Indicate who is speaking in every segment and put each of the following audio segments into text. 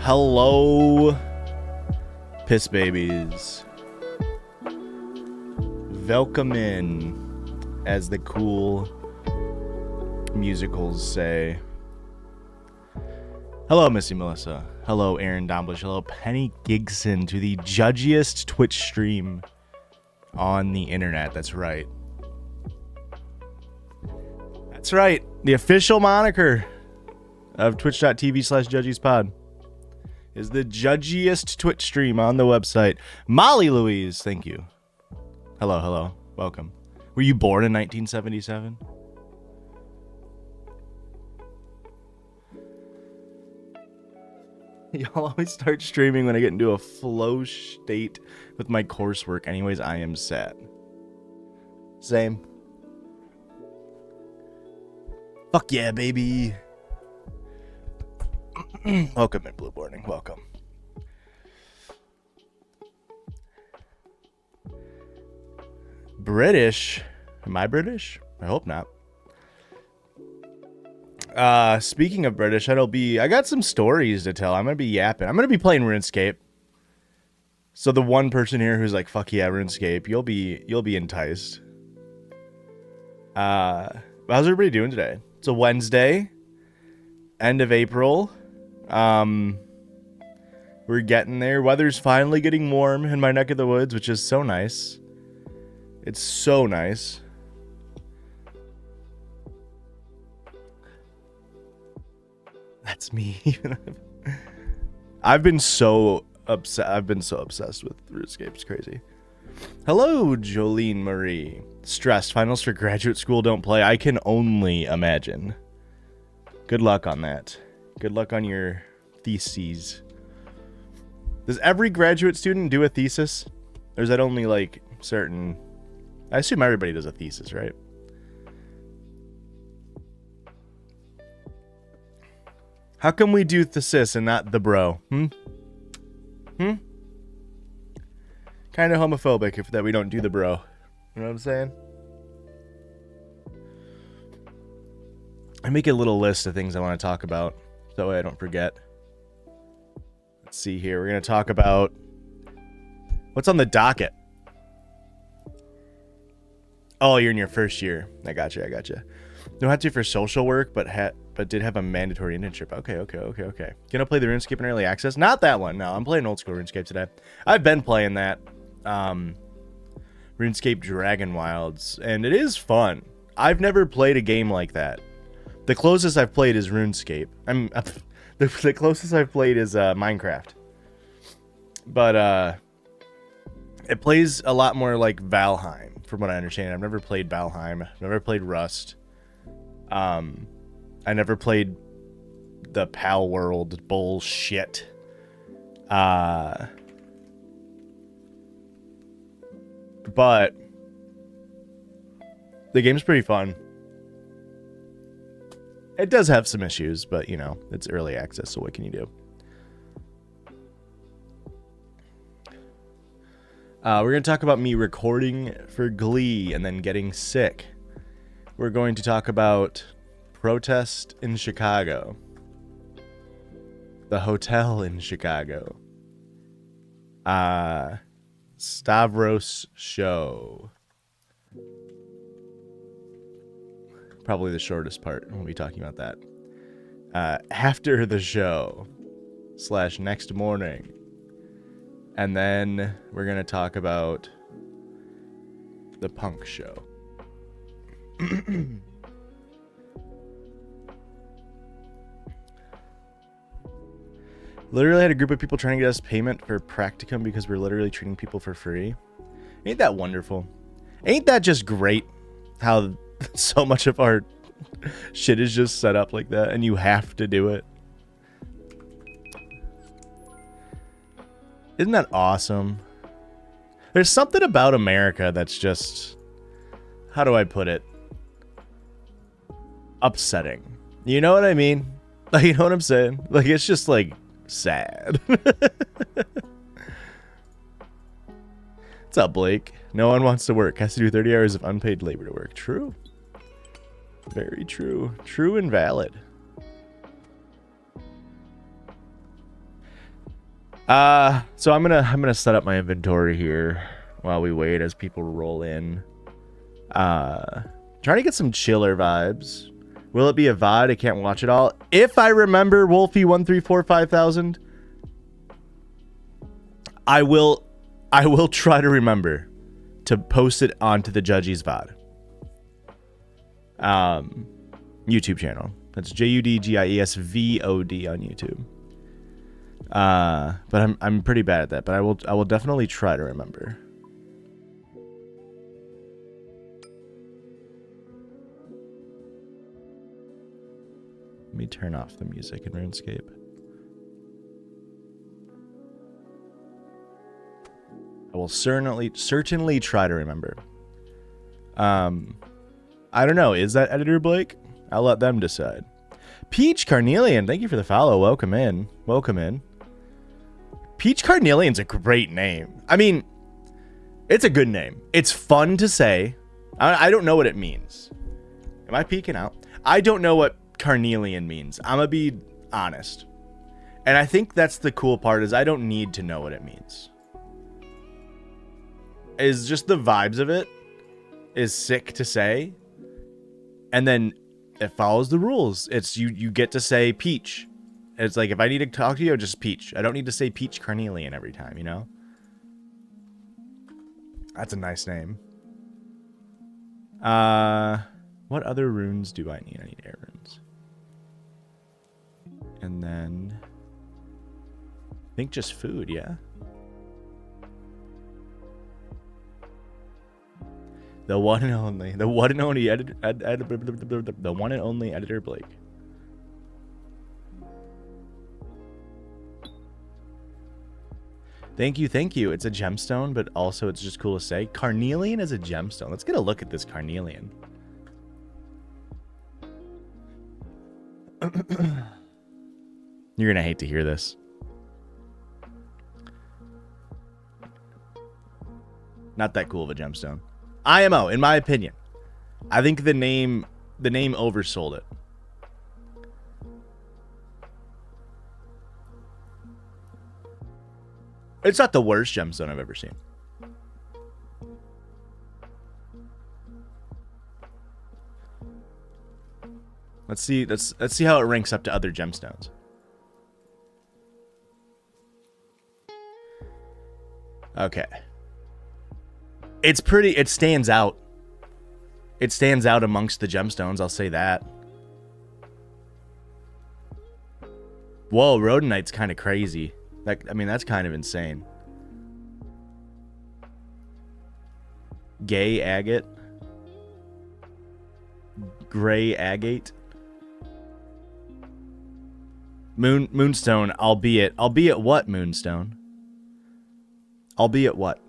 Speaker 1: Hello, piss babies. Welcome in, as the cool musicals say. Hello, Missy Melissa. Hello, Aaron Domblish. Hello, Penny Gigson, to the judgiest Twitch stream on the internet. That's right. That's right. The official moniker of twitch.tv/judgiespod is the judgiest Twitch stream on the website. Molly Louise, thank you. Hello, hello. Welcome. Were you born in 1977? Y'all always start streaming when I get into a flow state with my coursework. Anyways, I am sad. Same. Fuck yeah, baby. Welcome in, Blue Morning. Welcome. British? Am I British? I hope not. Speaking of British, I got some stories to tell. I'm gonna be yapping. I'm gonna be playing RuneScape. So the one person here who's like, fuck yeah, RuneScape, you'll be enticed. How's everybody doing today? It's a Wednesday, end of April. We're getting there. Weather's finally getting warm in my neck of the woods, which is so nice. It's so nice. That's me. I've been so obsessed with RuneScape. It's crazy. Hello, Jolene Marie. Stressed. Finals for graduate school don't play. I can only imagine. Good luck on that. Good luck on your theses. Does every graduate student do a thesis? Or is that only like certain... I assume everybody does a thesis, right? How come we do thesis and not the bro? Kind of homophobic if that we don't do the bro. You know what I'm saying? I make a little list of things I want to talk about, so that way I don't forget. Let's see here. We're going to talk about what's on the docket. Oh, you're in your first year. I gotcha. Don't have to for social work, but did have a mandatory internship. Okay. Gonna play the RuneScape in early access? Not that one. No, I'm playing old school RuneScape today. I've been playing that. RuneScape Dragon Wilds, and it is fun. I've never played a game like that. The closest I've played is RuneScape. The closest I've played is Minecraft. But it plays a lot more like Valheim, from what I understand. I've never played Valheim. I've never played Rust. I never played the Pal World bullshit. But the game's pretty fun. It does have some issues, but, you know, it's early access, so what can you do? We're going to talk about me recording for Glee and then getting sick. We're going to talk about protest in Chicago. The hotel in Chicago. Stavros show. Probably the shortest part. We'll be talking about that. After the show / next morning. And then we're going to talk about the punk show. Literally had a group of people trying to get us payment for practicum because we're literally treating people for free. Ain't that wonderful? Ain't that just great how so much of our shit is just set up like that and you have to do it? Isn't that awesome? There's something about America that's just, how do I put it? Upsetting. You know what I mean? Like, you know what I'm saying? Like, it's just like sad. What's up, Blake? No one wants to work. Has to do 30 hours of unpaid labor to work. True. Very true. True and valid. So I'm gonna set up my inventory here while we wait as people roll in. Trying to get some chiller vibes. Will it be a VOD? I can't watch it all. If I remember Wolfie1345,000, I will try to remember to post it onto the Judgy's VOD. YouTube channel. That's JUDGIESVOD on YouTube. But I'm pretty bad at that, but I will definitely try to remember. Let me turn off the music in RuneScape. I will certainly try to remember. I don't know. Is that Editor Blake? I'll let them decide. Peach Carnelian, thank you for the follow. Welcome in. Welcome in. Peach Carnelian's a great name. I mean, it's a good name. It's fun to say. I don't know what it means. Am I peeking out? I don't know what carnelian means. I'm gonna be honest. And I think that's the cool part is I don't need to know what it means. Is just the vibes of it is sick to say. And then it follows the rules. It's you get to say peach. It's like if I need to talk to you, just peach. I don't need to say peach carnelian every time, you know? That's a nice name. What other runes do I need? I need air runes. And then I think just food, yeah. The one and only editor, the one and only Editor Blake. Thank you. It's a gemstone, but also it's just cool to say. Carnelian is a gemstone. Let's get a look at this carnelian. You're gonna hate to hear this. Not that cool of a gemstone. IMO, in my opinion. I think the name oversold it. It's not the worst gemstone I've ever seen. Let's see how it ranks up to other gemstones. Okay. It's pretty, it stands out. It stands out amongst the gemstones, I'll say that. Whoa, Rhodonite's kind of crazy. I mean, that's kind of insane. Gay agate. Gray agate. Moonstone, albeit what, Moonstone? Albeit what?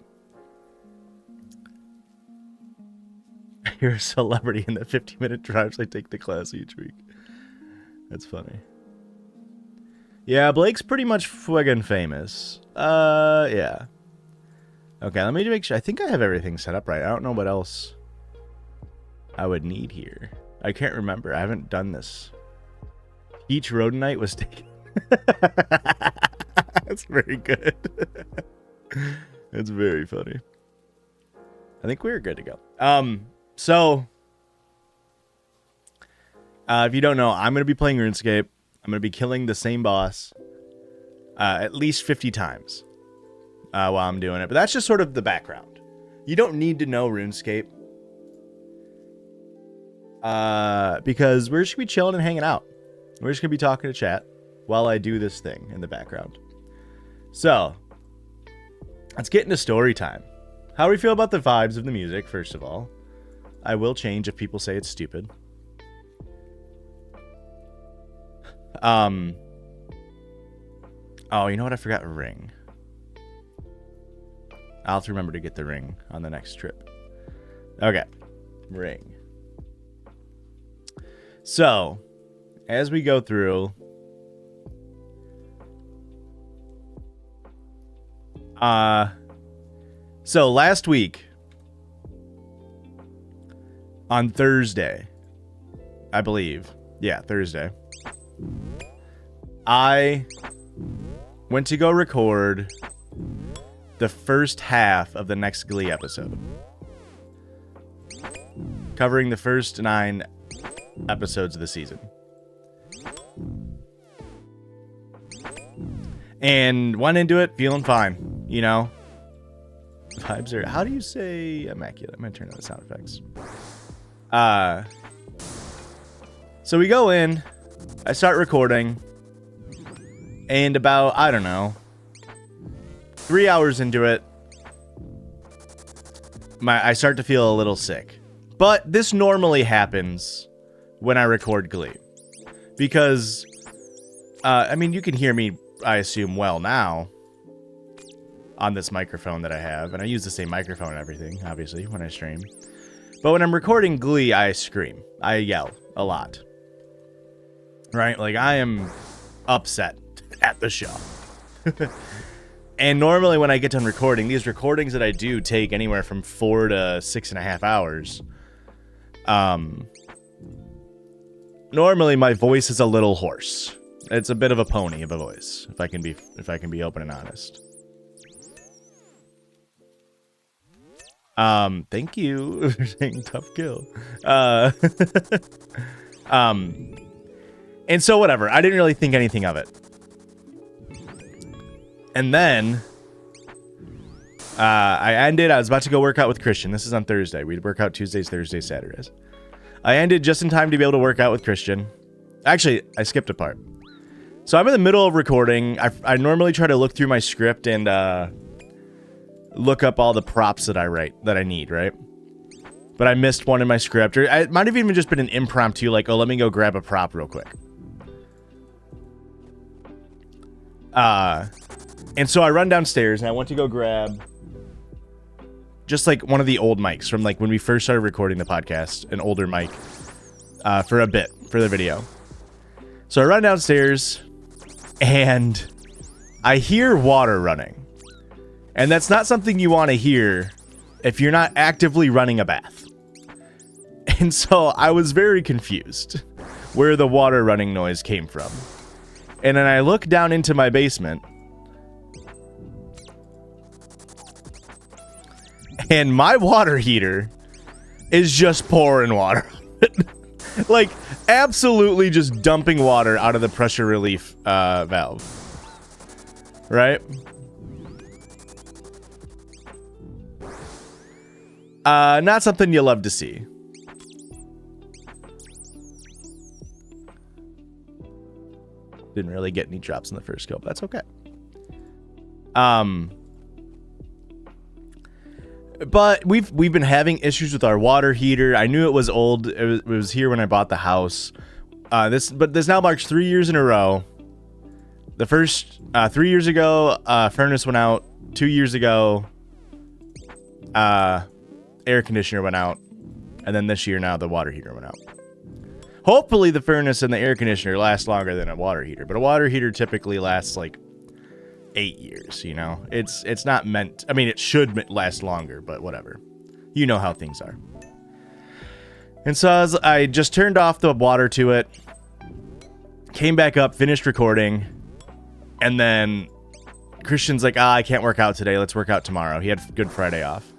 Speaker 1: You're a celebrity in the 50-minute drives I take the class each week. That's funny. Yeah, Blake's pretty much friggin' famous. Yeah. Okay, let me make sure. I think I have everything set up right. I don't know what else I would need here. I can't remember. I haven't done this. Each Rhodonite was taken. That's very good. It's very funny. I think we're good to go. So, if you don't know, I'm going to be playing RuneScape. I'm going to be killing the same boss at least 50 times while I'm doing it. But that's just sort of the background. You don't need to know RuneScape because we're just going to be chilling and hanging out. We're just going to be talking to chat while I do this thing in the background. So, let's get into story time. How do we feel about the vibes of the music, first of all? I will change if people say it's stupid. Oh, you know what? I forgot a ring. I'll have to remember to get the ring on the next trip. Okay. Ring. So, as we go through... So, last week... on Thursday, I believe. Yeah, Thursday. I went to go record the first half of the next Glee episode, covering the first 9 episodes of the season. And went into it feeling fine, you know? Vibes are... How do you say immaculate? I'm going to turn on the sound effects. So we go in. I start recording. And about, I don't know, 3 hours into it, I start to feel a little sick. But this normally happens when I record Glee. Because, I mean, you can hear me, I assume, well now on this microphone that I have. And I use the same microphone and everything, obviously, when I stream. But when I'm recording Glee, I scream. I yell a lot. Right? Like, I am upset at the show. And normally when I get done recording, these recordings that I do take anywhere from 4 to 6.5 hours. Normally my voice is a little hoarse. It's a bit of a pony of a voice, if I can be open and honest. Thank you for saying tough kill. And so whatever, I didn't really think anything of it. And then I was about to go work out with Christian. This is on Thursday. We'd work out Tuesdays, Thursdays, Saturdays. I ended just in time to be able to work out with Christian. Actually, I skipped a part. So I'm in the middle of recording. I normally try to look through my script and look up all the props that I need, right? But I missed one in my script. Or it might have even just been an impromptu, like, oh, let me go grab a prop real quick. And so I run downstairs and I went to go grab just like one of the old mics from like when we first started recording the podcast, an older mic, for a bit for the video. So I run downstairs and I hear water running. And that's not something you want to hear if you're not actively running a bath. And so I was very confused where the water running noise came from. And then I look down into my basement. And my water heater is just pouring water. Like, absolutely just dumping water out of the pressure relief valve. Right? Not something you love to see. Didn't really get any drops in the first go, but that's okay. But we've been having issues with our water heater. I knew it was old. It was here when I bought the house. This now marks 3 years in a row. The first 3 years ago, furnace went out. 2 years ago, air conditioner went out, and then this year now the water heater went out. Hopefully the furnace and the air conditioner last longer than a water heater, but a water heater typically lasts like 8 years, you know? It's not meant... I mean, it should last longer, but whatever. You know how things are. And so I just turned off the water to it, came back up, finished recording, and then Christian's like, I can't work out today. Let's work out tomorrow. He had Good Friday off.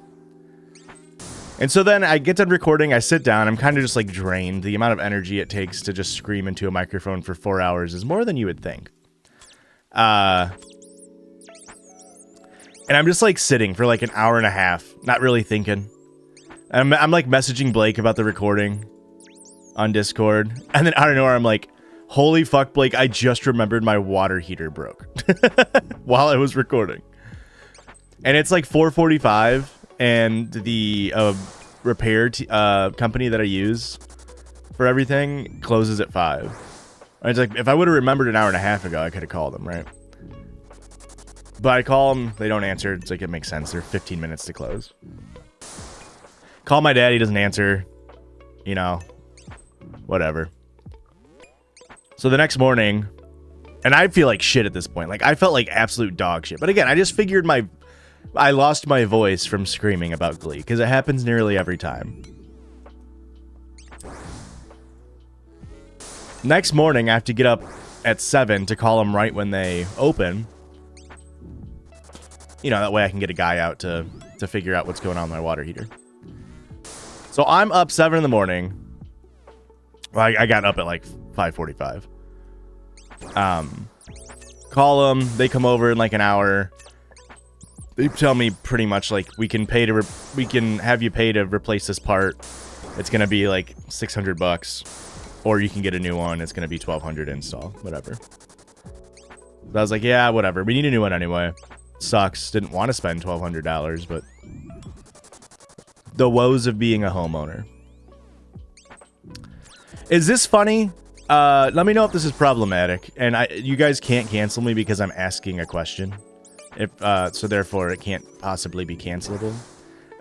Speaker 1: And so then I get done recording, I sit down, I'm kind of just like drained. The amount of energy it takes to just scream into a microphone for 4 hours is more than you would think. And I'm just like sitting for like an hour and a half, not really thinking. I'm like messaging Blake about the recording on Discord. And then out of nowhere, I'm like, holy fuck, Blake, I just remembered my water heater broke while I was recording. And it's like 4:45. And the repair company that I use for everything closes at 5. And it's like, if I would have remembered an hour and a half ago, I could have called them, right? But I call them, they don't answer. It's like, it makes sense. They're 15 minutes to close. Call my dad, he doesn't answer. You know, whatever. So the next morning, and I feel like shit at this point. Like, I felt like absolute dog shit. But again, I just figured I lost my voice from screaming about Glee, because it happens nearly every time. Next morning, I have to get up at 7 to call them right when they open. You know, that way I can get a guy out to figure out what's going on with my water heater. So I'm up 7 in the morning. Well, I got up at like 5:45. Call them. They come over in like an hour. They tell me pretty much like we can have you pay to replace this part. It's gonna be like $600, or you can get a new one. It's gonna be $1,200 install, whatever. But I was like, yeah, whatever. We need a new one anyway. Sucks. Didn't want to spend $1,200, but the woes of being a homeowner. Is this funny? Let me know if this is problematic. And you guys can't cancel me because I'm asking a question. So therefore it can't possibly be cancelable.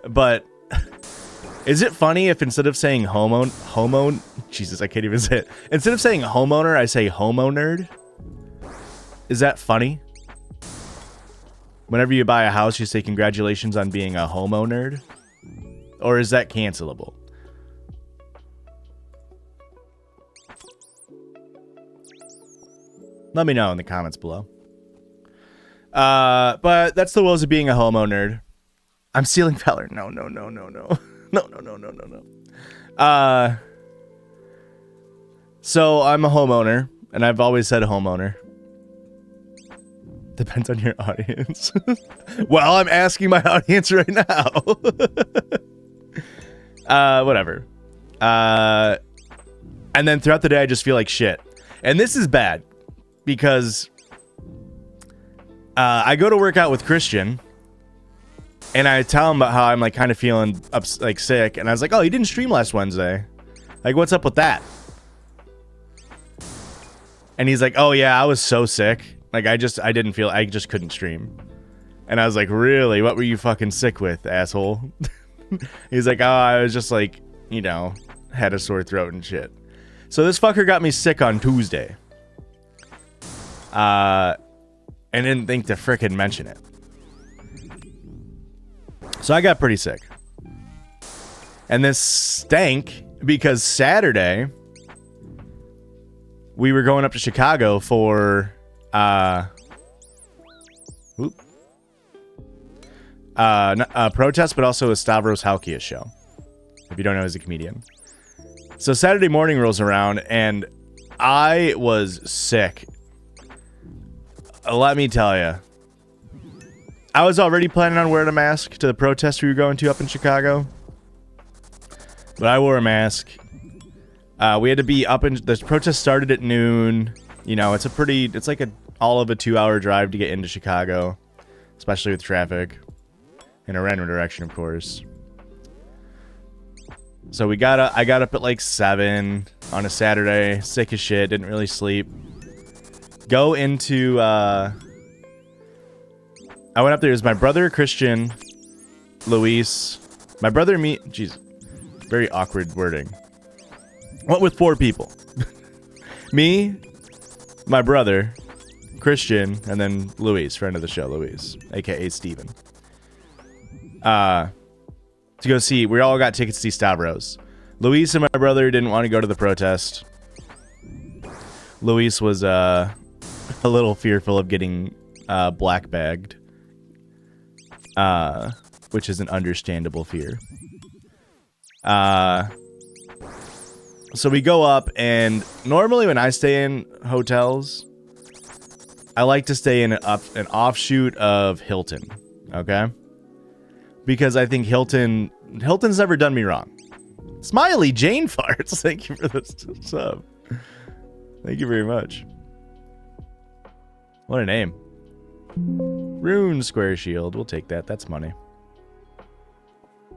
Speaker 1: But is it funny if instead of saying Jesus, I can't even say it. Instead of saying homeowner, I say homo nerd? Is that funny? Whenever you buy a house, you say congratulations on being a homo nerd? Or is that cancelable? Let me know in the comments below. But that's the woes of being a homo nerd. I'm stealing valor. No. No. So I'm a homeowner, and I've always said homeowner. Depends on your audience. Well, I'm asking my audience right now. Whatever. And then throughout the day, I just feel like shit. And this is bad because I go to work out with Christian, and I tell him about how I'm like kind of feeling like sick, and I was like, "Oh, you didn't stream last Wednesday. Like, what's up with that?" And he's like, "Oh yeah, I was so sick. Like, I just couldn't stream." And I was like, "Really? What were you fucking sick with, asshole?" He's like, "Oh, I was just like, you know, had a sore throat and shit." So this fucker got me sick on Tuesday. And didn't think to frickin' mention it. So I got pretty sick. And this stank because Saturday we were going up to Chicago for a protest, but also a Stavros Halkias show. If you don't know, he's a comedian. So Saturday morning rolls around, and I was sick. Let me tell you. I was already planning on wearing a mask to the protest we were going to up in Chicago. But I wore a mask. We had to be up in... The protest started at noon. You know, it's like all of a 2-hour drive to get into Chicago. Especially with traffic. In a random direction, of course. So I got up at like 7 on a Saturday. Sick as shit. Didn't really sleep. Go into... I went up there. It was my brother, Christian, Luis, my brother, me. Jeez, very awkward wording. Went with 4 people. Me, my brother, Christian, and then Luis, friend of the show, Luis, aka Steven. To go see, we all got tickets to see Stavros. Luis and my brother didn't want to go to the protest. Luis was a little fearful of getting black bagged. Which is an understandable fear. So we go up, and normally when I stay in hotels, I like to stay in an offshoot of Hilton, okay? Because I think Hilton's never done me wrong. Smiley Jane farts. Thank you for this sub. Thank you very much. What a name. Rune Square Shield. We'll take that. That's money.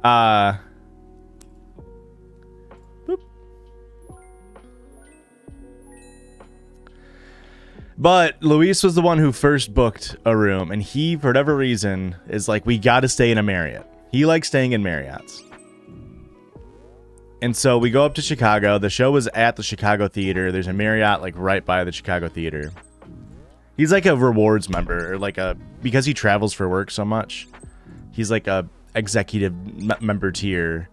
Speaker 1: Boop. But Luis was the one who first booked a room, and he, for whatever reason, is like, we got to stay in a Marriott. He likes staying in Marriotts. And so we go up to Chicago. The show was at the Chicago Theater. There's a Marriott like right by the Chicago Theater. He's like a rewards member, or like because he travels for work so much. He's like a executive member tier,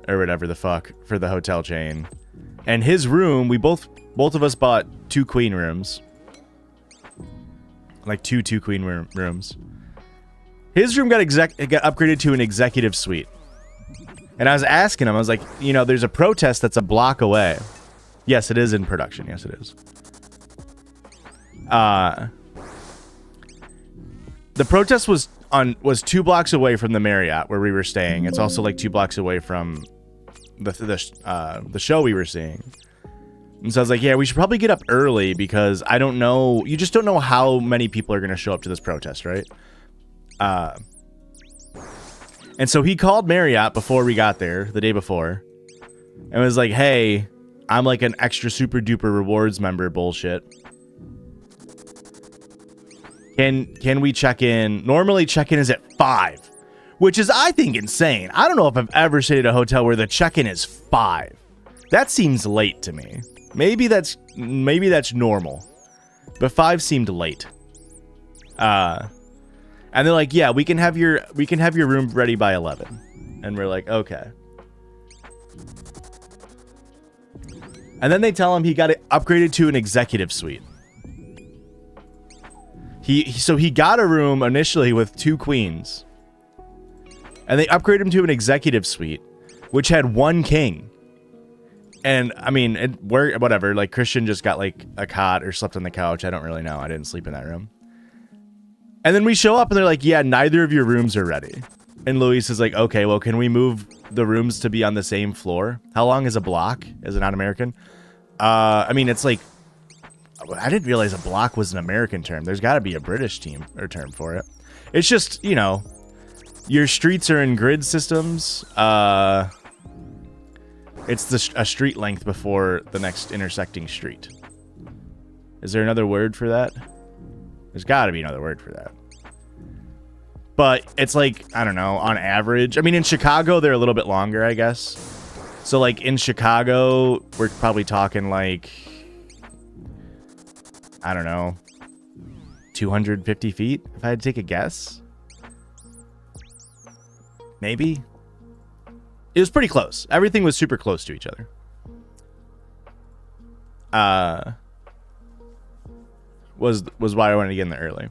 Speaker 1: or whatever the fuck, for the hotel chain. And his room, we both of us bought 2 queen rooms, like two queen rooms. His room got upgraded to an executive suite. And I was asking him, I was like, you know, there's a protest that's a block away. Yes, it is in production. Yes, it is. The protest was 2 blocks away from the Marriott where we were staying. It's also like 2 blocks away from the show we were seeing. And so I was like, yeah, we should probably get up early because I don't know. You just don't know how many people are going to show up to this protest, right? And so he called Marriott before we got there, the day before, and was like, hey, I'm like an extra super duper rewards member bullshit. Can we check in? Normally check-in is at 5, which is, I think, insane. I don't know if I've ever stayed at a hotel where the check-in is 5. That seems late to me. Maybe that's normal, but 5 seemed late. And they're like, yeah, we can have your room ready by 11. And we're like, okay. And then they tell him he got it upgraded to an executive suite. So he got a room initially with 2 queens. And they upgraded him to an executive suite, which had 1 king. And I mean, whatever. Like, Christian just got like a cot or slept on the couch. I don't really know. I didn't sleep in that room. And then we show up and they're like, yeah, neither of your rooms are ready. And Luis is like, okay, well, can we move the rooms to be on the same floor? How long is a block as a non-American? I mean, it's like, I didn't realize a block was an American term. There's got to be a British term for it. It's just, you know, your streets are in grid systems. It's a street length before the next intersecting street. Is there another word for that? There's got to be another word for that. But it's like, I don't know, on average. I mean, in Chicago, they're a little bit longer, I guess. So, like, in Chicago, we're probably talking, like, I don't know, 250 feet, if I had to take a guess. Maybe. It was pretty close. Everything was super close to each other. Was why I wanted to get in there early.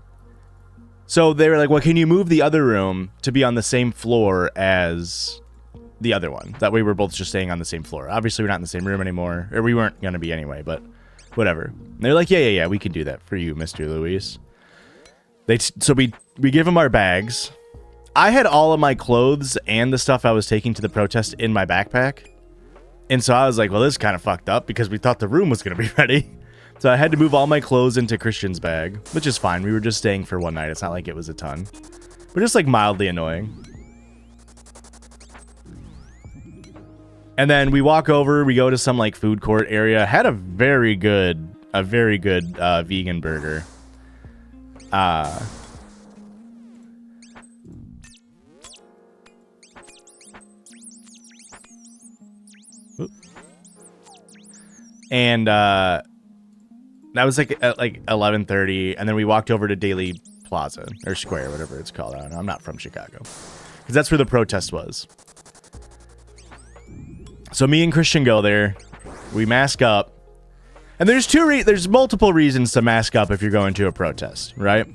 Speaker 1: So they were like, well, can you move the other room to be on the same floor as the other one? That way we're both just staying on the same floor. Obviously, we're not in the same room anymore. Or we weren't going to be anyway, but whatever. And they're like, yeah, we can do that for you, Mr. Luis. So we give them our bags. I had all of my clothes and the stuff I was taking to the protest in my backpack. And so I was like, well, this is kind of fucked up because we thought the room was going to be ready. So I had to move all my clothes into Christian's bag, which is fine. We were just staying for one night. It's not like it was a ton. But just like mildly annoying. And then we walk over, we go to some like food court area. Had a very good vegan burger. And that was like at like 11:30, and then we walked over to Daily Plaza or Square, whatever it's called. I don't know. I'm not from Chicago, because that's where the protest was. So me and Christian go there. We mask up, and there's multiple reasons to mask up if you're going to a protest, right?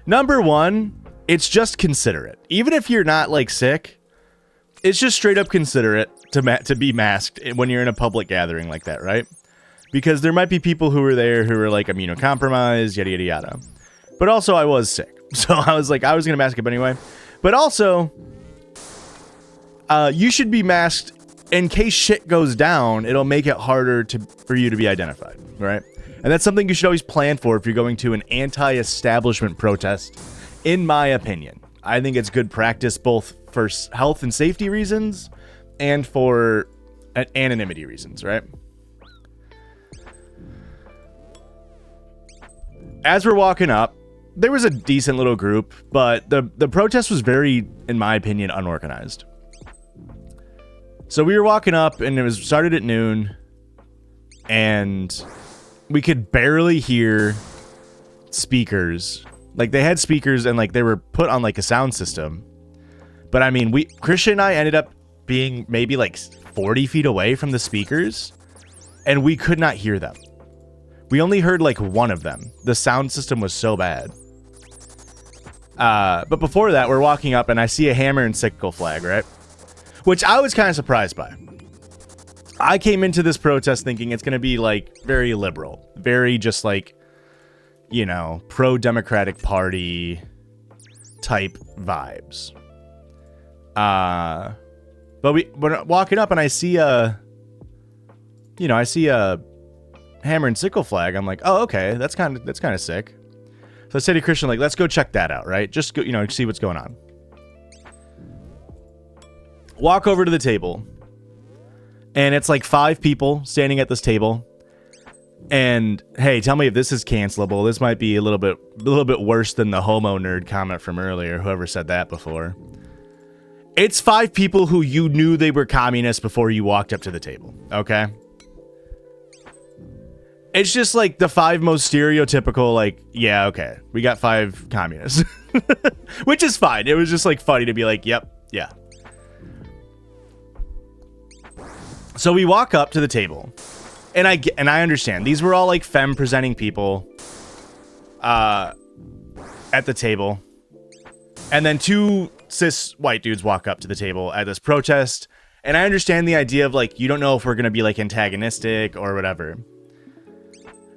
Speaker 1: Number one, it's just considerate. Even if you're not like sick, it's just straight up considerate to be masked when you're in a public gathering like that, right? Because there might be people who are there who are like immunocompromised, yada, yada, yada. But also I was sick. So I was like, I was going to mask up anyway. But also, you should be masked in case shit goes down. It'll make it harder for you to be identified, right? And that's something you should always plan for if you're going to an anti-establishment protest, in my opinion. I think it's good practice both for health and safety reasons and for anonymity reasons, right? As we're walking up, there was a decent little group, but the protest was very, in my opinion, unorganized. So we were walking up, and it started at noon, and we could barely hear speakers. Like, they had speakers, and like they were put on like a sound system. But I mean, Christian and I ended up being maybe like 40 feet away from the speakers, and we could not hear them. We only heard like one of them. The sound system was so bad. But before that, we're walking up and I see a hammer and sickle flag, right? Which I was kind of surprised by. I came into this protest thinking it's going to be like very liberal, very just like, you know, pro-Democratic Party type vibes. But we're walking up and I see a hammer and sickle flag. I'm like, oh, okay, that's kind of sick. So I say to Christian, like, let's go check that out, right? Just go, see what's going on. Walk over to the table. And it's like 5 people standing at this table. And hey, tell me if this is cancelable. This might be a little bit worse than the homo nerd comment from earlier, whoever said that before. It's 5 people who you knew they were communists before you walked up to the table, okay? It's just like the 5 most stereotypical, like, yeah, okay, we got 5 communists. Which is fine. It was just like funny to be like, yep, yeah. So we walk up to the table, and I understand these were all like femme presenting people at the table, and then 2 cis white dudes walk up to the table at this protest, and I understand the idea of like you don't know if we're gonna be like antagonistic or whatever.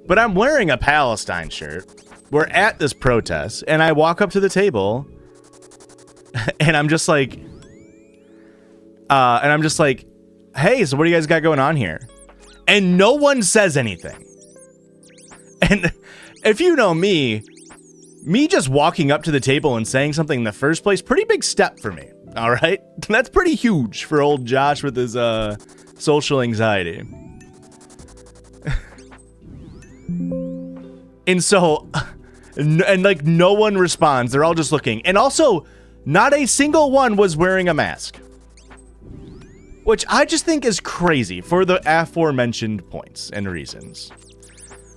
Speaker 1: But I'm wearing a Palestine shirt. We're at this protest, and I walk up to the table, and I'm just like, hey, so what do you guys got going on here? And no one says anything. And if you know me just walking up to the table and saying something in the first place, pretty big step for me. All right. That's pretty huge for old Josh with his social anxiety. And so, and like no one responds. They're all just looking. And also, not a single one was wearing a mask. Which I just think is crazy for the aforementioned points and reasons.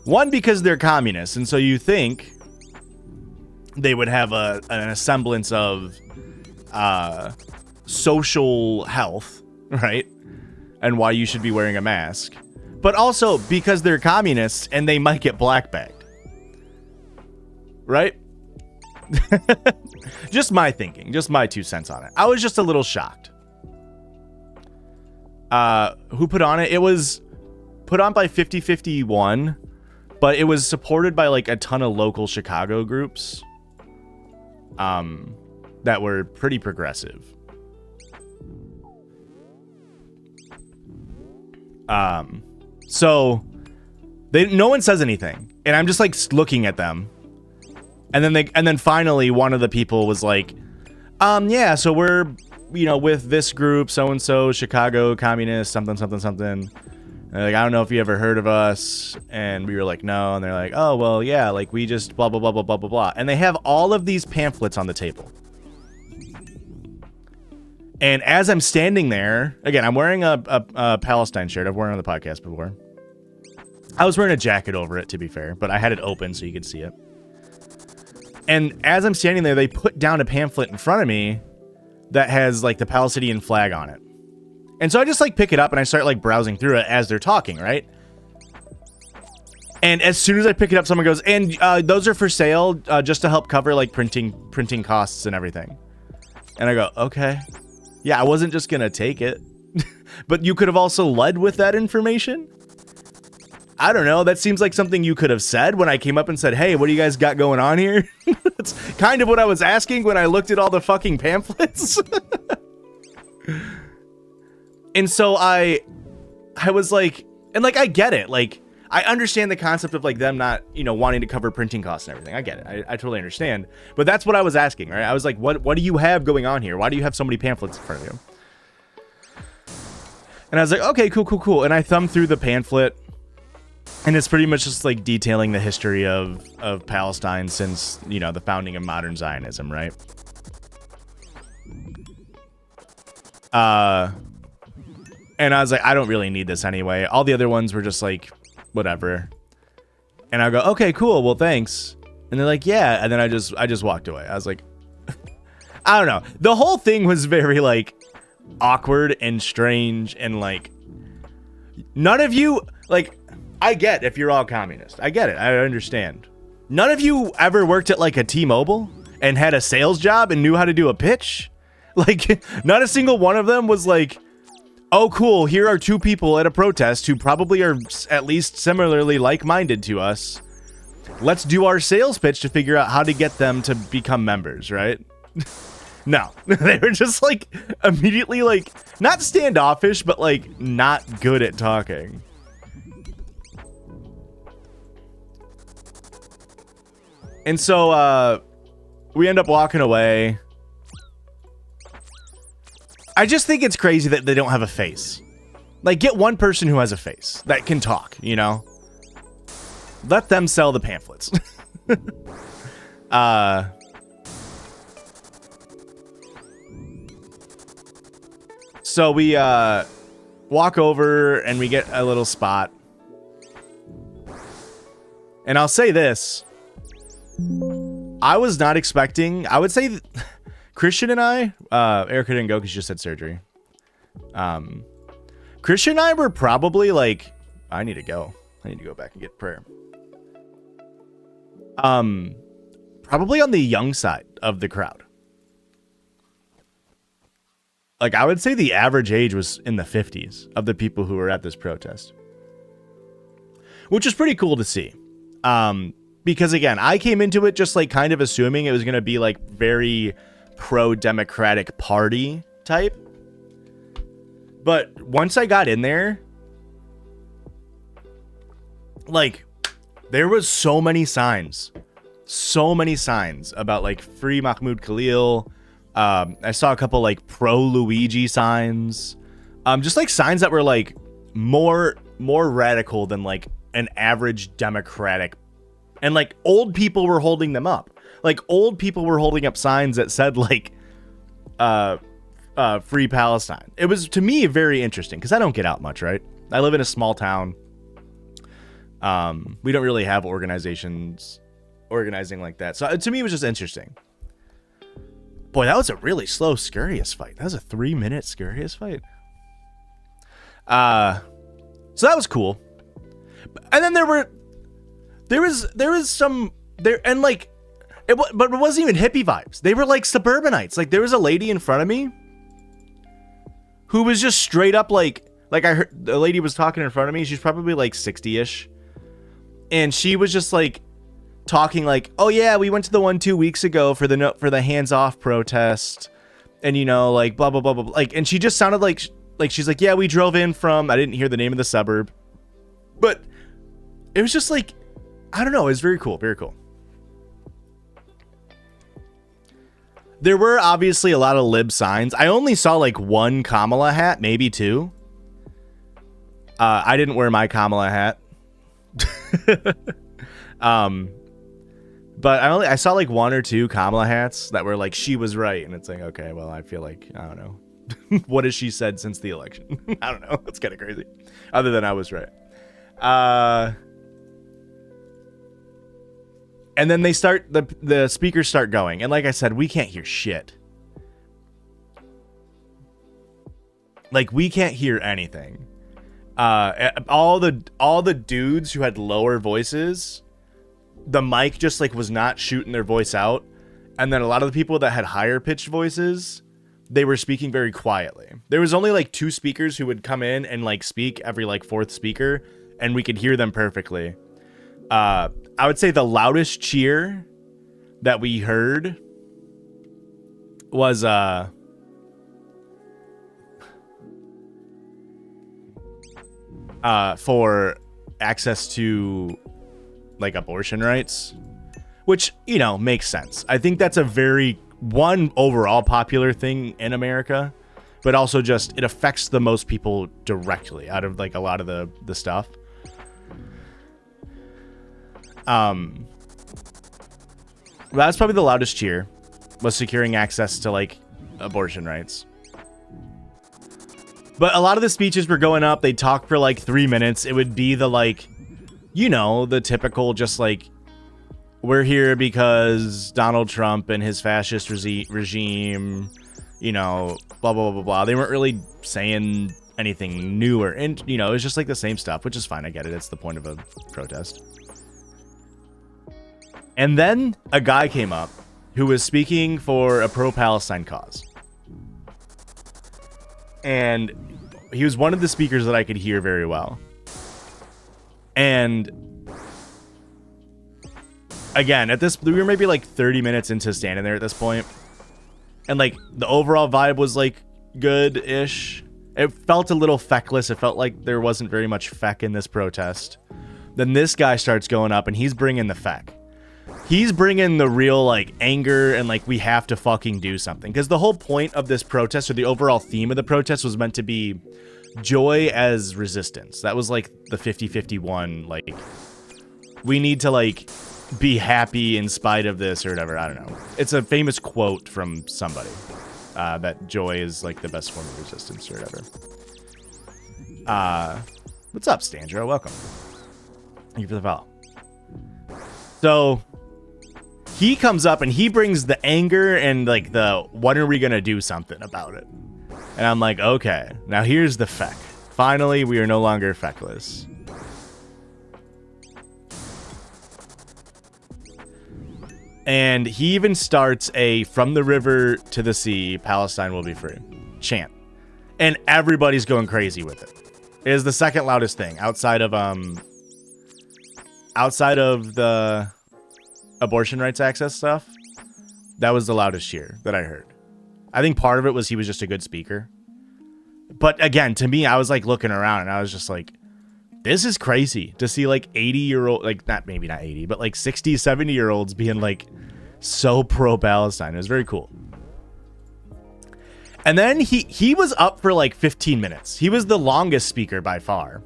Speaker 1: One, because they're communists, and so you think they would have a semblance of social health, right? And why you should be wearing a mask. But also because they're communists and they might get black bagged. Right? Just my thinking, just my 2 cents on it. I was just a little shocked. Who put on it? It was put on by 5051, but it was supported by like a ton of local Chicago groups that were pretty progressive. So no one says anything, and I'm just like looking at them, and then finally one of the people was like, yeah, so we're with this group, so-and-so, Chicago communist, something. And like, I don't know if you ever heard of us. And we were like, no. And they're like, oh, well, yeah, like we just blah, blah, blah, blah, blah, blah, blah. And they have all of these pamphlets on the table. And as I'm standing there, again, I'm wearing a Palestine shirt. I've worn it on the podcast before. I was wearing a jacket over it, to be fair, but I had it open so you could see it. And as I'm standing there, they put down a pamphlet in front of me that has like the Palestinian flag on it. And so I just like pick it up and I start like browsing through it as they're talking, right? And as soon as I pick it up, someone goes, and those are for sale just to help cover like printing costs and everything. And I go, okay. Yeah, I wasn't just gonna take it. But you could have also led with that information. I don't know. That seems like something you could have said when I came up and said, hey, what do you guys got going on here? That's kind of what I was asking when I looked at all the fucking pamphlets. And so I was like, and like, I get it. Like, I understand the concept of like them not, wanting to cover printing costs and everything. I get it. I totally understand. But that's what I was asking, right? I was like, what do you have going on here? Why do you have so many pamphlets in front of you? And I was like, okay, cool. And I thumbed through the pamphlet. And it's pretty much just like detailing the history of Palestine since, the founding of modern Zionism, right? And I was like, I don't really need this anyway. All the other ones were just like, whatever. And I go, okay, cool. Well, thanks. And they're like, yeah. And then I just walked away. I was like, I don't know. The whole thing was very like awkward and strange and like none of you like. I get if you're all communist. I get it. I understand. None of you ever worked at like a T-Mobile? and had a sales job and knew how to do a pitch. Like, not a single one of them was like, oh, cool, here are two people at a protest who probably are at least similarly like-minded to us. Let's do our sales pitch to figure out how to get them to become members, right? No, they were just like immediately like not standoffish, but like not good at talking. And so we end up walking away. I just think it's crazy that they don't have a face. Like, get one person who has a face that can talk, you know? Let them sell the pamphlets. So we walk over and we get a little spot. And I'll say this. I was not expecting, I would say Christian and I, Erica didn't go because she just had surgery. Christian and I were probably like, I need to go back and get prayer. Probably on the young side of the crowd. Like, I would say the average age was in the 50s of the people who were at this protest. Which is pretty cool to see. Because, again, I came into it just, like, kind of assuming it was going to be, like, very pro-Democratic Party type. But once I got in there, like, there was so many signs about, like, free Mahmoud Khalil. I saw a couple like pro Luigi signs, just like signs that were like more radical than like an average Democratic, and like old people were holding them up. Like old people were holding up signs that said like, free Palestine. It was to me very interesting because I don't get out much, right? I live in a small town. We don't really have organizations organizing like that. So to me, it was just interesting. Boy, that was a really slow Scurious fight. That was a 3-minute Scurious fight. So that was cool. And then there was some there, and like but it wasn't even hippie vibes. They were like suburbanites. Like there was a lady in front of me who was just straight up like I heard the lady was talking in front of me. She's probably like 60-ish. And she was just like talking like, oh yeah, we went to the one 2 weeks ago for the hands-off protest, and you know, like blah blah blah blah, like, and she just sounded like she's like, yeah, we drove in from, I didn't hear the name of the suburb, but it was just like, I don't know, it was very cool. There were obviously a lot of lib signs. I only saw like one Kamala hat, maybe two. I didn't wear my Kamala hat. But I saw like one or two Kamala hats that were like, she was right. And it's like, okay, well, I feel like, I don't know. What has she said since the election? I don't know. It's kind of crazy. Other than I was right. And then they start, the speakers start going. And like I said, we can't hear shit. Like, we can't hear anything. All the dudes who had lower voices, the mic just like was not shooting their voice out. And then a lot of the people that had higher pitched voices, they were speaking very quietly. There was only like 2 speakers who would come in and like speak every like 4th speaker, and we could hear them perfectly. I would say the loudest cheer that we heard was for access to like abortion rights, which, you know, makes sense. I think that's a very overall popular thing in America, but also just it affects the most people directly out of like a lot of the stuff. That's probably the loudest cheer, was securing access to like abortion rights. But a lot of the speeches were going up. They'd talk for like 3 minutes. It would be the like, you know, the typical just like, we're here because Donald Trump and his fascist regime, you know, blah, blah, blah, blah, blah. They weren't really saying anything new and, you know, it was just like the same stuff, which is fine. I get it. It's the point of a protest. And then a guy came up who was speaking for a pro-Palestine cause. And he was one of the speakers that I could hear very well. And again, we were maybe like 30 minutes into standing there at this point. And like the overall vibe was like good-ish. It felt a little feckless. It felt like there wasn't very much feck in this protest. Then this guy starts going up and he's bringing the feck. He's bringing the real like anger and like we have to fucking do something. Because the whole point of this protest, or the overall theme of the protest, was meant to be joy as resistance. That was like the 50-51, like we need to like be happy in spite of this or whatever. I don't know. It's a famous quote from somebody. That joy is like the best form of resistance or whatever. What's up, Standro? Welcome. Thank you for the follow. So he comes up and he brings the anger and like the when are we gonna do something about it? And I'm like, okay, now here's the feck. Finally, we are no longer feckless. And he even starts a "from the river to the sea, Palestine will be free" chant. And everybody's going crazy with it. It is the second loudest thing outside of the abortion rights access stuff. That was the loudest cheer that I heard. I think part of it was he was just a good speaker. But again, to me, I was like looking around and I was just like, this is crazy to see like 80-year-old, like maybe not 80, but like 60, 70-year-olds being like so pro-Palestine. It was very cool. And then he was up for like 15 minutes. He was the longest speaker by far,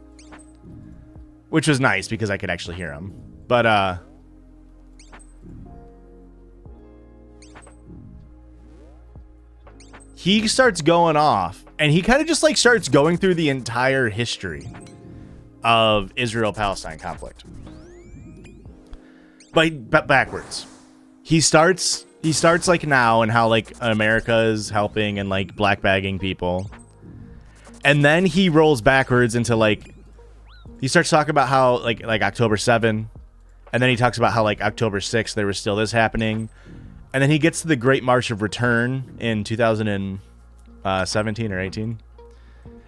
Speaker 1: which was nice because I could actually hear him. But he starts going off and he kind of just like starts going through the entire history of Israel-Palestine conflict. But backwards. He starts like now and how like America is helping and like black bagging people. And then he rolls backwards into like, he starts talking about how like October 7, and then he talks about how like October 6 there was still this happening. And then he gets to the Great March of Return in 2017 or 18.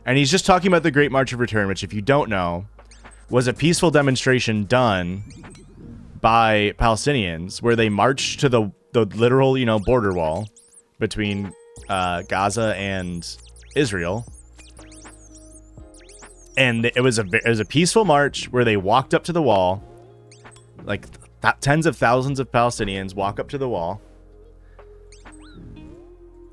Speaker 1: And he's just talking about the Great March of Return, which, if you don't know, was a peaceful demonstration done by Palestinians where they marched to the literal, border wall between Gaza and Israel. And it was a peaceful march where they walked up to the wall, like tens of thousands of Palestinians walk up to the wall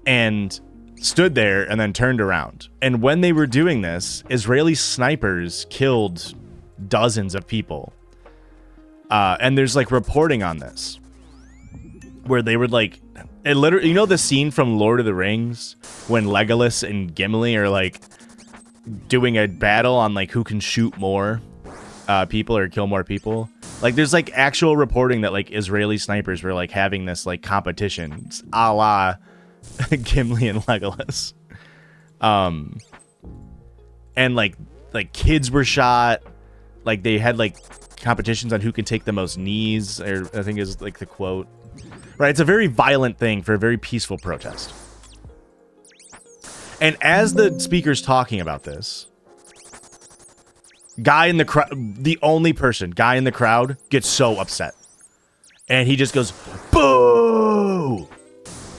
Speaker 1: and stood there and then turned around. And when they were doing this, Israeli snipers killed dozens of people. And there's like reporting on this where they would like, it literally, the scene from Lord of the Rings when Legolas and Gimli are like doing a battle on like who can shoot more people or kill more people. Like there's like actual reporting that like Israeli snipers were like having this like competition a la Gimli and Legolas. And like kids were shot. Like they had like competitions on who can take the most knees, or I think is like the quote. Right, it's a very violent thing for a very peaceful protest. And as the speaker's talking about this, guy in the crowd, the only guy in the crowd gets so upset. And he just goes, boo!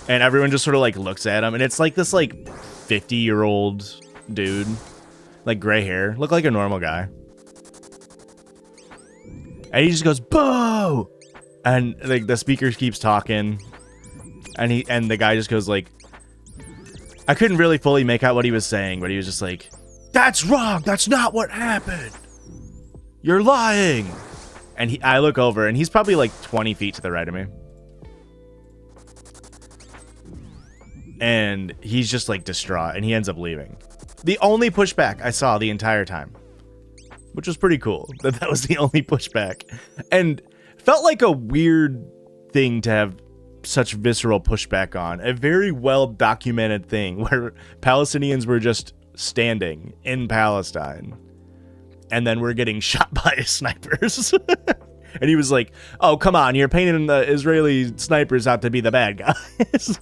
Speaker 1: And everyone just sort of like looks at him. And it's like this like 50-year-old dude, like gray hair, look like a normal guy. And he just goes, boo! And like the speaker keeps talking. And the guy just goes like, I couldn't really fully make out what he was saying, but he was just like, that's wrong. That's not what happened. You're lying. And I look over and he's probably like 20 feet to the right of me. And he's just like distraught and he ends up leaving. The only pushback I saw the entire time, which was pretty cool. That was the only pushback. And felt like a weird thing to have such visceral pushback on. A very well documented thing where Palestinians were just standing in Palestine and then we're getting shot by snipers. And he was like, oh, come on, you're painting the Israeli snipers out to be the bad guys.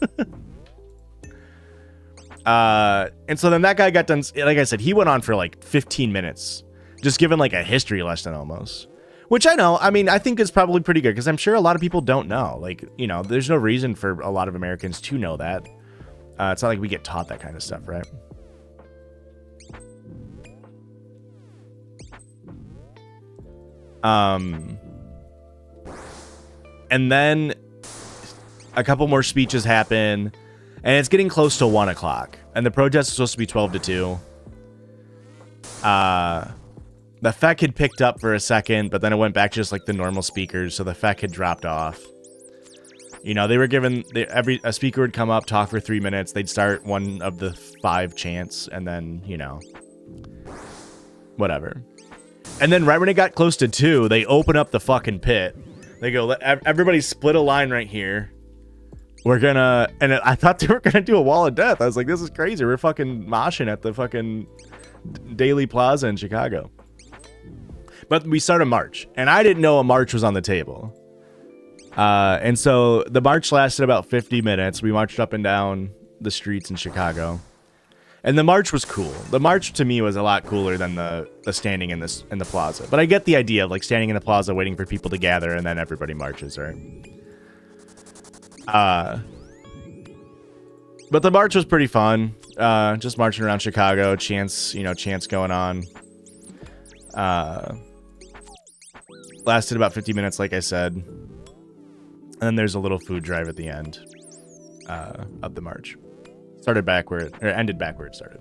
Speaker 1: And so then that guy got done. Like I said, he went on for like 15 minutes, just giving like a history lesson almost. Which I know, I mean, I think is probably pretty good because I'm sure a lot of people don't know. Like, you know, there's no reason for a lot of Americans to know that. It's not like we get taught that kind of stuff, right? And then a couple more speeches happen, and it's getting close to 1 o'clock, and the protest is supposed to be 12 to 2. The FEC had picked up for a second, but then it went back to just like the normal speakers, so the FEC had dropped off. You know, they were given a speaker would come up, talk for 3 minutes, they'd start one of the 5 chants, and then, you know, whatever. And then right when it got close to 2, they open up the fucking pit. They go, everybody split a line right here. We're gonna, and I thought they were gonna do a wall of death. I was like, this is crazy. We're fucking moshing at the fucking Daily Plaza in Chicago. But we start a march, and I didn't know a march was on the table. And so the march lasted about 50 minutes. We marched up and down the streets in Chicago. And the march was cool. The march to me was a lot cooler than the standing in the plaza. But I get the idea of like standing in the plaza waiting for people to gather and then everybody marches, right? But the march was pretty fun. Just marching around Chicago, chants going on. Lasted about 50 minutes, like I said. And then there's a little food drive at the end of the march. Started back where it ended back where it started.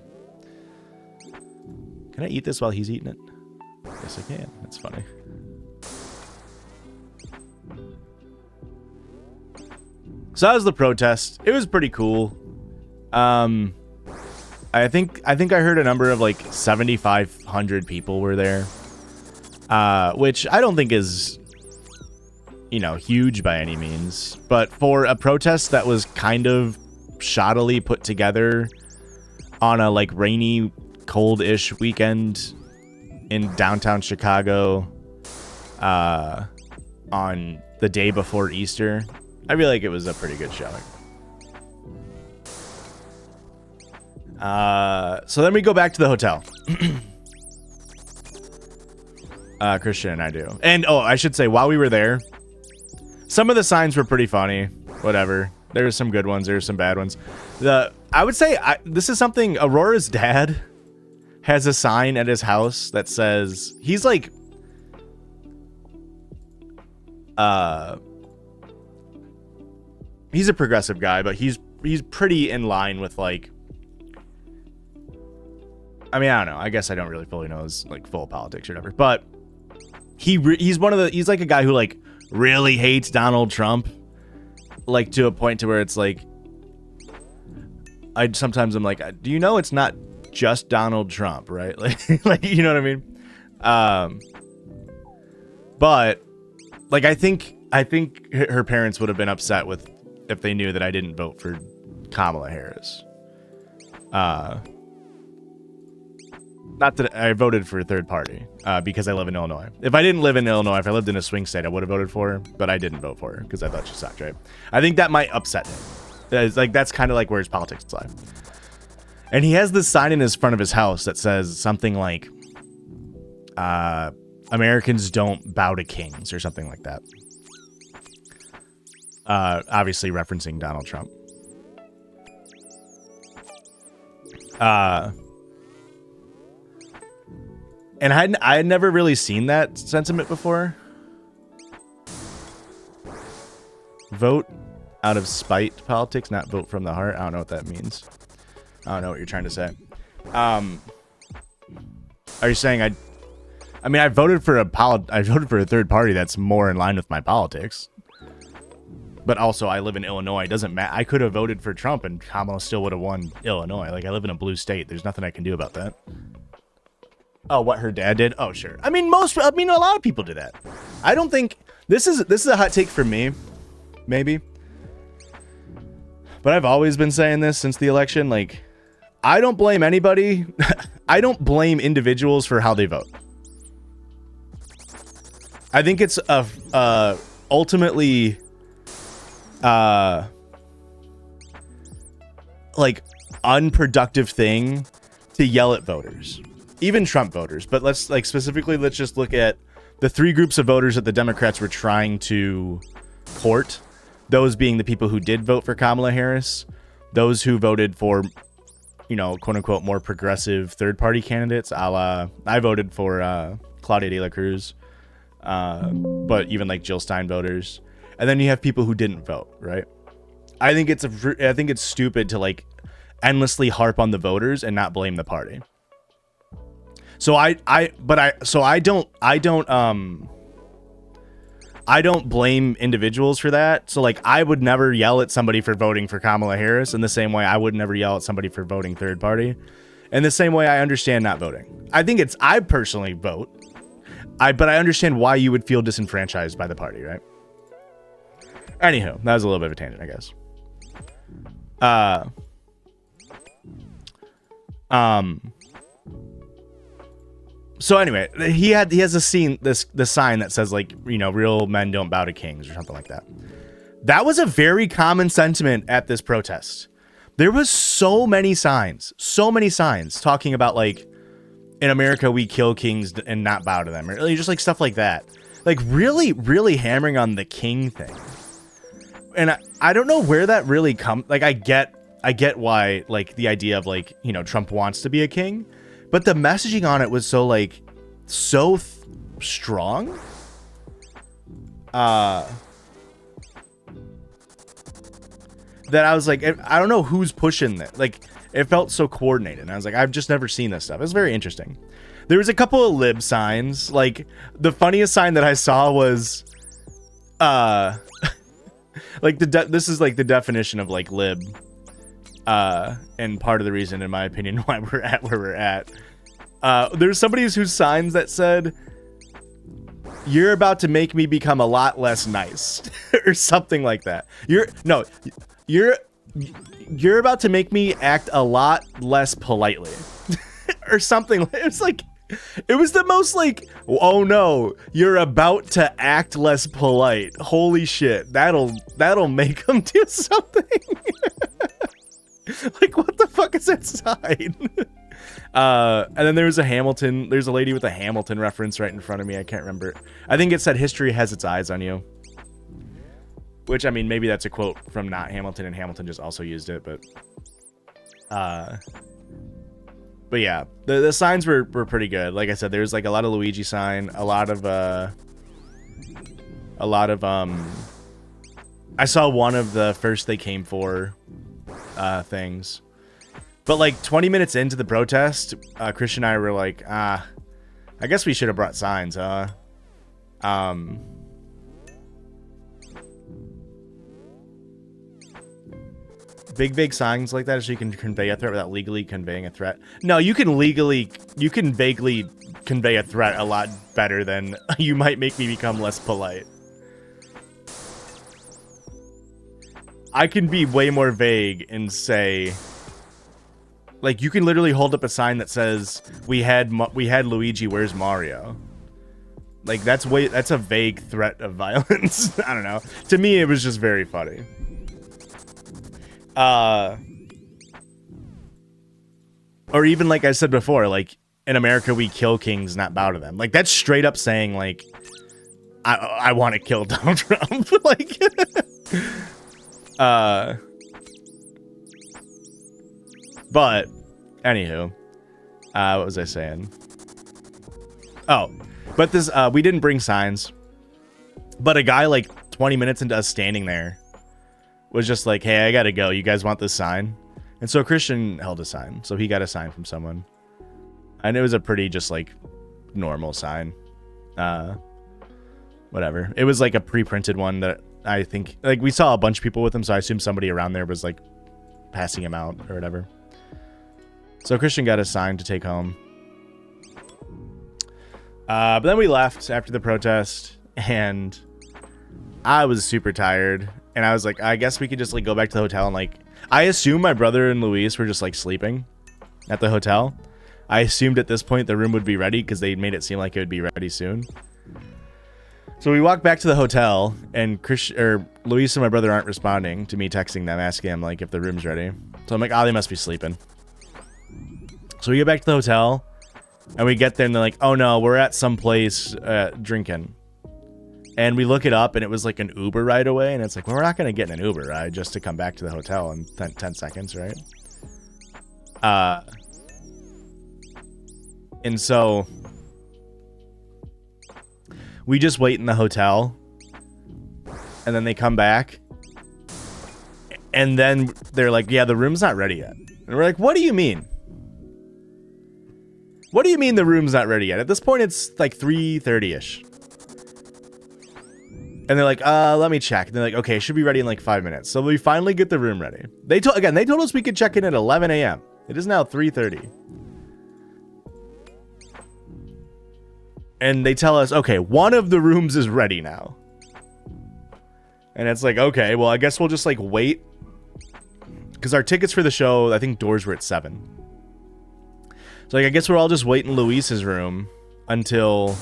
Speaker 1: Can I eat this while he's eating it? Yes, I can. That's funny. So that was the protest. It was pretty cool. I think I heard a number of like 7,500 people were there, which I don't think is, you know, huge by any means. But for a protest that was kind of shoddily put together on a like rainy, cold-ish weekend in downtown Chicago, on the day before Easter, I feel like it was a pretty good showing. So then we go back to the hotel. Christian and I do. And, oh, I should say, while we were there, some of the signs were pretty funny. Whatever. There were some good ones. There were some bad ones. I would say, this is something, Aurora's dad has a sign at his house that says, he's like, he's a progressive guy, but he's pretty in line with like, I mean, I don't know. I guess I don't really fully know his like full politics or whatever, but he's like a guy who like really hates Donald Trump, like to a point to where it's like, sometimes I'm like, do you know it's not just Donald Trump, right? Like you know what I mean? But like I think her parents would have been upset if they knew that I didn't vote for Kamala Harris. Not that I voted for a third party, because I live in Illinois. If I didn't live in Illinois, if I lived in a swing state, I would have voted for her, but I didn't vote for her because I thought she sucked, right? I think that might upset him. It's like, that's kind of like where his politics lie. And he has this sign in his front of his house that says something like, Americans don't bow to kings or something like that. Obviously referencing Donald Trump. And I had never really seen that sentiment before. Vote out of spite politics, not vote from the heart. I don't know what that means. I don't know what you're trying to say. Are you saying I mean, I voted for a third party that's more in line with my politics. But also, I live in Illinois. It doesn't matter. I could have voted for Trump, and Kamala still would have won Illinois. Like, I live in a blue state. There's nothing I can do about that. Oh, what her dad did? Oh, sure. I mean, a lot of people do that. I don't think this is a hot take for me, maybe. But I've always been saying this since the election. Like, I don't blame anybody. I don't blame individuals for how they vote. I think it's a ultimately like unproductive thing to yell at voters, even Trump voters. But let's just look at the three groups of voters that the Democrats were trying to court. Those being the people who did vote for Kamala Harris, those who voted for, you know, quote unquote, more progressive third party candidates, a la I voted for Claudia de la Cruz, but even like Jill Stein voters. And then you have people who didn't vote, right? I think it's stupid to like endlessly harp on the voters and not blame the party. So I don't blame individuals for that. So like I would never yell at somebody for voting for Kamala Harris in the same way I would never yell at somebody for voting third party. In the same way I understand not voting. I personally vote. But I understand why you would feel disenfranchised by the party, right? Anywho, that was a little bit of a tangent, I guess. So anyway, he has a scene, the sign that says like, you know, real men don't bow to kings or something like that. That was a very common sentiment at this protest. There was so many signs talking about like, in America we kill kings and not bow to them, or just like stuff like that. Like really, really hammering on the king thing. And I don't know where that really comes. Like I get why like the idea of like, you know, Trump wants to be a king. But the messaging on it was so like strong. That I was like, I don't know who's pushing that. Like it felt so coordinated. And I was like, I've just never seen this stuff. It was very interesting. There was a couple of lib signs. Like the funniest sign that I saw was like this is like the definition of like lib. And part of the reason, in my opinion, why we're at where we're at. There's somebody whose signs that said, "You're about to make me become a lot less nice," or something like that. You're about to make me act a lot less politely, or something. It was the most like, oh no, you're about to act less polite. Holy shit, that'll make them do something. Like, what the fuck is that sign? And then there's a lady with a Hamilton reference right in front of me. I can't remember. I think it said history has its eyes on you. Which, I mean, maybe that's a quote from not Hamilton, and Hamilton just also used it, but yeah, the signs were pretty good. Like I said, there's like a lot of Luigi sign, a lot of I saw one of the first they came for things. But like 20 minutes into the protest, Christian and I were like, I guess we should have brought signs, big vague signs like that so you can convey a threat without legally conveying a threat. No, you can vaguely convey a threat a lot better than you might make me become less polite. I can be way more vague and say, like, you can literally hold up a sign that says we had Luigi, where's Mario? Like that's a vague threat of violence. I don't know. To me, it was just very funny. Or even like I said before, like in America we kill kings, not bow to them. Like that's straight up saying like I want to kill Donald Trump. Like but anywho, what was I saying? Oh, but this we didn't bring signs, but a guy like 20 minutes into us standing there was just like, hey, I gotta go, you guys want this sign? And so Christian held a sign, so he got a sign from someone, and it was a pretty just like normal sign. Whatever, it was like a pre-printed one that I think like we saw a bunch of people with him, so I assume somebody around there was like passing him out or whatever. So Christian got a sign to take home. But then we left after the protest, and I was super tired, and I was like, I guess we could just like go back to the hotel, and like I assume my brother and Luis were just like sleeping at the hotel. I assumed at this point the room would be ready because they made it seem like it would be ready soon. So we walk back to the hotel, and Luis and my brother aren't responding to me texting them, asking them like if the room's ready. So I'm like, oh, they must be sleeping. So we get back to the hotel, and we get there, and they're like, oh no, we're at some place drinking. And we look it up, and it was like an Uber ride away, and it's like, well, we're not going to get in an Uber ride just to come back to the hotel in 10 seconds, right? And so we just wait in the hotel, and then they come back, and then they're like, yeah, the room's not ready yet. And we're like, what do you mean? What do you mean the room's not ready yet? At this point, it's like 3:30-ish. And they're like, let me check. And they're like, okay, it should be ready in like 5 minutes. So we finally get the room ready. They told us we could check in at 11 a.m. It is now 3:30. And they tell us, okay, one of the rooms is ready now. And it's like, okay, well, I guess we'll just like wait. Because our tickets for the show, I think doors were at 7. So like, I guess we're all just waiting in Luis's room until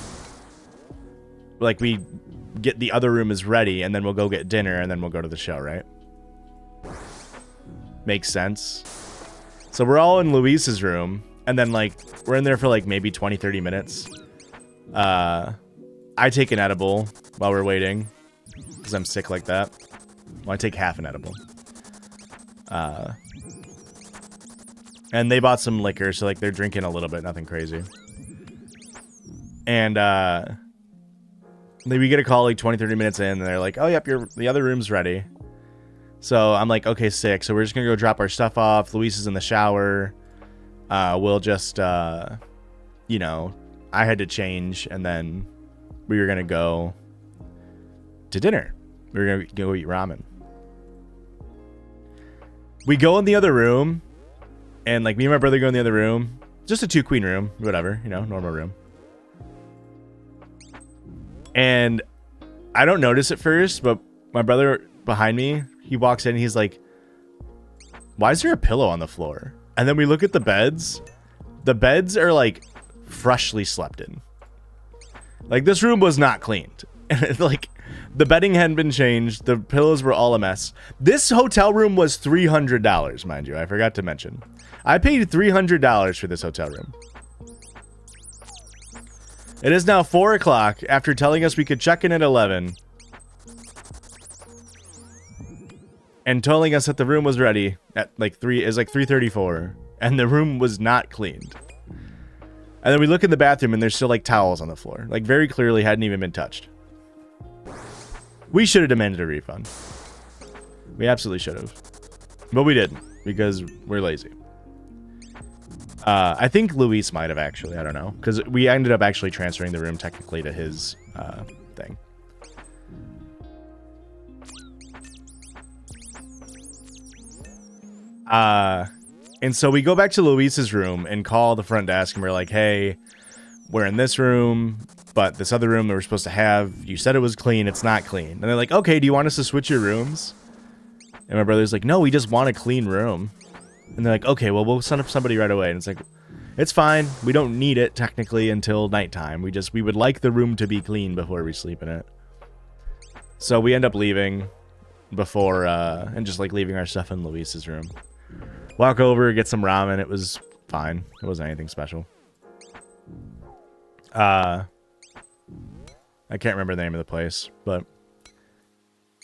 Speaker 1: like we get the other room is ready, and then we'll go get dinner, and then we'll go to the show, right? Makes sense. So we're all in Luis's room, and then like we're in there for like maybe 20-30 minutes. I take an edible while we're waiting because I'm sick like that. Well, I take half an edible. And they bought some liquor, so like they're drinking a little bit, nothing crazy. And we get a call like 20-30 minutes in, and they're like, oh, yep, the other room's ready. So I'm like, okay, sick. So we're just going to go drop our stuff off. Luis is in the shower. We'll just, you know, I had to change, and then we were going to go to dinner. We were going to go eat ramen. We go in the other room, and like me and my brother go in the other room. Just a 2-queen room, whatever, you know, normal room. And I don't notice at first, but my brother behind me, he walks in and he's like, why is there a pillow on the floor? And then we look at the beds. The beds are like freshly slept in. Like this room was not cleaned. And like the bedding hadn't been changed. The pillows were all a mess. This hotel room was $300, mind you. I forgot to mention. I paid $300 for this hotel room. It is now 4 o'clock after telling us we could check in at 11. And telling us that the room was ready at like 3:34. And the room was not cleaned. And then we look in the bathroom and there's still like towels on the floor. Like very clearly hadn't even been touched. We should have demanded a refund. We absolutely should have. But we didn't because we're lazy. I think Luis might have actually. I don't know. Because we ended up actually transferring the room technically to his thing. And so we go back to Luis's room and call the front desk and we're like, hey, we're in this room, but this other room that we're supposed to have, you said it was clean, it's not clean. And they're like, okay, do you want us to switch your rooms? And my brother's like, no, we just want a clean room. And they're like, okay, well, we'll send up somebody right away. And it's like, it's fine. We don't need it technically until nighttime. We would like the room to be clean before we sleep in it. So we end up leaving before, and just like leaving our stuff in Luis's room. Walk over, get some ramen. It was fine. It wasn't anything special. I can't remember the name of the place, but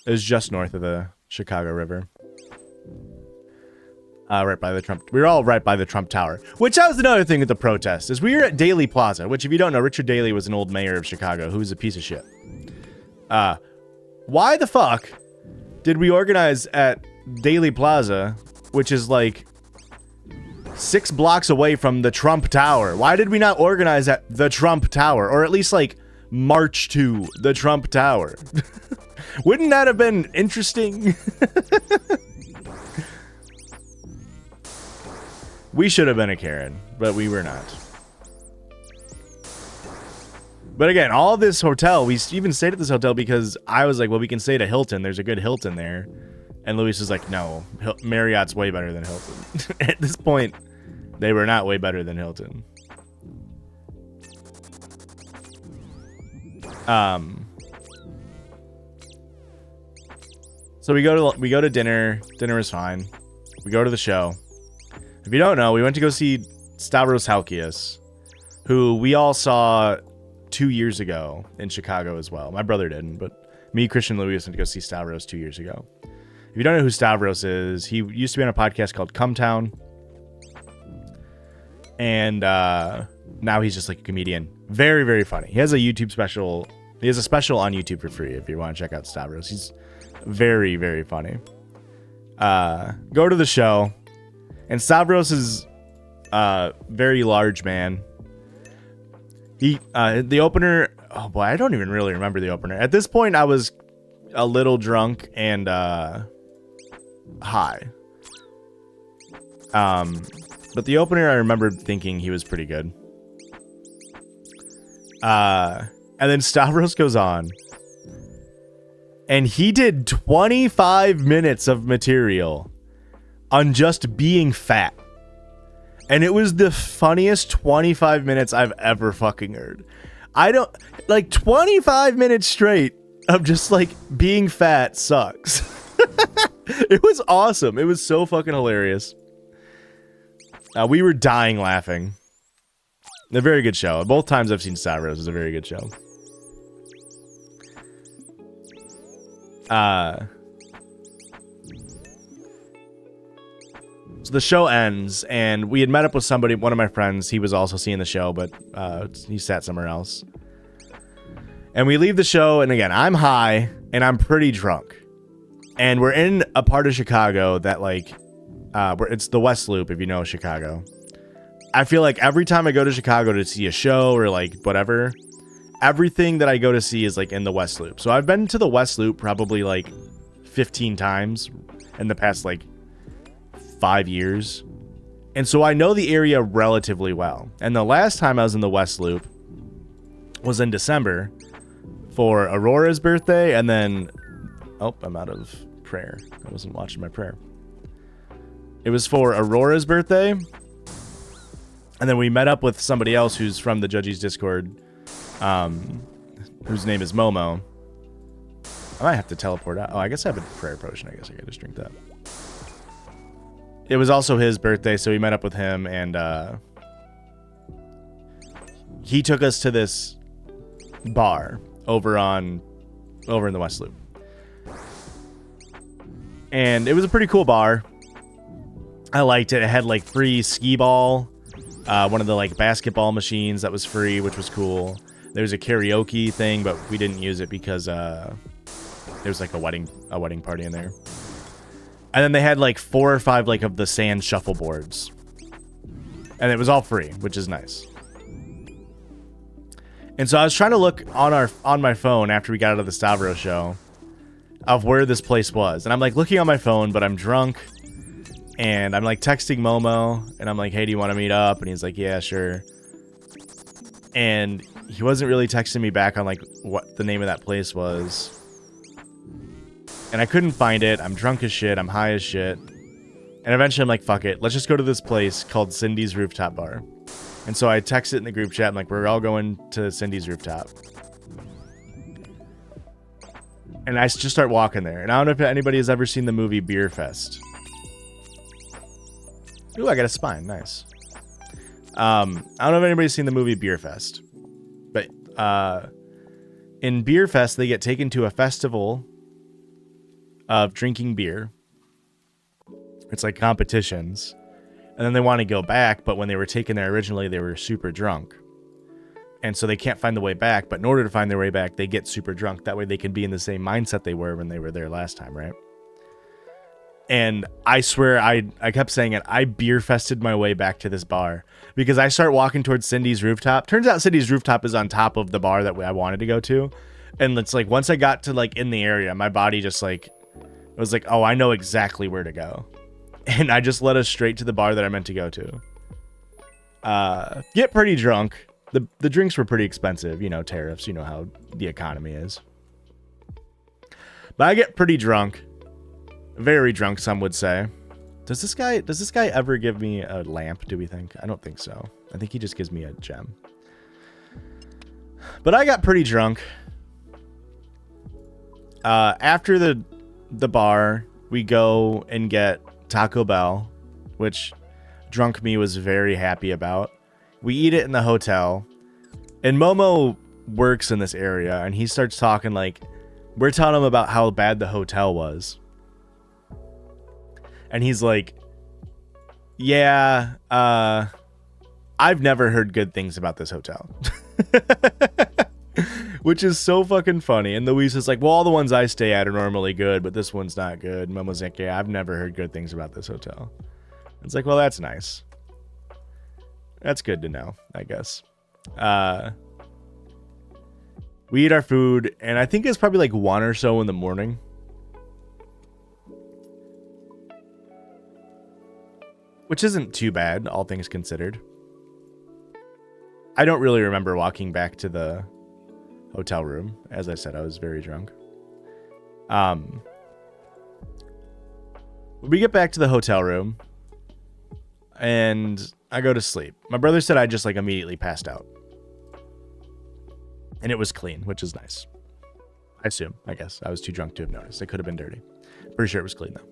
Speaker 1: it was just north of the Chicago River. Right by the Trump. We were all right by the Trump Tower, which that was another thing with the protest. Is we were at Daley Plaza, which if you don't know, Richard Daley was an old mayor of Chicago who was a piece of shit. Why the fuck did we organize at Daley Plaza, which is like 6 blocks away from the Trump Tower? Why did we not organize at the Trump Tower, or at least like march to the Trump Tower? Wouldn't that have been interesting? We should have been a Karen, but we were not. But again, all this hotel, we even stayed at this hotel because I was like, well, we can stay at a Hilton. There's a good Hilton there. And Luis was like, no, Marriott's way better than Hilton. At this point, they were not way better than Hilton. So we go to dinner. Dinner was fine. We go to the show. If you don't know, we went to go see Stavros Halkias, who we all saw 2 years ago in Chicago as well. My brother didn't, but me, Christian Louis, went to go see Stavros 2 years ago. If you don't know who Stavros is, he used to be on a podcast called Come Town. And now he's just like a comedian. Very, very funny. He has a YouTube special. He has a special on YouTube for free if you want to check out Stavros. He's very, very funny. Go to the show. And Stavros is a very large man. The opener, oh boy, I don't even really remember the opener. At this point, I was a little drunk and high. But the opener, I remember thinking he was pretty good. And then Stavros goes on. And he did 25 minutes of material on just being fat. And it was the funniest 25 minutes I've ever fucking heard. 25 minutes straight of just like being fat sucks. It was awesome. It was so fucking hilarious. We were dying laughing. A very good show. Both times I've seen Stavros, it was a very good show. So the show ends, and we had met up with somebody, one of my friends. He was also seeing the show, but he sat somewhere else. And we leave the show, and again, I'm high, and I'm pretty drunk. And we're in a part of Chicago that, like, where it's the West Loop, if you know Chicago. I feel like every time I go to Chicago to see a show or, like, whatever, everything that I go to see is, like, in the West Loop. So I've been to the West Loop probably, like, 15 times in the past, like, 5 years. And so I know the area relatively well. And the last time I was in the West Loop was in December for Aurora's birthday. And then, oh, I'm out of prayer. I wasn't watching my prayer. It was for Aurora's birthday. And then we met up with somebody else who's from the Judgy's Discord, whose name is Momo. I might have to teleport out. Oh, I guess I have a prayer potion. I guess I could just drink that. It was also his birthday, so we met up with him, and he took us to this bar over in the West Loop. And it was a pretty cool bar. I liked it. It had like free skee ball, one of the like basketball machines that was free, which was cool. There was a karaoke thing, but we didn't use it because there was like a wedding party in there. And then they had like 4 or 5 like of the sand shuffleboards. And it was all free, which is nice. And so I was trying to look on my phone after we got out of the Stavros show of where this place was. And I'm like looking on my phone, but I'm drunk. And I'm like texting Momo, and I'm like, hey, do you want to meet up? And he's like, yeah, sure. And he wasn't really texting me back on like what the name of that place was. And I couldn't find it. I'm drunk as shit. I'm high as shit. And eventually I'm like, fuck it. Let's just go to this place called Cindy's Rooftop Bar. And so I texted in the group chat. I'm like, we're all going to Cindy's Rooftop. And I just start walking there. And I don't know if anybody has ever seen the movie Beer Fest. Ooh, I got a spine. Nice. I don't know if anybody's seen the movie Beer Fest. But in Beer Fest, they get taken to a festival of drinking beer. It's like competitions. And then they want to go back, but when they were taken there originally, they were super drunk. And so they can't find the way back, but in order to find their way back, they get super drunk. That way they can be in the same mindset they were when they were there last time, right? And I swear, I kept saying it, I beer fested my way back to this bar. Because I start walking towards Cindy's Rooftop. Turns out Cindy's Rooftop is on top of the bar that I wanted to go to. And it's like, once I got to like in the area, my body just like, it was like, oh, I know exactly where to go. And I just led us straight to the bar that I meant to go to. Get pretty drunk. The drinks were pretty expensive. You know, tariffs. You know how the economy is. But I get pretty drunk. Very drunk, some would say. Does this guy ever give me a lamp, do we think? I don't think so. I think he just gives me a gem. But I got pretty drunk. After the bar, we go and get Taco Bell, which drunk me was very happy about. We eat it in the hotel, and Momo works in this area, and he starts talking like, we're telling him about how bad the hotel was. And he's like, yeah, I've never heard good things about this hotel. Which is so fucking funny. And Luis is like, well, all the ones I stay at are normally good, but this one's not good. And Momo's like, yeah, I've never heard good things about this hotel. It's like, well, that's nice. That's good to know, I guess. We eat our food, and I think it's probably like 1 or so in the morning. Which isn't too bad, all things considered. I don't really remember walking back to the hotel room. As I said, I was very drunk. We get back to the hotel room, and I go to sleep. My brother said I just like immediately passed out. And it was clean, which is nice. I assume, I guess. I was too drunk to have noticed. It could have been dirty. Pretty sure it was clean, though.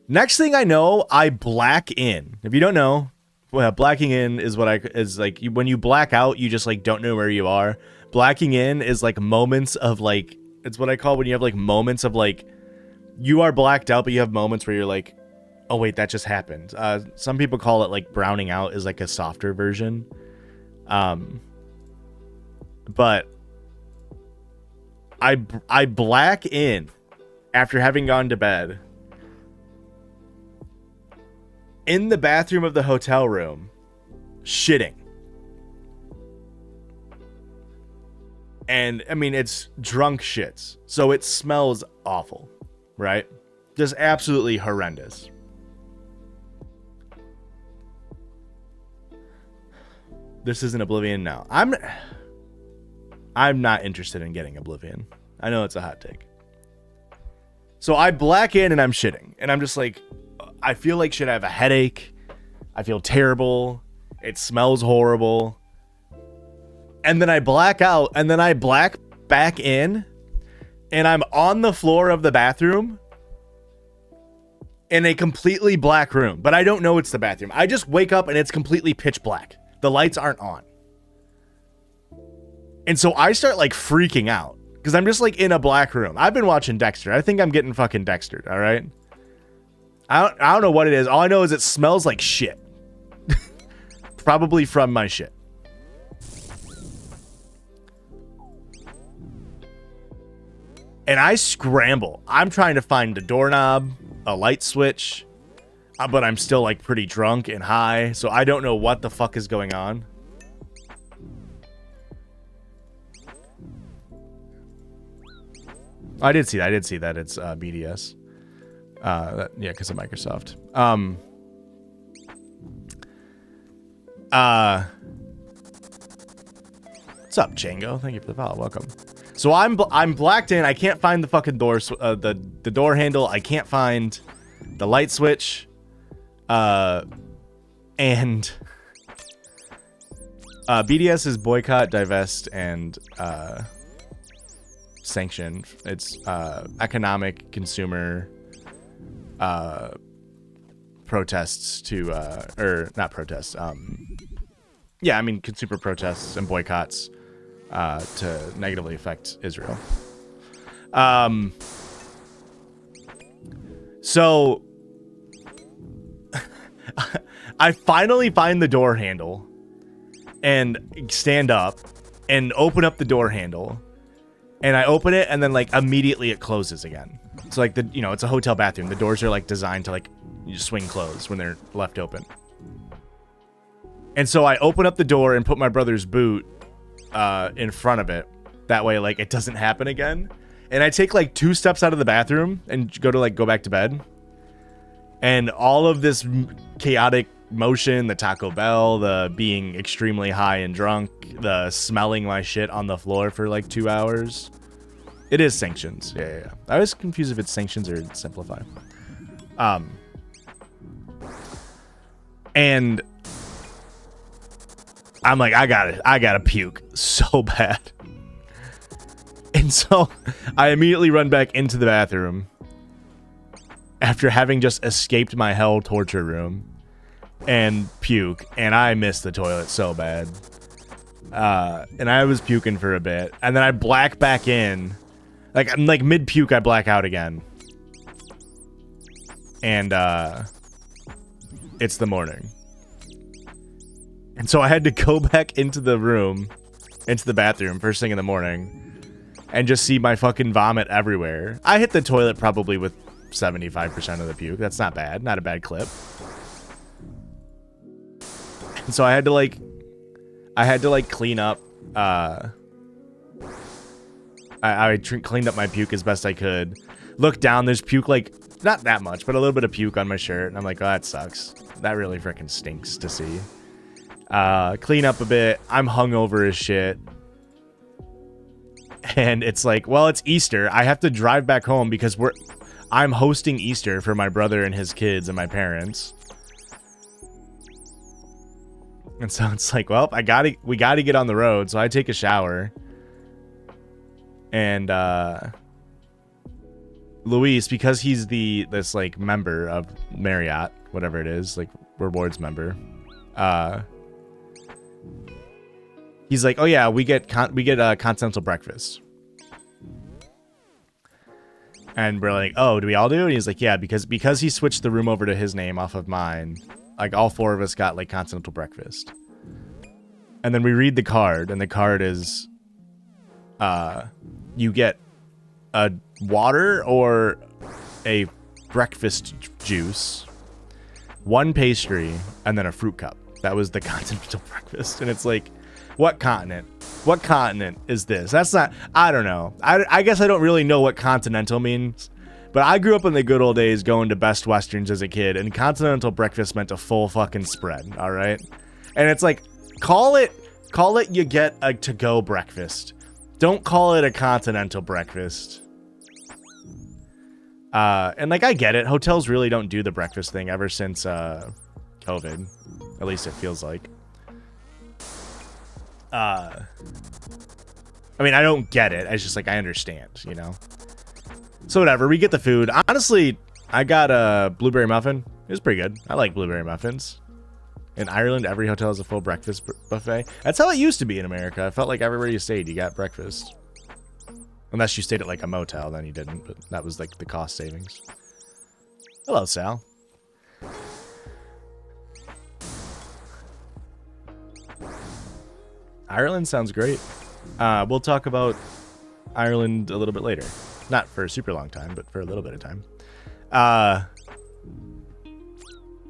Speaker 1: Next thing I know, I black in. If you don't know, well, blacking in is like when you black out, you just like don't know where you are. Blacking in is like moments of like, it's what I call when you have like moments of like, you are blacked out, but you have moments where you're like, oh wait, that just happened. Some people call it like browning out, is like a softer version. But I black in after having gone to bed in the bathroom of the hotel room, shitting. And I mean, it's drunk shits, so it smells awful, right? Just absolutely horrendous. This isn't Oblivion now. I'm not interested in getting Oblivion. I know it's a hot take. So I black in and I'm shitting. And I'm just like, I feel like shit. I have a headache. I feel terrible. It smells horrible. And then I black out, and then I black back in, and I'm on the floor of the bathroom in a completely black room. But I don't know it's the bathroom. I just wake up and it's completely pitch black. The lights aren't on. And so I start like freaking out because I'm just like in a black room. I've been watching Dexter. I think I'm getting fucking Dextered, all right? I don't know what it is. All I know is it smells like shit. Probably from my shit. And I scramble. I'm trying to find a doorknob, a light switch, but I'm still like pretty drunk and high, so I don't know what the fuck is going on. I did see that it's BDS. Yeah, because of Microsoft. What's up, Django? Thank you for the follow. Welcome. So I'm blacked in. I can't find the fucking door, the door handle. I can't find the light switch. And BDS is boycott, divest, and sanction. It's economic consumer protests to or not protests. Yeah, I mean consumer protests and boycotts to negatively affect Israel. So I finally find the door handle and stand up and open up the door handle, and I open it, and then like immediately it closes again. It's like it's a hotel bathroom. The doors are like designed to like you swing closed when they're left open. And so I open up the door and put my brother's boot in front of it. That way, like, it doesn't happen again. And I take like 2 steps out of the bathroom and go back to bed. And all of this chaotic motion, the Taco Bell, the being extremely high and drunk, the smelling my shit on the floor for like 2 hours. It is sanctions. Yeah. I was confused if it's sanctions or simplify. And I'm like, I gotta puke so bad. And so I immediately run back into the bathroom after having just escaped my hell torture room and puke. And I missed the toilet so bad. And I was puking for a bit. And then I black back in. Like mid-puke, I black out again. And it's the morning. And so I had to go back into the room, into the bathroom, first thing in the morning, and just see my fucking vomit everywhere. I hit the toilet probably with 75% of the puke. That's not bad. Not a bad clip. And so I had to clean up. I cleaned up my puke as best I could. Look down, there's puke, like, not that much, but a little bit of puke on my shirt. And I'm like, oh, that sucks. That really freaking stinks to see. Clean up a bit. I'm hungover as shit. And it's like, well, it's Easter. I have to drive back home because I'm hosting Easter for my brother and his kids and my parents. And so it's like, well, we gotta get on the road. So I take a shower. And Luis, because he's this like member of Marriott, whatever it is, like rewards member, he's like, oh yeah, we get a continental breakfast. And we're like, oh, do we all do? And he's like, yeah, because he switched the room over to his name off of mine, like all four of us got like continental breakfast. And then we read the card, and the card is you get a water or a breakfast juice, one pastry, and then a fruit cup. That was the continental breakfast. And it's like, what continent? What continent is this? That's not, I don't know. I guess I don't really know what continental means. But I grew up in the good old days going to Best Westerns as a kid, and continental breakfast meant a full fucking spread, all right? And it's like, call it you get a to-go breakfast. Don't call it a continental breakfast. And like, I get it. Hotels really don't do the breakfast thing ever since COVID. At least it feels like. I mean, I don't get it. It's just like, I understand, you know? So whatever, we get the food. Honestly, I got a blueberry muffin. It was pretty good. I like blueberry muffins. In Ireland, every hotel has a full breakfast buffet. That's how it used to be in America. I felt like everywhere you stayed, you got breakfast. Unless you stayed at like a motel, then you didn't. But that was like the cost savings. Hello, Sal. Ireland sounds great. We'll talk about Ireland a little bit later. Not for a super long time, but for a little bit of time.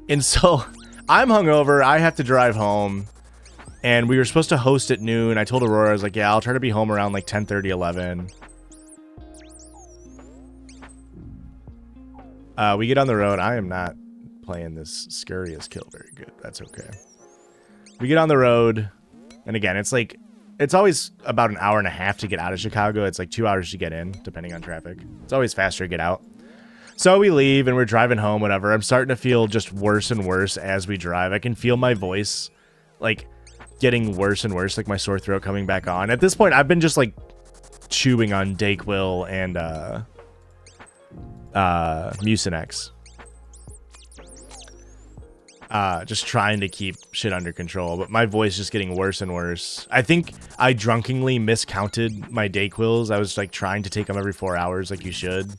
Speaker 1: And so I'm hungover. I have to drive home. And we were supposed to host at noon. I told Aurora, I was like, yeah, I'll try to be home around like 10:30, 11. We get on the road. I am not playing this Scurrious Kill very good. That's okay. We get on the road. And again, it's like, it's always about an hour and a half to get out of Chicago. It's like 2 hours to get in, depending on traffic. It's always faster to get out. So we leave and we're driving home, whatever. I'm starting to feel just worse and worse as we drive. I can feel my voice like getting worse and worse, like my sore throat coming back on. At this point, I've been just like chewing on Dayquil and Mucinex. Just trying to keep shit under control, but my voice is just getting worse and worse. I think I drunkenly miscounted my Dayquils. I was like trying to take them every 4 hours like you should.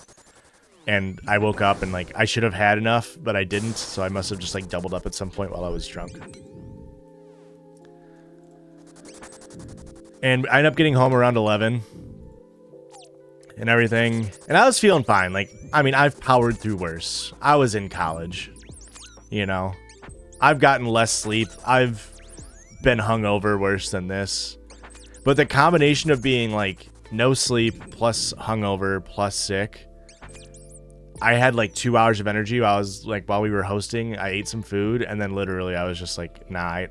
Speaker 1: And I woke up and like I should have had enough, but I didn't. So I must have just like doubled up at some point while I was drunk. And I ended up getting home around 11 and everything. And I was feeling fine. Like, I mean, I've powered through worse. I was in college, you know. I've gotten less sleep. I've been hungover worse than this. But the combination of being like no sleep plus hungover plus sick, I had like 2 hours of energy. While we were hosting, I ate some food, and then literally I was just like, nah,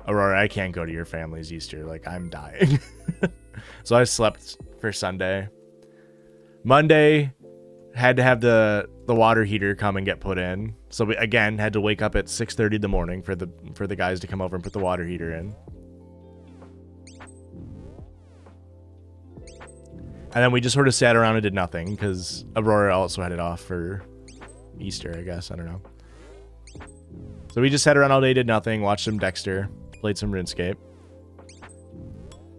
Speaker 1: Aurora, I can't go to your family's Easter. Like, I'm dying. So I slept for Sunday. Monday, had to have the water heater come and get put in. So we, again, had to wake up at 6:30 in the morning for the guys to come over and put the water heater in. And then we just sort of sat around and did nothing because Aurora also headed off for Easter, I guess. I don't know. So we just sat around all day, did nothing, watched some Dexter, played some RuneScape.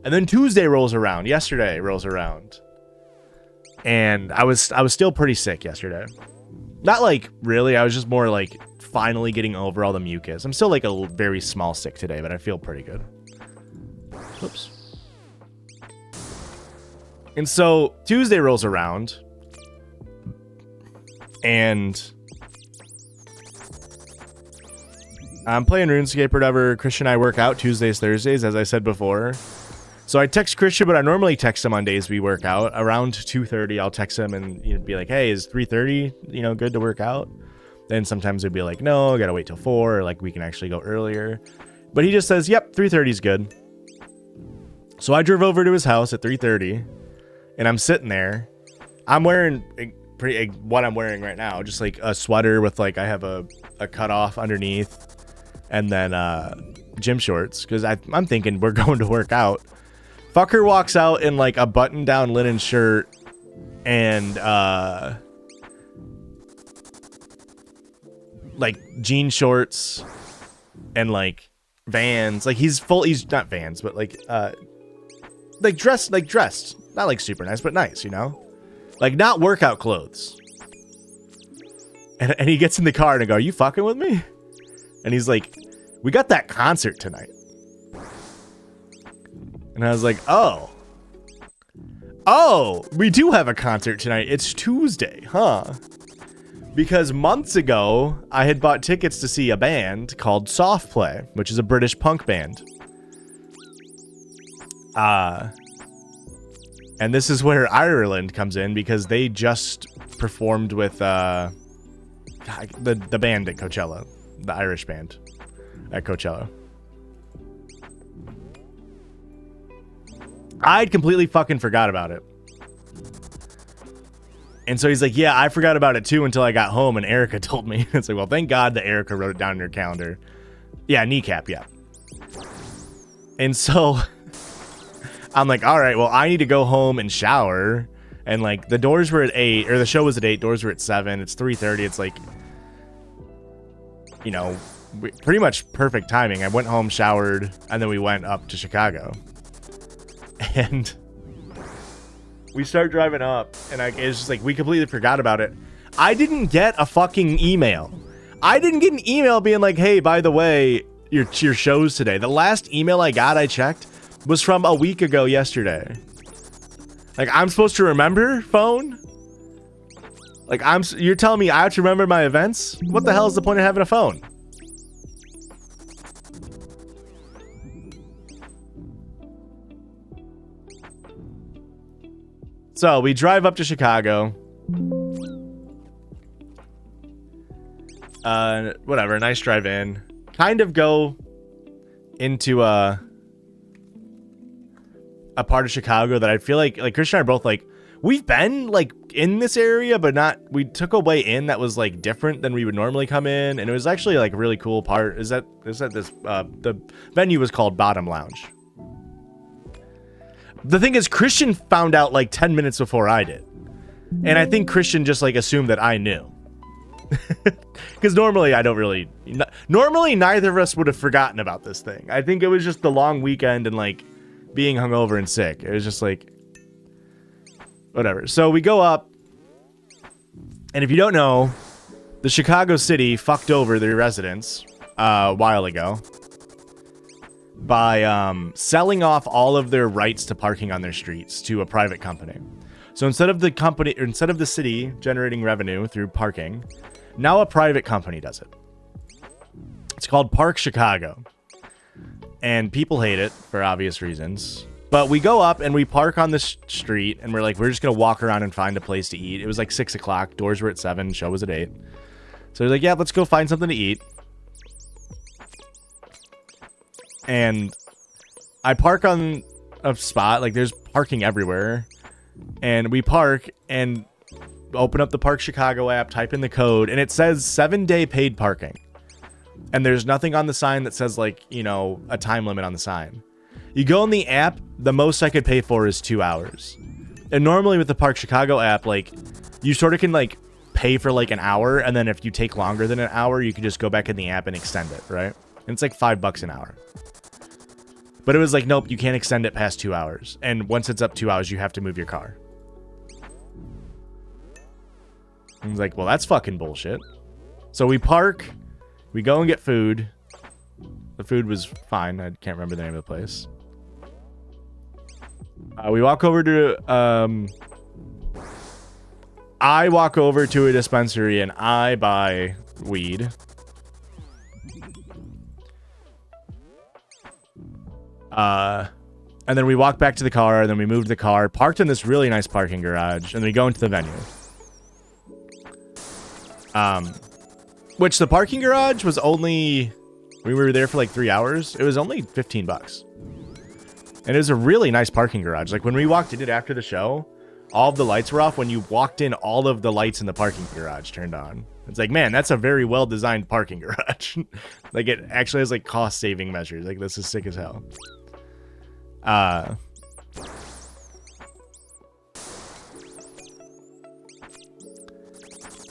Speaker 1: And then Tuesday rolls around. Yesterday rolls around. And I was still pretty sick yesterday. Not like really, I was just more like finally getting over all the mucus. I'm still like a very small sick today, but I feel pretty good. Whoops. And so Tuesday rolls around. And I'm playing RuneScape or whatever. Christian and I work out Tuesdays, Thursdays, as I said before. So I text Christian, but I normally text him on days we work out. Around 2:30, I'll text him and be like, hey, is 3:30, good to work out? Then sometimes he'd be like, no, I gotta wait till 4, or like we can actually go earlier. But he just says, yep, 3:30 is good. So I drove over to his house at 3:30, and I'm sitting there. I'm wearing what I'm wearing right now, just like a sweater with like I have a cutoff underneath, and then gym shorts, because I'm thinking we're going to work out. Fucker walks out in like a button-down linen shirt and like jean shorts and like Vans. Like he's not Vans, but like dressed, not like super nice, but nice, like not workout clothes. And he gets in the car and I go, are you fucking with me? And he's like, we got that concert tonight. And I was like, oh, we do have a concert tonight. It's Tuesday, huh? Because months ago, I had bought tickets to see a band called Soft Play, which is a British punk band. And this is where Ireland comes in, because they just performed with the band at Coachella, the Irish band at Coachella. I'd completely fucking forgot about it. And so he's like, yeah, I forgot about it too until I got home and Erica told me. It's like, well, thank God that Erica wrote it down in her calendar. Yeah, kneecap, yeah. And so I'm like, all right, well, I need to go home and shower. And like the doors were at 8, or the show was at 8, doors were at 7. It's 3:30. It's like, pretty much perfect timing. I went home, showered, and then we went up to Chicago. And we start driving up, and it's just like we completely forgot about it. I didn't get a fucking email. I didn't get an email being like, hey, by the way, your show's today. The last email I checked, was from a week ago yesterday. Like, I'm supposed to remember phone? Like, you're telling me I have to remember my events? What the hell is the point of having a phone? So we drive up to Chicago. Whatever, nice drive in. Kind of go into a part of Chicago that I feel like Christian and I are both like, we've been like in this area, but not, we took a way in that was like different than we would normally come in. And it was actually like a really cool part is that the venue was called Bottom Lounge. The thing is, Christian found out like 10 minutes before I did. And I think Christian just like assumed that I knew. Because normally normally neither of us would have forgotten about this thing. I think it was just the long weekend and like being hungover and sick. It was just like, whatever. So we go up. And if you don't know, the Chicago city fucked over their residents a while ago by selling off all of their rights to parking on their streets to a private company. So instead of the city generating revenue through parking, now a private company does it. It's called Park Chicago. And people hate it for obvious reasons. But we go up and we park on the street and we're just going to walk around and find a place to eat. It was like 6 o'clock. Doors were at 7. Show was at 8. So we're like, yeah, let's go find something to eat. And I park on a spot. Like, there's parking everywhere. And we park and open up the Park Chicago app, type in the code, and it says 7-day paid parking. And there's nothing on the sign that says, like, a time limit on the sign. You go in the app, the most I could pay for is 2 hours. And normally with the Park Chicago app, like, you sort of can, like, pay for, like, an hour, and then if you take longer than an hour, you can just go back in the app and extend it, right? And it's like $5 an hour. But it was like, nope, you can't extend it past 2 hours. And once it's up 2 hours, you have to move your car. I was like, well, that's fucking bullshit. So we park, we go and get food. The food was fine. I can't remember the name of the place. We walk over to, I walk over to a dispensary and I buy weed. And then we walk back to the car, and then we moved the car, parked in this really nice parking garage, and we go into the venue. Which the parking garage was only, we were there for like 3 hours. It was only $15. And it was a really nice parking garage. Like when we walked in it after the show, all of the lights were off. When you walked in, all of the lights in the parking garage turned on. It's like, man, that's a very well-designed parking garage. Like it actually has like cost-saving measures. Like this is sick as hell.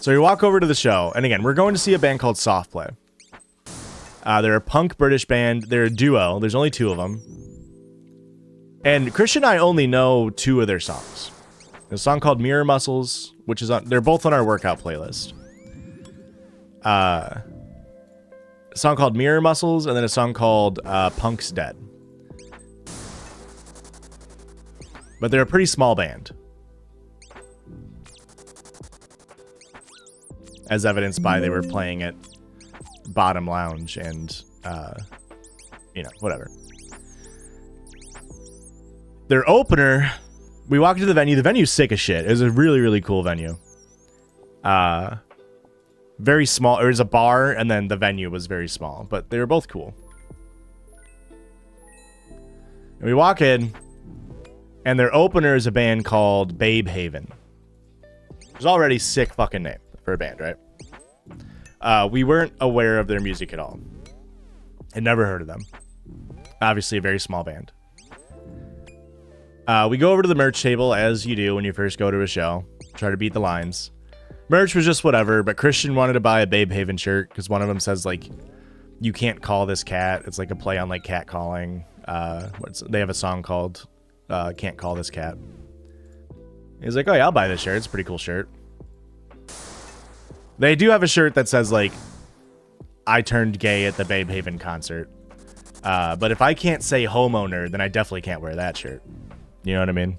Speaker 1: So we walk over to the show, and again, we're going to see a band called Softplay. They're a punk British band. They're a duo. There's only 2 of them. And Christian and I only know 2 of their songs. There's a song called Mirror Muscles, which is on, they're both on our workout playlist. A song called Mirror Muscles, and then a song called Punk's Dead. But they're a pretty small band. As evidenced by they were playing at Bottom Lounge and, you know, whatever. Their opener, we walked into the venue. The venue's sick as shit. It was a really, really cool venue. Very small. There was a bar, and then the venue was very small. But they were both cool. And we walk in, and their opener is a band called Babe Haven. It's already sick fucking name for a band, right? We weren't aware of their music at all. Had never heard of them. Obviously a very small band. We go over to the merch table, as you do when you first go to a show. Try to beat the lines. Merch was just whatever, but Christian wanted to buy a Babe Haven shirt, because one of them says, like, you can't call this cat. It's like a play on, like, cat calling. They have a song called Can't Call This Cat. He's like, oh yeah, I'll buy this shirt. It's a pretty cool shirt. They do have a shirt that says, like, I turned gay at the Babe Haven concert. But if I can't say homeowner, then I definitely can't wear that shirt. You know what I mean?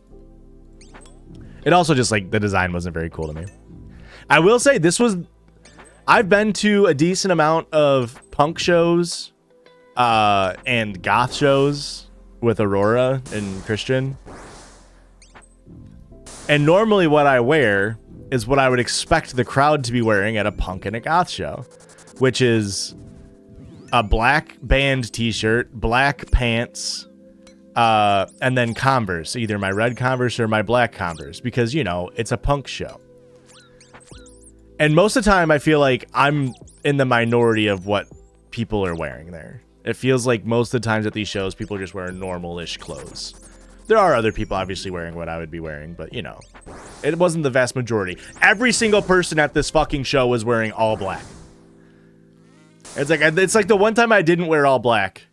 Speaker 1: It also just, like, the design wasn't very cool to me. I will say this was... I've been to a decent amount of punk shows and goth shows with Aurora and Christian. And normally what I wear is what I would expect the crowd to be wearing at a punk and a goth show, which is a black band t-shirt, black pants, and then Converse, either my red Converse or my black Converse, because, you know, it's a punk show. And most of the time I feel like I'm in the minority of what people are wearing there. It feels like most of the times at these shows, people are just wearing normal-ish clothes. There are other people obviously wearing what I would be wearing, but, you know, it wasn't the vast majority. Every single person at this fucking show was wearing all black. It's like the one time I didn't wear all black,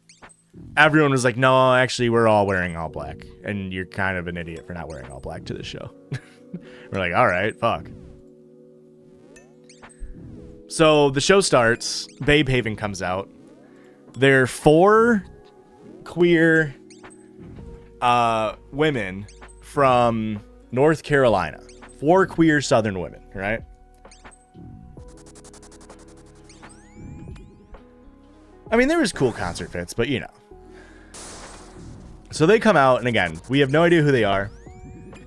Speaker 1: everyone was like, no, actually, we're all wearing all black. And you're kind of an idiot for not wearing all black to this show. We're like, all right, fuck. So the show starts. Babe Haven comes out. There are 4 queer women from North Carolina. 4 queer Southern women, right? I mean, there was cool concert fits, but you know. So they come out, and again, we have no idea who they are.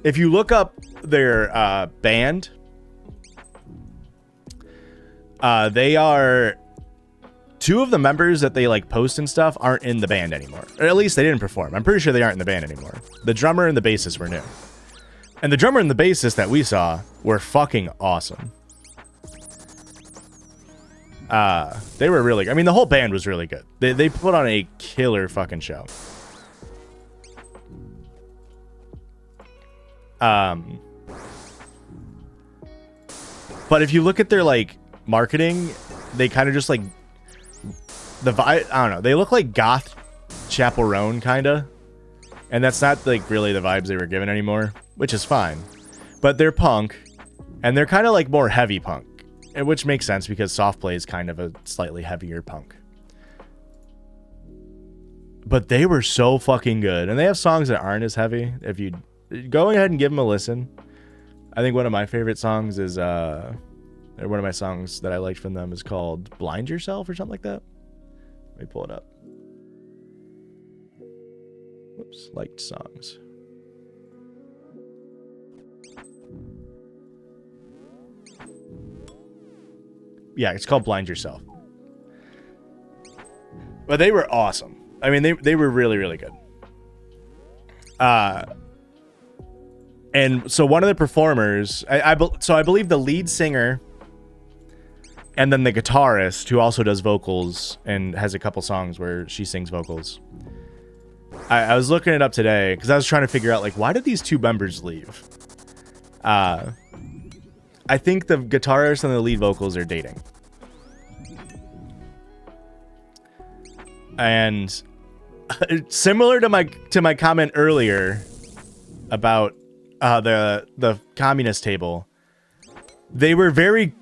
Speaker 1: If you look up their band, they are... 2 of the members that they, like, post and stuff aren't in the band anymore. Or at least they didn't perform. I'm pretty sure they aren't in the band anymore. The drummer and the bassist were new. And the drummer and the bassist that we saw were fucking awesome. They were really... I mean, the whole band was really good. They put on a killer fucking show. But if you look at their like marketing, they kind of just like the vibe. I don't know. They look like goth chaperone kind of, and that's not like really the vibes they were given anymore, which is fine. But they're punk, and they're kind of like more heavy punk, which makes sense because soft play is kind of a slightly heavier punk. But they were so fucking good, and they have songs that aren't as heavy. If you go ahead and give them a listen, I think one of my favorite songs is or one of my songs that I liked from them is called "Blind Yourself" or something like that. Let me pull it up. Whoops, liked songs. Yeah, it's called "Blind Yourself." But they were awesome. I mean, they were really, really good. And so one of the performers, I believe the lead singer and then the guitarist, who also does vocals and has a couple songs where she sings vocals. I was looking it up today because I was trying to figure out, like, why did these two members leave? I think the guitarist and the lead vocals are dating. And similar to my comment earlier about the communist table, they were very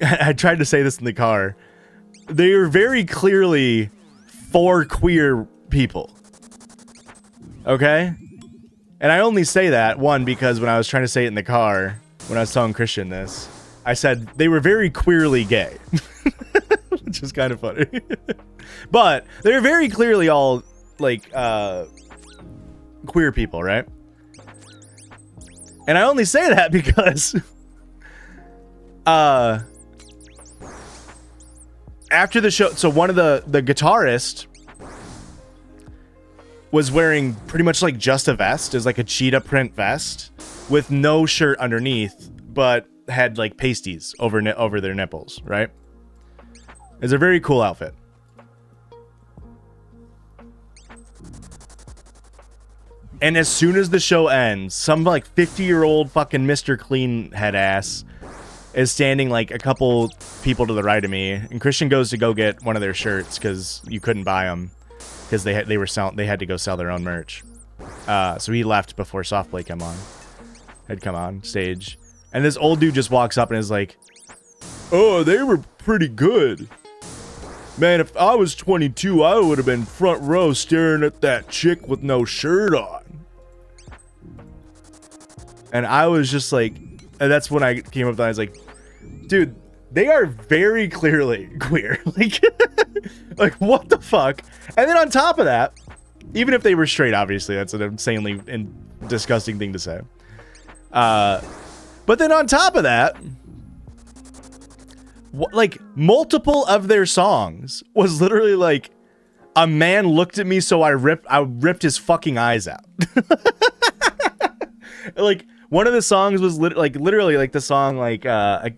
Speaker 1: I tried to say this in the car. They were very clearly for queer people. Okay? And I only say that, one, because when I was trying to say it in the car, when I was telling Christian this, I said they were very queerly gay. Which is kind of funny. But they're very clearly all, like, queer people, right? And I only say that because after the show, so one of the guitarist was wearing pretty much like just a vest, is like a cheetah print vest with no shirt underneath, but had like pasties over their nipples, right? It's a very cool outfit. And as soon as the show ends, some like 50-year-old fucking Mr. Clean head ass is standing like a couple people to the right of me, and Christian goes to go get one of their shirts because you couldn't buy them because they had to go sell their own merch. So he left before Softplay had come on stage, and this old dude just walks up and is like, "Oh, they were pretty good. Man, if I was 22, I would have been front row staring at that chick with no shirt on." And I was just like, and that's when I came up with that. I was like, dude, they are very clearly queer. Like, what the fuck? And then on top of that, even if they were straight, obviously, that's an insanely disgusting thing to say. But then on top of that, like, multiple of their songs was literally like, a man looked at me, so I ripped his fucking eyes out. Like, one of the songs was literally like the song, like,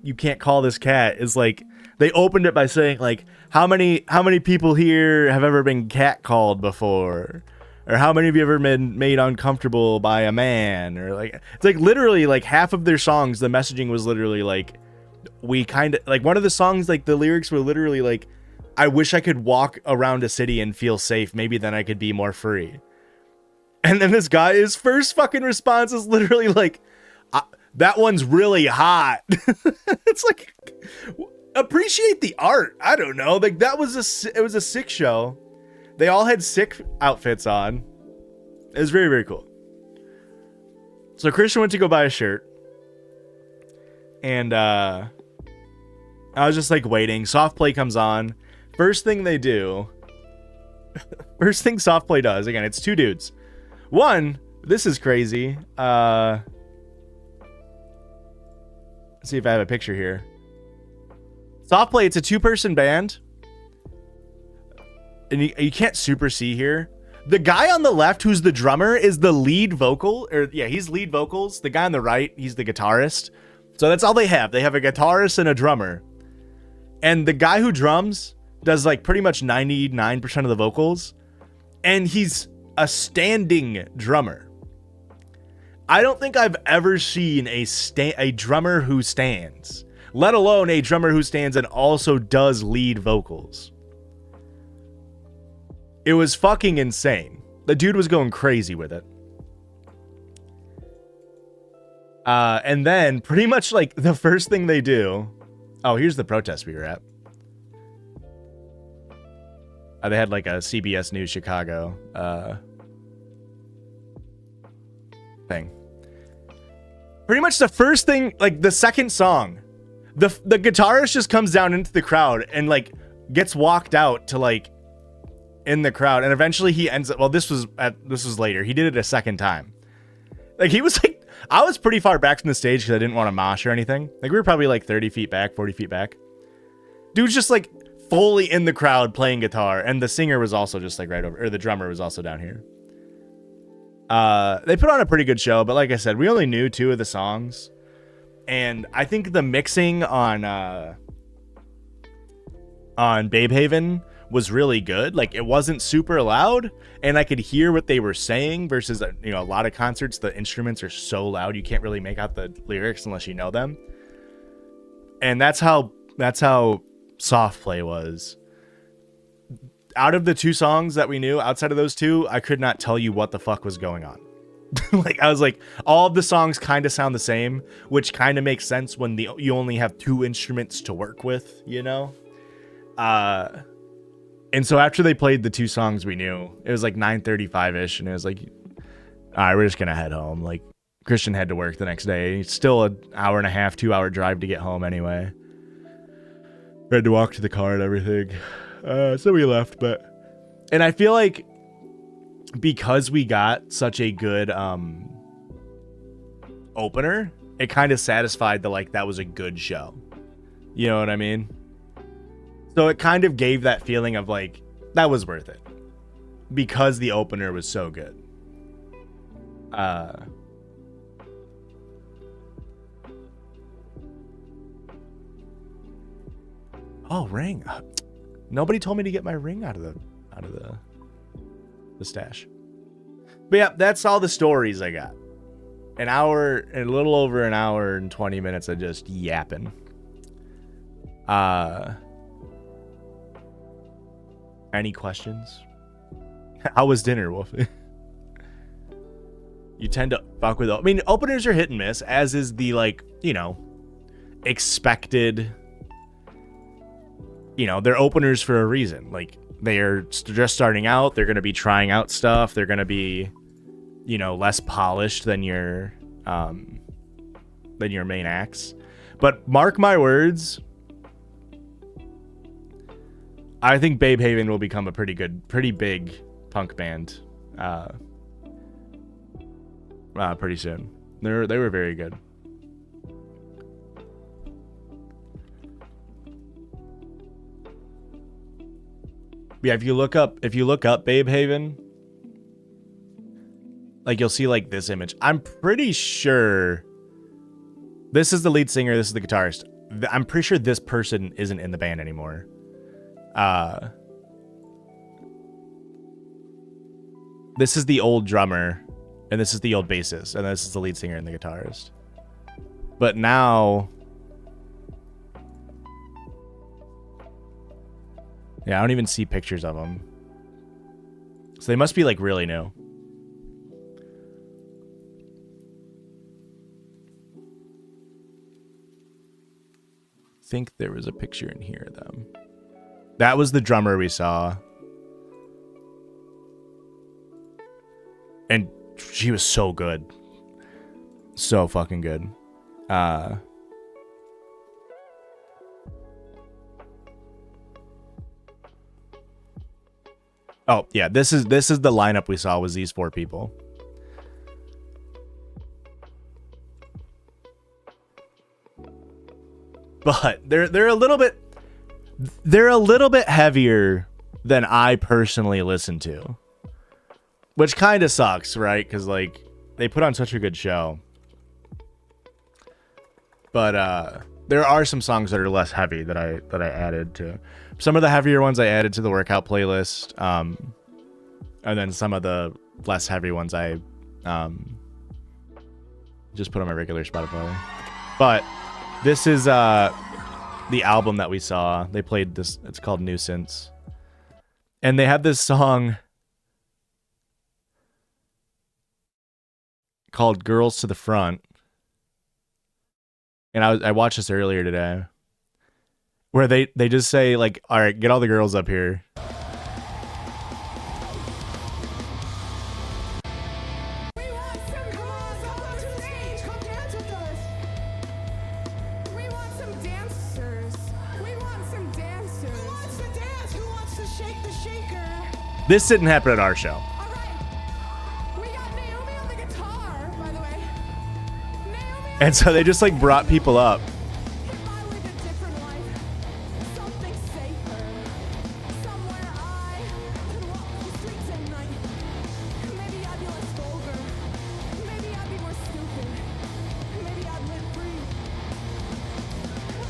Speaker 1: "You Can't Call This Cat," is like, they opened it by saying, like, how many people here have ever been catcalled before? Or how many of you ever been made uncomfortable by a man? Or like, it's like literally like half of their songs, the messaging was literally like, we kind of, like, one of the songs, like, the lyrics were literally like, I wish I could walk around a city and feel safe. Maybe then I could be more free. And then this guy, his first fucking response is literally like, that one's really hot. It's like, appreciate the art. I don't know. Like, it was a sick show. They all had sick outfits on. It was very, very cool. So Christian went to go buy a shirt. And I was just like waiting. Softplay comes on. First thing Softplay does, again, it's two dudes. One, this is crazy. Let's see if I have a picture here. Softplay, it's a two-person band. And you can't super see here. The guy on the left, who's the drummer, is the lead vocal. He's lead vocals. The guy on the right, he's the guitarist. So that's all they have. They have a guitarist and a drummer. And the guy who drums does like pretty much 99% of the vocals. And he's a standing drummer. I don't think I've ever seen a drummer who stands, let alone a drummer who stands and also does lead vocals. It was fucking insane. The dude was going crazy with it. And then pretty much like the first thing they do. Oh, here's the protest we were at. They had like a CBS News Chicago thing. Pretty much the first thing, like the second song, the guitarist just comes down into the crowd and like gets walked out to like in the crowd, and eventually he ends up. Well, this was later. He did it a second time. Like he was like, I was pretty far back from the stage because I didn't want to mosh or anything. Like we were probably like 30 feet back, 40 feet back. Dude's just like fully in the crowd playing guitar, and the singer was also just like right over, or the drummer was also down here. They put on a pretty good show, but like I said, we only knew 2 of the songs, and I think the mixing on Babe Haven was really good. Like it wasn't super loud, and I could hear what they were saying versus, you know, a lot of concerts the instruments are so loud you can't really make out the lyrics unless you know them. And that's how Soft Play was. Out of the 2 songs that we knew, outside of those 2, I could not tell you what the fuck was going on. Like I was like, all of the songs kind of sound the same, which kind of makes sense when you only have 2 instruments to work with, you know. And so after they played the 2 songs we knew, it was like 9:35ish, and it was like, all right, we're just gonna head home. Like Christian had to work the next day. It's still an hour and a half, 2-hour drive to get home anyway. We had to walk to the car and everything. So we left, and I feel like because we got such a good opener, it kind of satisfied the like that was a good show. You know what I mean? So it kind of gave that feeling of like that was worth it because the opener was so good. Oh, ring. Nobody told me to get my ring out of the stash. But yeah, that's all the stories I got. A little over an hour and 20 minutes of just yapping. Any questions? How was dinner, Wolfie? You tend to fuck with. I mean, openers are hit and miss, as is the like, you know, expected. You know, they're openers for a reason. Like they are just starting out. They're going to be trying out stuff. They're going to be, you know, less polished than your main acts. But mark my words, I think Babe Haven will become a pretty big punk band pretty soon. They were very good. Yeah, if you look up Babe Haven, like you'll see like this image. I'm pretty sure this is the lead singer, this is the guitarist. I'm pretty sure this person isn't in the band anymore. This is the old drummer, and this is the old bassist, and this is the lead singer and the guitarist. But now, yeah, I don't even see pictures of them. So they must be like really new. I think there was a picture in here of them. That was the drummer we saw. And she was so good. So fucking good. Oh, yeah, this is the lineup we saw was these 4 people. But they're a little bit heavier than I personally listen to. Which kind of sucks, right? Cuz like they put on such a good show. But there are some songs that are less heavy that I added to. Some of the heavier ones I added to the workout playlist, and then some of the less heavy ones I just put on my regular Spotify. But this is the album that we saw. They played this. It's called Nuisance. And they have this song called Girls to the Front. And I watched this earlier today. Where they just say, like, all right, get all the girls up here. This didn't happen at our show.
Speaker 2: All right. We got Naomi on the guitar, by the way. Naomi,
Speaker 1: and so they just like brought people up.
Speaker 2: if I lived a different life, something safer, somewhere I could walk the streets at night. Maybe I'd be less vulgar. Maybe I'd be more stupid. Maybe I'd live free.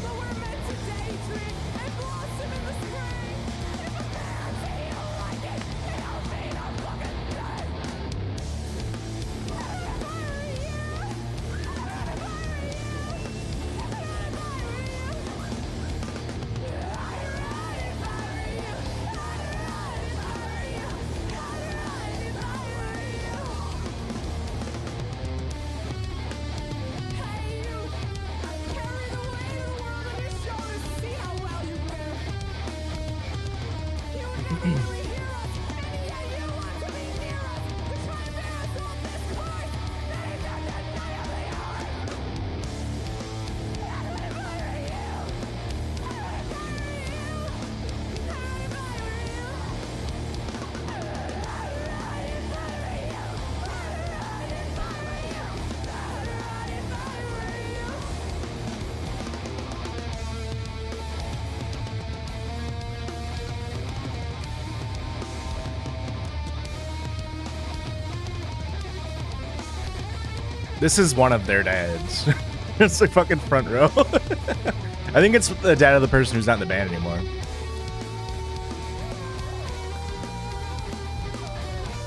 Speaker 2: But we're meant to daydream and blossom in the spring. If a man feels like it, he don't need a fucking thing. If I were you, if I were you, if I were you, hey you, carry the weight of the world on your shoulders. See how well you bear. You would never really hear us, and yet you want to be near us. You're trying to bear us off this course. That is not the night of the hour. And what if I were you? And what if I were you? And what if I were you?
Speaker 1: This is one of their dads. It's like fucking front row. I think it's the dad of the person who's not in the band anymore.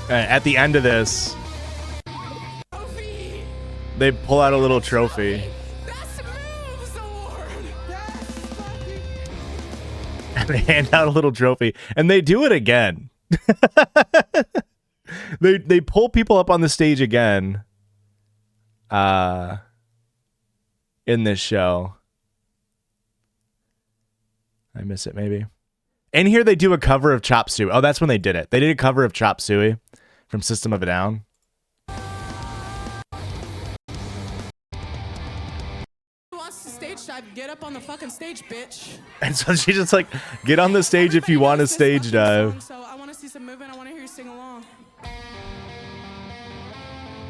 Speaker 1: At the end of this,
Speaker 2: Trophy!
Speaker 1: they pull out a little trophy
Speaker 2: Best Moves Award! Best fucking...
Speaker 1: and they hand out a little trophy, and they do it again. They pull people up on the stage again. In this show. I miss it maybe. And here they do a cover of Chop Suey. Oh, that's when they did it. They did a cover of Chop Suey from System of a Down.
Speaker 2: Who wants to stage dive? Get up on the fucking stage, bitch.
Speaker 1: And so she just like, get on the stage if you
Speaker 2: Everybody
Speaker 1: want to
Speaker 2: knows this
Speaker 1: stage
Speaker 2: fucking
Speaker 1: dive.
Speaker 2: song, so I want to see some movement. I want to hear you sing along.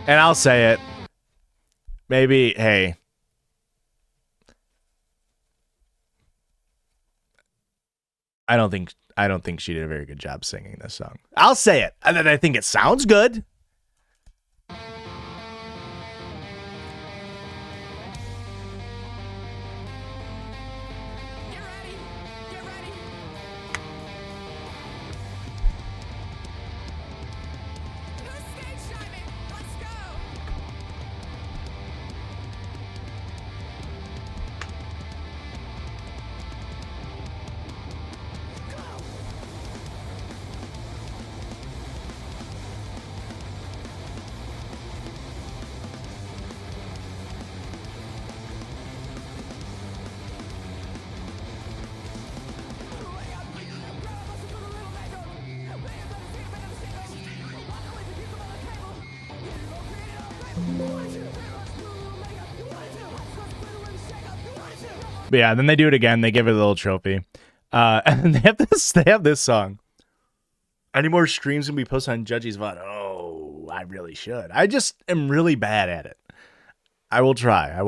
Speaker 1: And I'll say it. Maybe, hey. I don't think she did a very good job singing this song. I'll say it. And then I think it sounds good.
Speaker 2: Get ready. Get ready. Who's stage diving? Let's go.
Speaker 1: But yeah, then they do it again. They give it a little trophy. And then they have this song. Any more streams can be posted on Judgy's VOD. Oh, I really should. I just am really bad at it. I will try.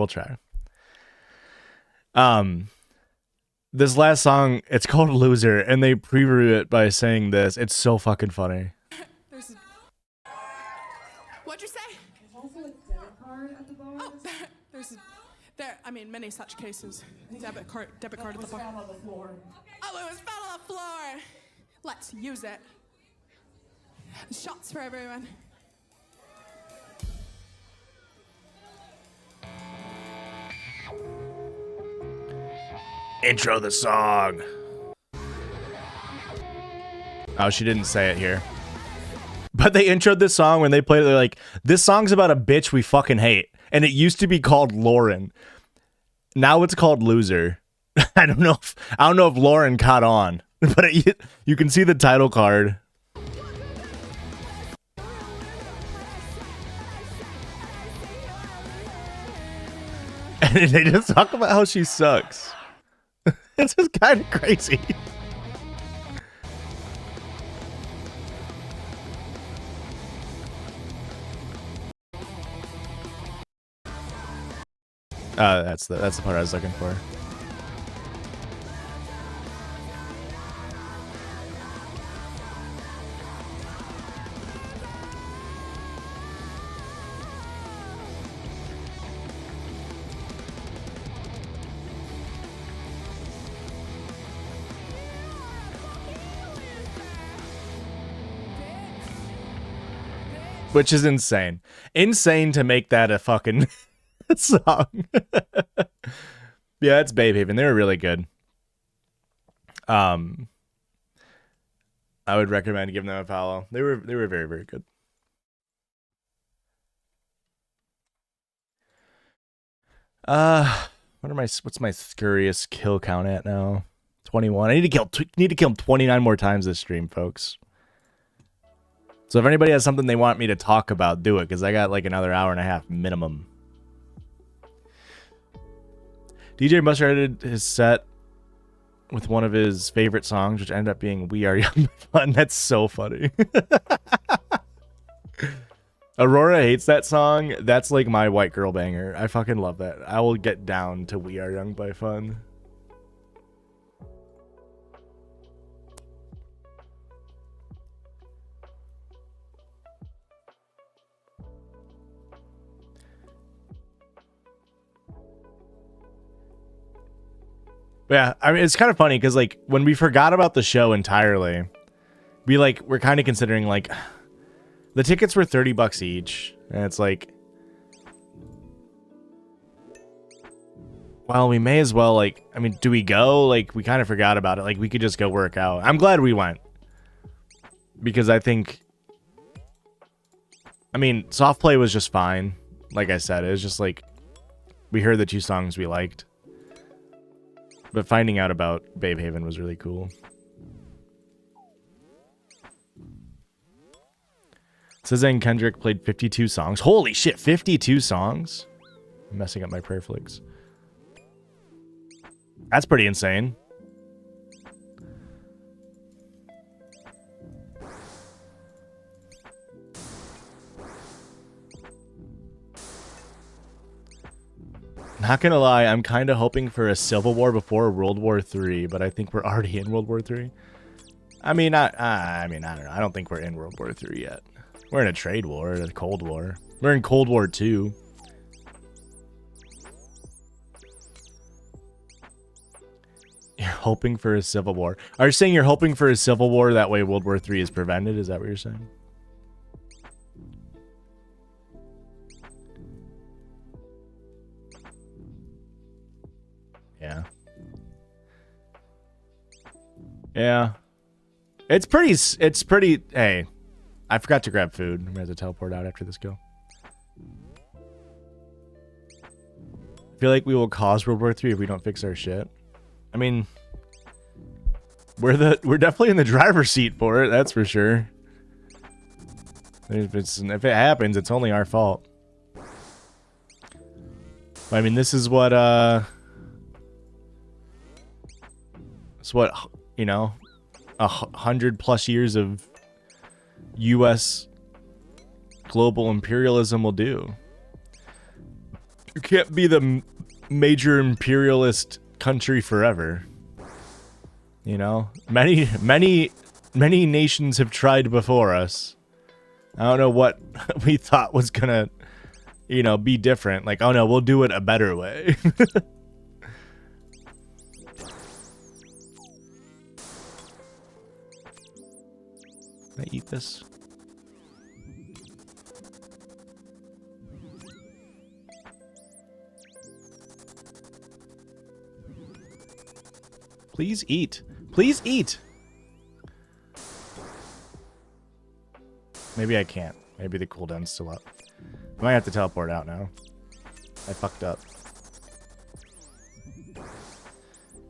Speaker 1: This last song, it's called Loser, and they preview it by saying this. It's so fucking funny.
Speaker 2: What'd you say?
Speaker 3: There's also a debit card at the bar.
Speaker 2: Oh, I mean, many such cases. Debit card at the bar.
Speaker 3: Found on the floor.
Speaker 2: Oh, it was found on the floor. Let's use it. Shots for everyone.
Speaker 1: Intro the song. Oh, she didn't say it here. But they introed this song when they played it. They're like, this song's about a bitch we fucking hate. And it used to be called Lauren. Now it's called Loser. I don't know if Lauren caught on. But you can see the title card. And they just talk about how she sucks. It's just kind of crazy. That's the part I was looking for. Which is insane. Insane to make that a fucking song. Yeah, it's Babe Haven. They were really good. I would recommend giving them a follow. They were very, very good. What's my scurriest kill count at now? 21. I need to kill 29 more times this stream, folks. So if anybody has something they want me to talk about, do it, because I got like another hour and a half minimum. DJ Buster edited his set with one of his favorite songs, which ended up being We Are Young Fun. That's so funny. Aurora hates that song. That's like my white girl banger. I fucking love that. I will get down to We Are Young by Fun. Yeah, I mean, it's kind of funny because like when we forgot about the show entirely, we're kind of considering like the tickets were $30 each, and it's like, well, we may as well like, I mean, do we go? Like, we kind of forgot about it. Like, we could just go work out. I'm glad we went because I think, I mean, soft play was just fine. Like I said, it was just like we heard the two songs we liked. But finding out about Babe Haven was really cool. SZA and Kendrick played 52 songs. Holy shit, 52 songs? I'm messing up my prayer flicks. That's pretty insane. Not gonna lie, I'm kind of hoping for a civil war before World War III, but I think we're already in World War III. I mean, I don't know. I don't think we're in World War III yet. We're in a trade war, a Cold War. We're in Cold War II. You're hoping for a civil war. Are you saying you're hoping for a civil war that way World War III is prevented? Is that what you're saying? Yeah. Yeah. It's pretty, hey, I forgot to grab food. I'm gonna have to teleport out after this go. I feel like we will cause World War III if we don't fix our shit. I mean, we're definitely in the driver's seat for it, that's for sure. If it happens, it's only our fault. I mean, this is what it's what, you know, 100+ years of U.S. global imperialism will do. You can't be the major imperialist country forever. You know, many nations have tried before us. I don't know what we thought was gonna, you know, be different. Like, oh no, we'll do it a better way. Can I eat this? Please eat. Please eat. Maybe I can't. Maybe the cooldown's still up. I might have to teleport out now. I fucked up.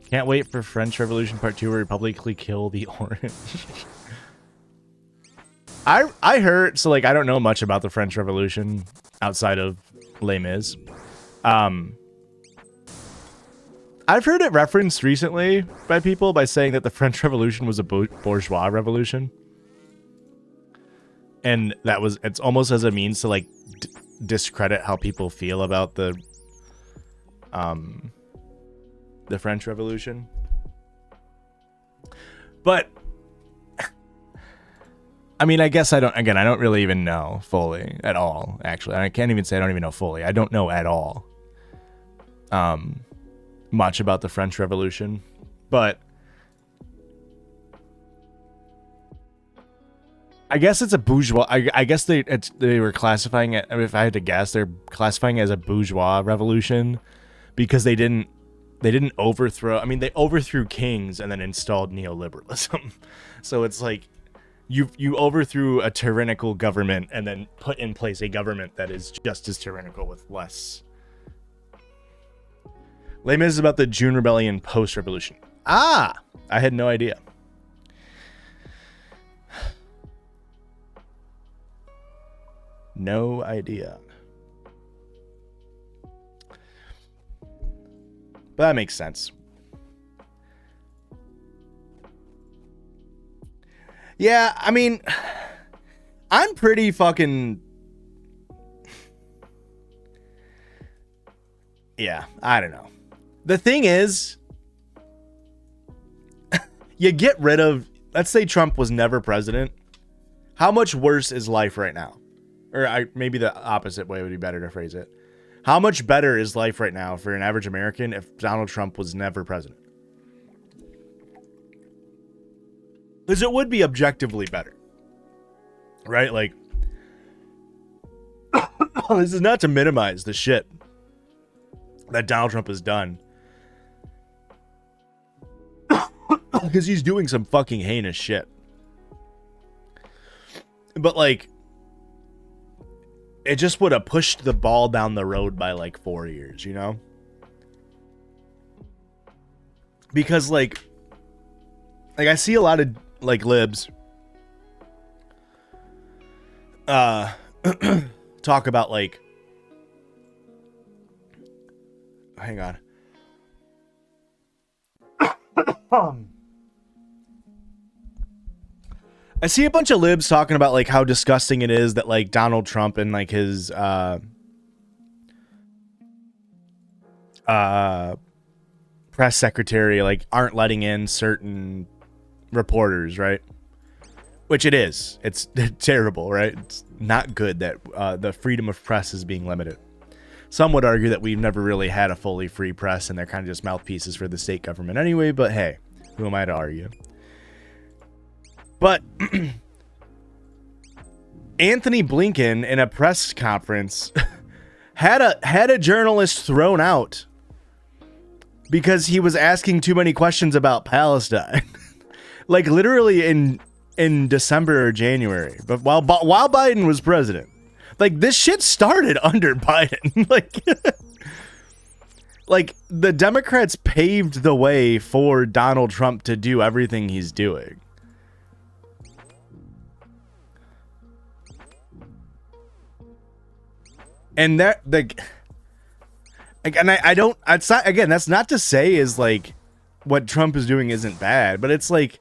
Speaker 1: Can't wait for French Revolution Part 2 where we publicly kill the orange. I heard, so like I don't know much about the French Revolution outside of Les Mis. I've heard it referenced recently by people by saying that the French Revolution was a bourgeois revolution. And that was, it's almost as a means to like discredit how people feel about the French Revolution. But I mean, I guess I don't really even know fully at all, actually. I can't even say I don't even know fully. I don't know at all much about the French Revolution, but I guess it's a bourgeois. I guess they were classifying it. If I had to guess, they're classifying it as a bourgeois revolution because they didn't overthrow. I mean, they overthrew kings and then installed neoliberalism. So it's like you overthrew a tyrannical government and then put in place a government that is just as tyrannical with less. Les Mis is about the June Rebellion post-revolution. Ah, I had no idea. No idea. But that makes sense. Yeah, I mean, I'm pretty fucking... Yeah, I don't know. The thing is, you get rid of... Let's say Trump was never president. How much worse is life right now? Or maybe the opposite way would be better to phrase it. How much better is life right now for an average American if Donald Trump was never president? Because it would be objectively better. Right? Like, this is not to minimize the shit that Donald Trump has done. Because he's doing some fucking heinous shit. But, like, it just would have pushed the ball down the road by, like, 4 years, you know? Because, like I see a lot of, like, libs talk about, like... Hang on. I see a bunch of libs talking about like how disgusting it is that like Donald Trump and like his press secretary like aren't letting in certain reporters, right? Which it is. It's terrible, right? It's not good that the freedom of press is being limited. Some would argue that we've never really had a fully free press and they're kind of just mouthpieces for the state government anyway, but hey, who am I to argue? But Anthony Blinken in a press conference had a journalist thrown out because he was asking too many questions about Palestine. Like literally in December or January, but while Biden was president. Like this shit started under Biden. Like the Democrats paved the way for Donald Trump to do everything he's doing. And that like and I don't, it's not, again, that's not to say is like what Trump is doing isn't bad, but it's like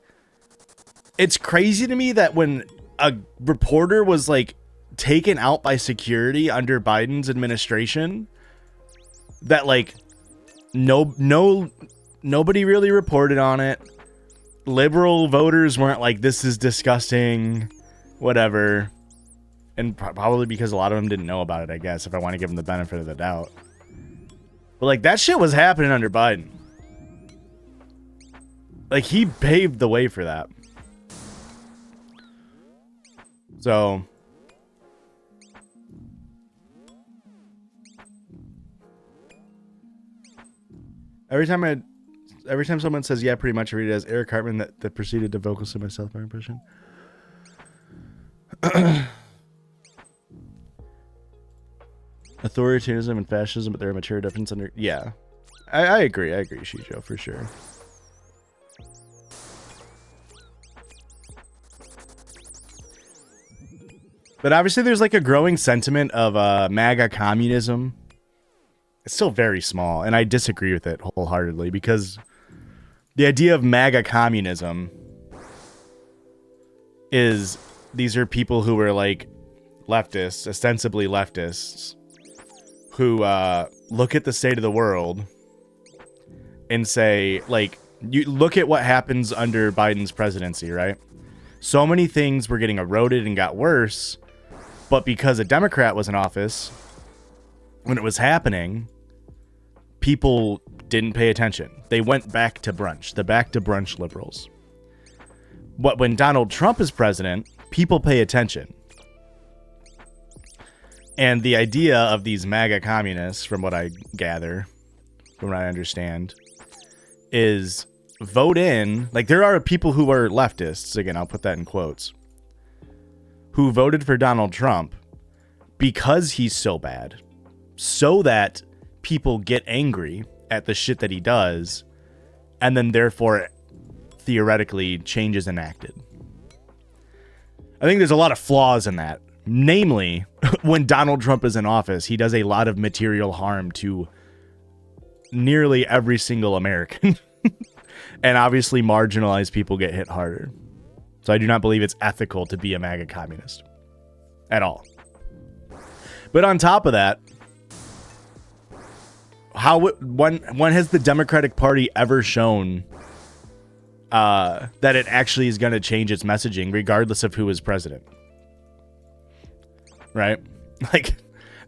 Speaker 1: it's crazy to me that when a reporter was like taken out by security under Biden's administration, that like nobody really reported on it. Liberal voters weren't like, this is disgusting, whatever. And probably because a lot of them didn't know about it, I guess, if I want to give them the benefit of the doubt. But like that shit was happening under Biden. Like he paved the way for that. So every time I Every time someone says yeah, pretty much I read it as Eric Hartman that proceeded to vocal say myself my impression. Authoritarianism and fascism, but there are mature difference under. Yeah, I agree. Shijo, for sure. But obviously, there's like a growing sentiment of MAGA communism. It's still very small, and I disagree with it wholeheartedly because the idea of MAGA communism is these are people who are like leftists, ostensibly leftists, who look at the state of the world and say, like, you look at what happens under Biden's presidency, right? So many things were getting eroded and got worse, but because a Democrat was in office, when it was happening, people didn't pay attention. They went back to brunch, the back to brunch liberals. But when Donald Trump is president, people pay attention. And the idea of these MAGA communists, from what I gather, from what I understand, is vote in, like there are people who are leftists, again, I'll put that in quotes, who voted for Donald Trump because he's so bad, so that people get angry at the shit that he does, and then therefore, theoretically, change is enacted. I think there's a lot of flaws in that. Namely, when Donald Trump is in office, he does a lot of material harm to nearly every single American. And obviously marginalized people get hit harder. So I do not believe it's ethical to be a MAGA communist. At all. But on top of that, when has the Democratic Party ever shown that it actually is going to change its messaging regardless of who is president? Right? Like,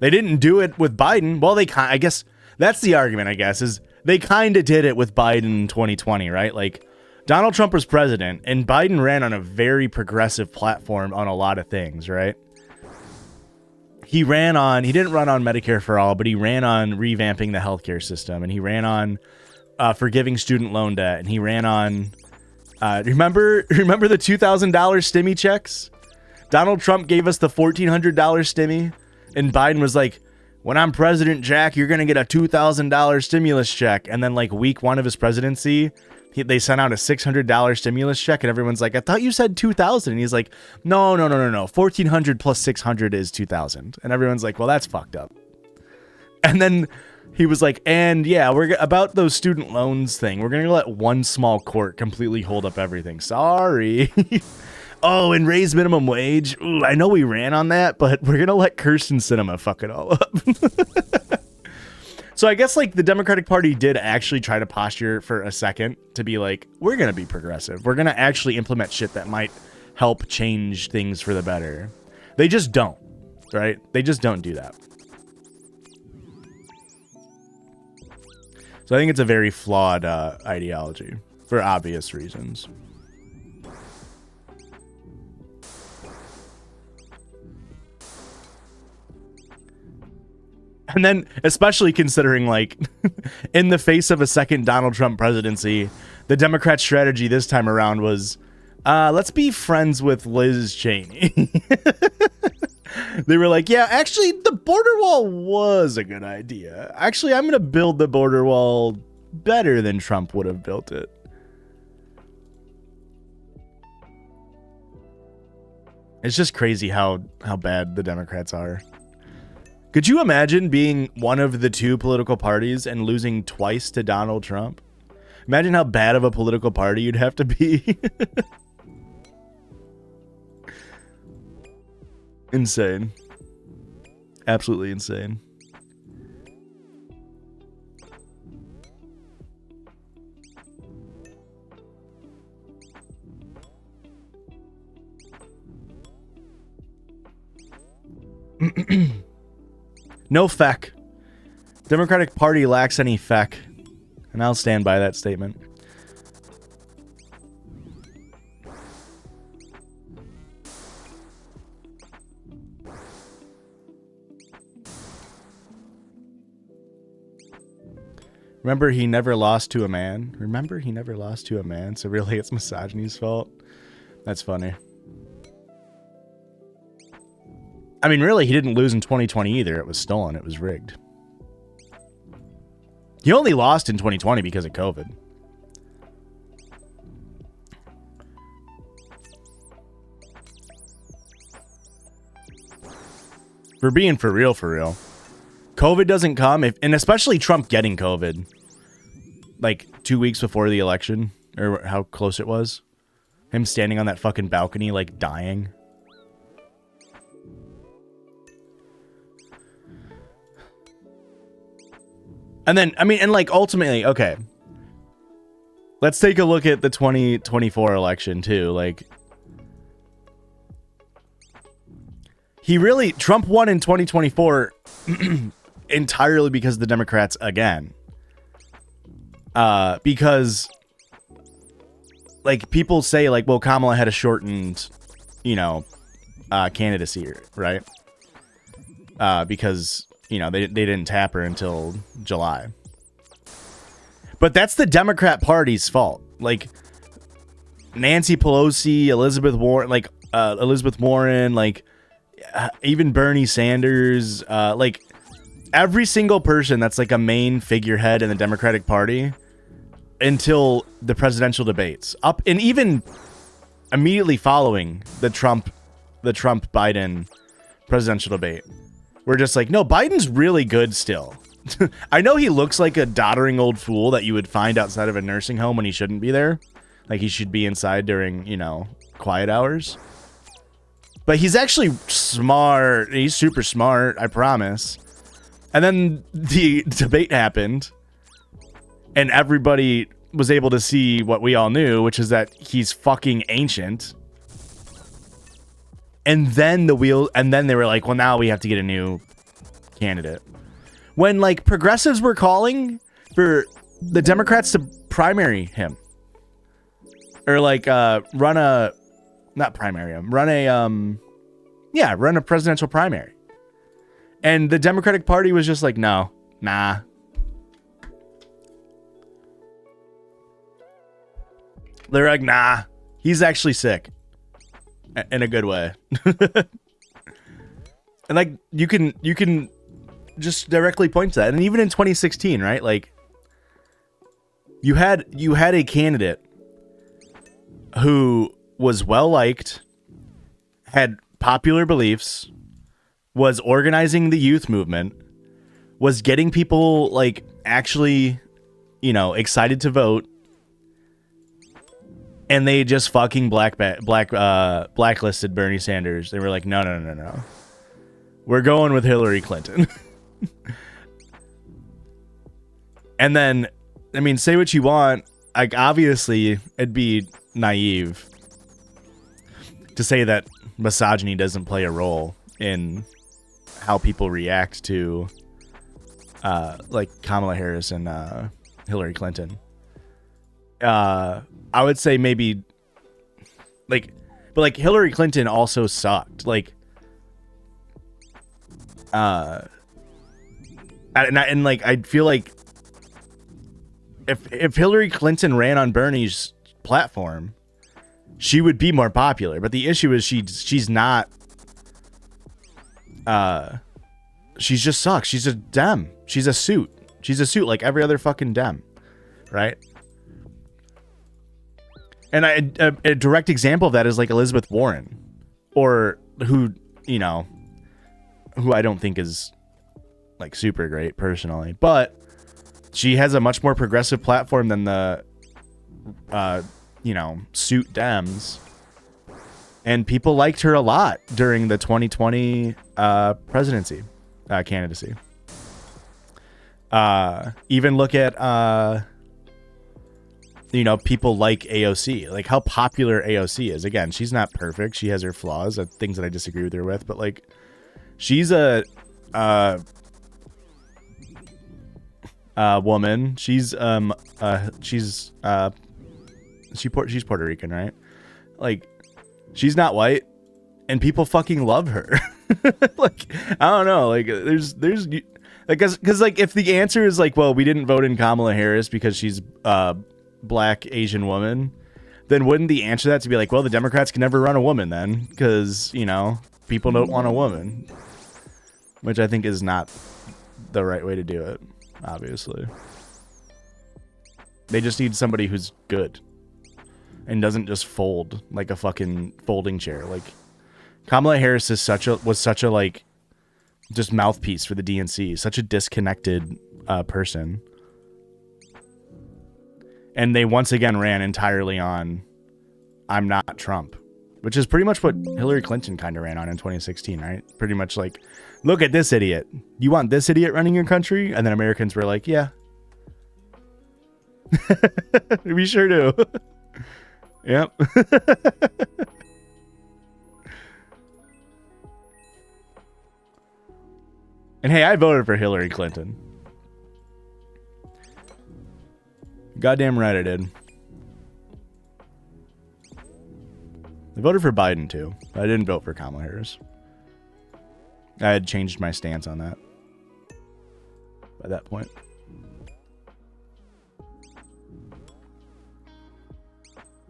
Speaker 1: they didn't do it with Biden. Well, I guess that's the argument, I guess, is they kind of did it with Biden in 2020, right? Like, Donald Trump was president, and Biden ran on a very progressive platform on a lot of things, right? He didn't run on Medicare for all, but he ran on revamping the healthcare system, and he ran on forgiving student loan debt, and he ran on, remember the $2,000 stimmy checks? Donald Trump gave us the $1,400 stimmy, and Biden was like, when I'm president, Jack, you're going to get a $2,000 stimulus check. And then like week one of his presidency, they sent out a $600 stimulus check, and everyone's like, I thought you said 2,000. And he's like, no. 1,400 plus 600 is 2,000. And everyone's like, well, that's fucked up. And then he was like, and yeah, we're about those student loans thing. We're going to let one small court completely hold up everything. Sorry. Oh, and raise minimum wage. Ooh, I know we ran on that, but we're going to let Kirsten Sinema fuck it all up. So I guess like the Democratic Party did actually try to posture for a second to be like, we're going to be progressive. We're going to actually implement shit that might help change things for the better. They just don't, right? They just don't do that. So I think it's a very flawed ideology for obvious reasons. And then, especially considering, like, in the face of a second Donald Trump presidency, the Democrat strategy this time around was, let's be friends with Liz Cheney. They were like, yeah, actually, the border wall was a good idea. Actually, I'm going to build the border wall better than Trump would have built it. It's just crazy how bad the Democrats are. Could you imagine being one of the two political parties and losing twice to Donald Trump? Imagine how bad of a political party you'd have to be. Insane. Absolutely insane. No feck. Democratic Party lacks any feck. And I'll stand by that statement. Remember, he never lost to a man. Remember, he never lost to a man. So really, it's misogyny's fault. That's funny. I mean, really, he didn't lose in 2020 either. It was stolen. It was rigged. He only lost in 2020 because of COVID. We're being for real, for real. COVID doesn't come, and especially Trump getting COVID, like 2 weeks before the election, or how close it was. Him standing on that fucking balcony, like dying. And then, I mean, and like ultimately, okay. Let's take a look at the 2024 election too. Like, Trump won in 2024 entirely because of the Democrats again. Because, like, people say, like, well, Kamala had a shortened, candidacy, right? Because, they didn't tap her until July. But that's the Democrat Party's fault. Like, Nancy Pelosi, Elizabeth Warren, like, even Bernie Sanders, like, every single person that's like a main figurehead in the Democratic Party until the presidential debates up, and even immediately following the Trump Biden presidential debate, we're just like, no, Biden's really good still. I know he looks like a doddering old fool that you would find outside of a nursing home when he shouldn't be there. Like, he should be inside during, quiet hours. But he's actually smart. He's super smart, I promise. And then the debate happened, and everybody was able to see what we all knew, which is that he's fucking ancient. And then they were like, well, now we have to get a new candidate. When, like, progressives were calling for the Democrats to primary him. Or, like, run a presidential primary. And the Democratic Party was just like, nah. They're like, nah, he's actually sick. In a good way. And, like, you can just directly point to that. And even in 2016, right? Like, you had a candidate who was well liked, had popular beliefs, was organizing the youth movement, was getting people, like, actually, excited to vote, and they just fucking blacklisted Bernie Sanders. They were like, no. We're going with Hillary Clinton. And then, I mean, say what you want. Like, obviously, it'd be naive to say that misogyny doesn't play a role in how people react to, like, Kamala Harris and Hillary Clinton. I would say maybe, like, but, like, Hillary Clinton also sucked. Like, and like, I feel like if Hillary Clinton ran on Bernie's platform, she would be more popular. But the issue is she's not. She just sucks. She's a Dem. She's a suit. She's a suit like every other fucking Dem, right? And a direct example of that is like Elizabeth Warren, or who I don't think is like super great personally, but she has a much more progressive platform than the suit Dems, and people liked her a lot during the 2020 presidency candidacy. Even look at people like AOC, like how popular AOC is. Again, she's not perfect. She has her flaws, things that I disagree with her with, but like, she's a woman. She's Puerto Rican, right? Like, she's not white, and people fucking love her. Like, I don't know. Like, there's Because like if the answer is like, well, we didn't vote in Kamala Harris because she's black Asian woman, then wouldn't the answer to that to be like, well, the Democrats can never run a woman then because, you know, people don't want a woman, which I think is not the right way to do it, obviously. They just need somebody who's good and doesn't just fold like a fucking folding chair. Like Kamala Harris is was such a like just mouthpiece for the DNC, such a disconnected person. And they once again ran entirely on I'm not Trump, which is pretty much what Hillary Clinton kind of ran on in 2016, right? Pretty much like, look at this idiot. You want this idiot running your country? And then Americans were like, yeah. We sure do. Yep. And hey, I voted for Hillary Clinton. Goddamn right I did. I voted for Biden too. I didn't vote for Kamala Harris. I had changed my stance on that by that point.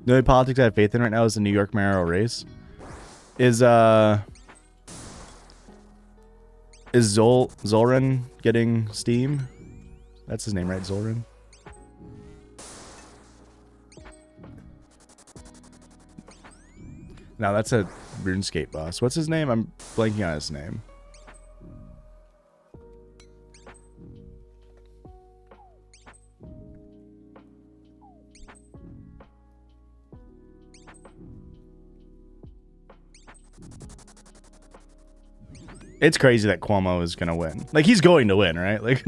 Speaker 1: The only politics I have faith in right now is the New York mayoral race. Is Zoran getting steam? That's his name, right? Zoran? No, that's a RuneScape boss. What's his name? I'm blanking on his name. It's crazy that Cuomo is going to win. Like, he's going to win, right? Like,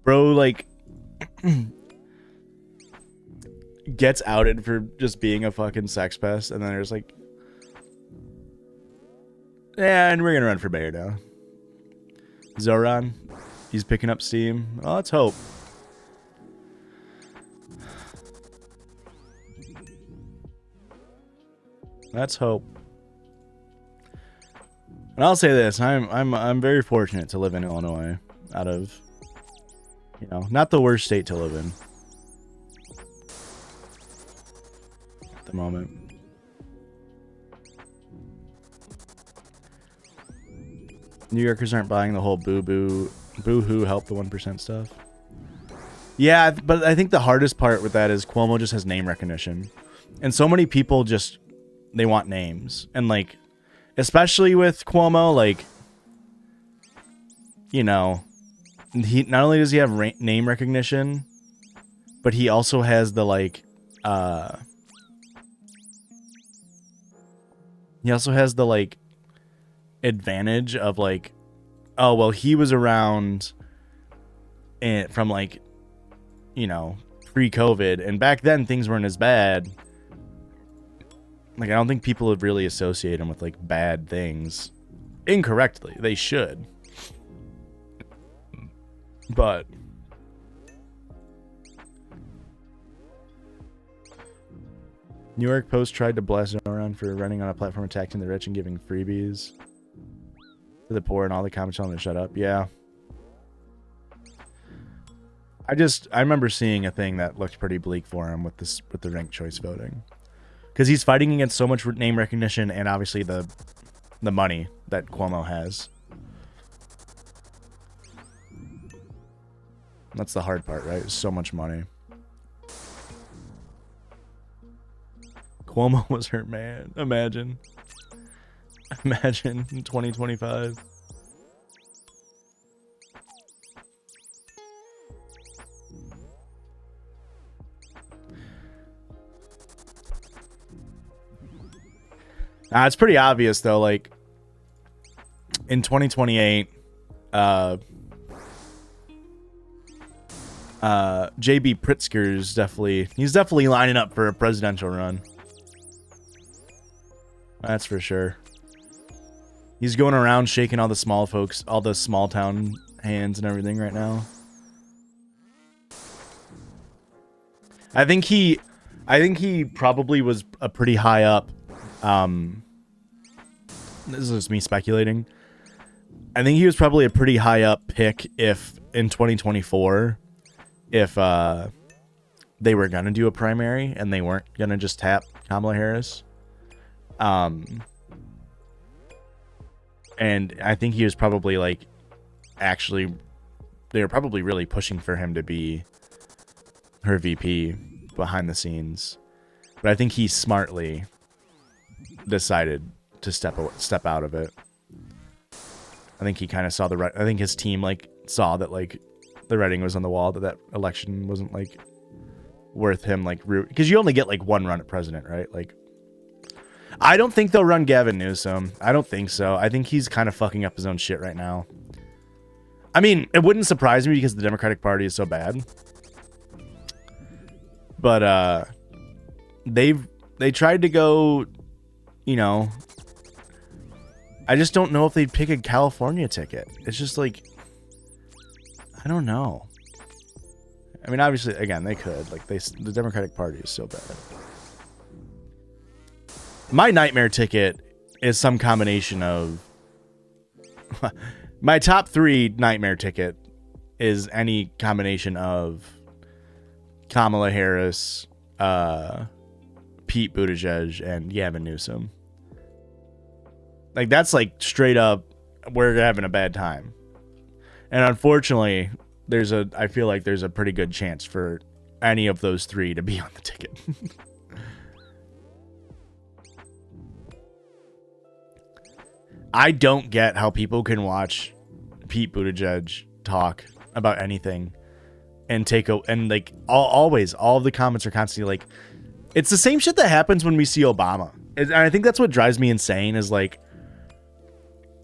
Speaker 1: bro, like, gets outed for just being a fucking sex pest, and then there's like, yeah, and we're going to run for mayor now. Zoran, he's picking up steam. Oh, let's hope. Let's hope. And I'll say this: I'm very fortunate to live in Illinois. Out of, you know, not the worst state to live in at the moment. New Yorkers aren't buying the whole boo-hoo, help the 1% stuff. Yeah, but I think the hardest part with that is Cuomo just has name recognition, and so many people just. They want names. And, like, especially with Cuomo, like, you know, he not only does he have name recognition, but he also has the, like, advantage of, like, oh, well, he was around from, like, you know, pre-COVID, and back then things weren't as bad. Like, I don't think people would really associate him with, like, bad things. Incorrectly. They should. But. New York Post tried to blast around for running on a platform attacking the rich and giving freebies to the poor, and all the comments telling them to shut up. Yeah. I remember seeing a thing that looked pretty bleak for him with the ranked choice voting. Because he's fighting against so much name recognition and obviously the money that Cuomo has. That's the hard part, right? So much money. Cuomo was her man. Imagine. Imagine in 2025. It's pretty obvious though, like in 2028, JB Pritzker's definitely lining up for a presidential run. That's for sure. He's going around shaking all the small folks, all the small town hands and everything right now. I think I think he probably was a pretty high up. This is me speculating. I think he was probably a pretty high up pick if in 2024, if they were gonna do a primary and they weren't gonna just tap Kamala Harris. And I think he was probably like, actually, they were probably really pushing for him to be her VP behind the scenes. But I think he smartly decided to step out of it. I think he kind of saw I think his team like saw that like the writing was on the wall, that election wasn't like worth him like root, because you only get like one run at president, right? Like, I don't think they'll run Gavin Newsom. I don't think so. I think he's kind of fucking up his own shit right now. I mean, it wouldn't surprise me because the Democratic Party is so bad. But they tried to go, you know, I just don't know if they'd pick a California ticket. It's just like, I don't know. I mean, obviously, again, they could. Like, the Democratic Party is so bad. My nightmare ticket is some combination of... my top 3 nightmare ticket is any combination of Kamala Harris, Pete Buttigieg, and Gavin Newsom. Like, that's like straight up, we're having a bad time. And unfortunately, I feel like there's a pretty good chance for any of those 3 to be on the ticket. I don't get how people can watch Pete Buttigieg talk about anything and always all of the comments are constantly like, it's the same shit that happens when we see Obama. And I think that's what drives me insane is like,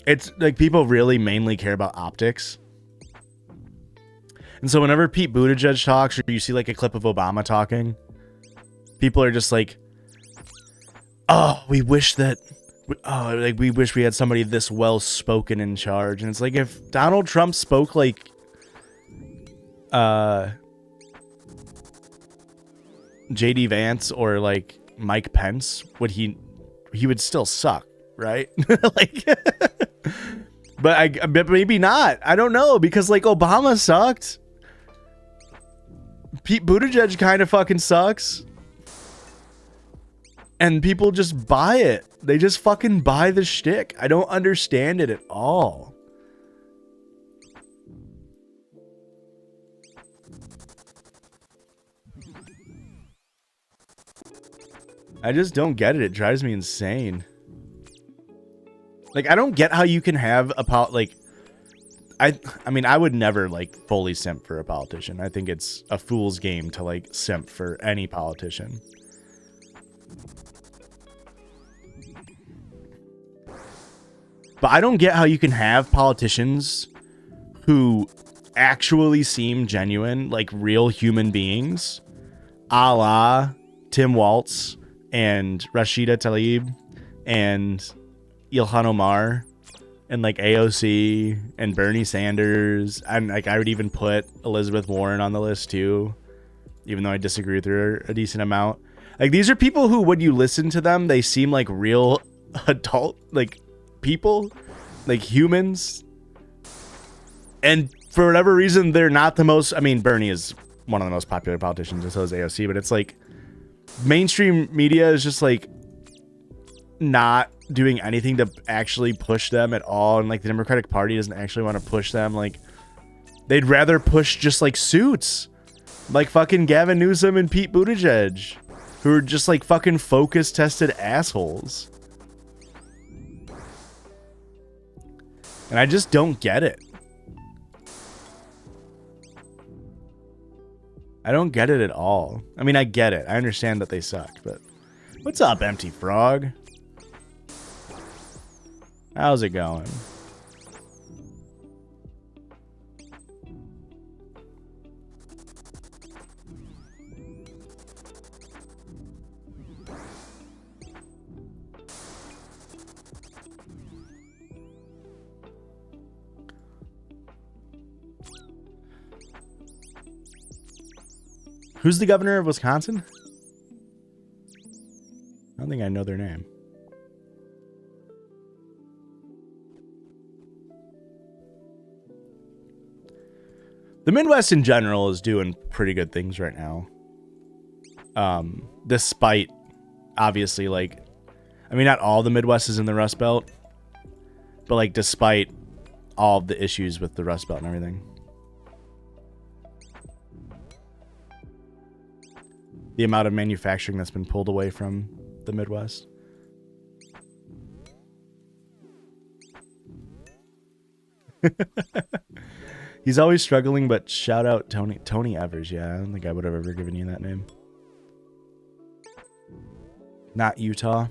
Speaker 1: it's like people really mainly care about optics. And so whenever Pete Buttigieg talks or you see like a clip of Obama talking, people are just like, oh, we wish we had somebody this well spoken in charge. And it's like, if Donald Trump spoke like JD Vance or like Mike Pence, he would still suck, right? Like but maybe not. I don't know, because like Obama sucked. Pete Buttigieg kind of fucking sucks. And people just buy it. They just fucking buy the shtick. I don't understand it at all. I just don't get it. It drives me insane. Like, I don't get how you can have I mean, I would never like fully simp for a politician. I think it's a fool's game to like simp for any politician. But I don't get how you can have politicians who actually seem genuine, like real human beings, a la Tim Walz and Rashida Tlaib and Ilhan Omar and like AOC and Bernie Sanders. And like, I would even put Elizabeth Warren on the list too, even though I disagree with her a decent amount. Like, these are people who, when you listen to them, they seem like real adult, like people, like humans. And for whatever reason, they're not the most, I mean, Bernie is one of the most popular politicians, and so is AOC, but it's like mainstream media is just like not doing anything to actually push them at all. And like the Democratic Party doesn't actually want to push them. Like, they'd rather push just like suits like fucking Gavin Newsom and Pete Buttigieg, who are just like fucking focus tested assholes. And I just don't get it. I don't get it at all. I mean, I get it. I understand that they suck, but what's up, Empty Frog? How's it going? Who's the governor of Wisconsin? I don't think I know their name. The Midwest in general is doing pretty good things right now. Despite, obviously, like, I mean, not all the Midwest is in the Rust Belt, but, like, despite all of the issues with the Rust Belt and everything. The amount of manufacturing that's been pulled away from the Midwest. He's always struggling, but shout out Tony Evers. Yeah, I don't think I would have ever given you that name. Not Utah.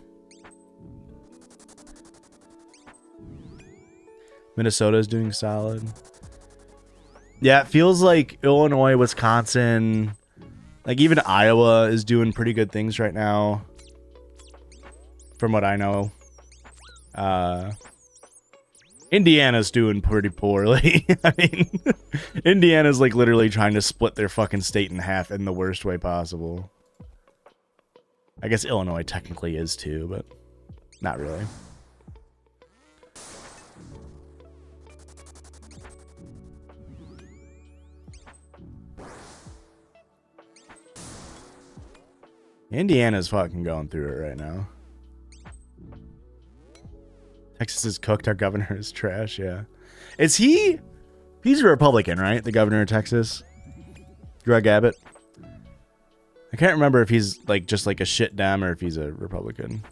Speaker 1: Minnesota's doing solid. Yeah, it feels like Illinois, Wisconsin, like even Iowa is doing pretty good things right now. From what I know. Indiana's doing pretty poorly. I mean, Indiana's like literally trying to split their fucking state in half in the worst way possible. I guess Illinois technically is too, but not really. Indiana's fucking going through it right now. Texas is cooked. Our governor is trash. Yeah. Is he? He's a Republican, right? The governor of Texas, Greg Abbott. I can't remember if he's like just like a shit dem or if he's a Republican.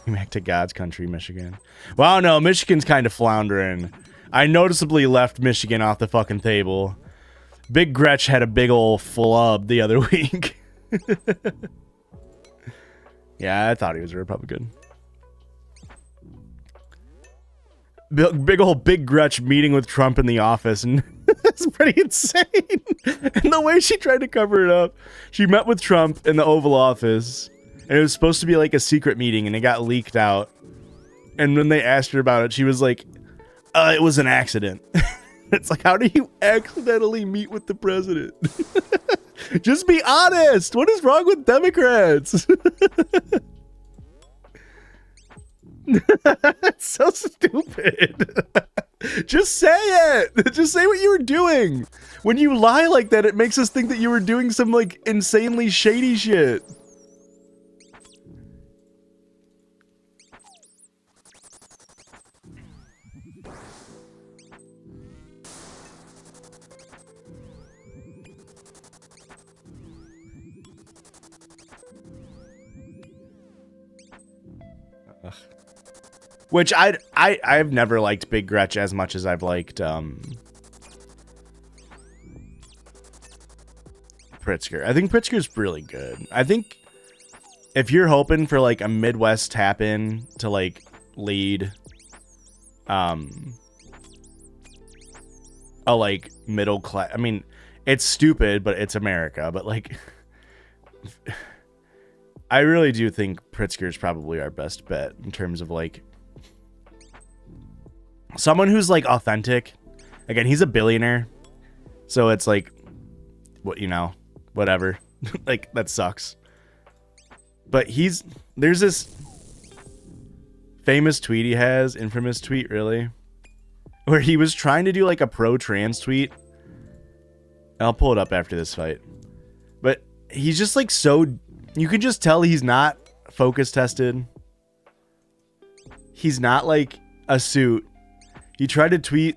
Speaker 1: Back to God's country, Michigan. Well, no, Michigan's kind of floundering. I noticeably left Michigan off the fucking table. Big Gretch had a big ol' flub the other week. Yeah, I thought he was a Republican. Big ol' Big Gretch meeting with Trump in the office, and it's pretty insane. And the way she tried to cover it up, she met with Trump in the Oval Office, and it was supposed to be like a secret meeting, and it got leaked out. And when they asked her about it, she was like, it was an accident. It's like, how do you accidentally meet with the president? Just be honest. What is wrong with Democrats? It's so stupid. Just say it. Just say what you were doing. When you lie like that, it makes us think that you were doing some like insanely shady shit. Which I've never liked Big Gretch as much as I've liked Pritzker. I think Pritzker's really good. I think if you're hoping for like a Midwest tap in to like lead a like middle class, I mean, it's stupid, but it's America, but like I really do think Pritzker's probably our best bet in terms of like someone who's like authentic. Again, he's a billionaire, so it's like, what, you know, whatever. Like, that sucks. But there's this famous tweet he has, infamous tweet really, where he was trying to do like a pro-trans tweet. I'll pull it up after this fight. But he's just like so, you can just tell he's not focus tested. He's not like a suit. He tried to tweet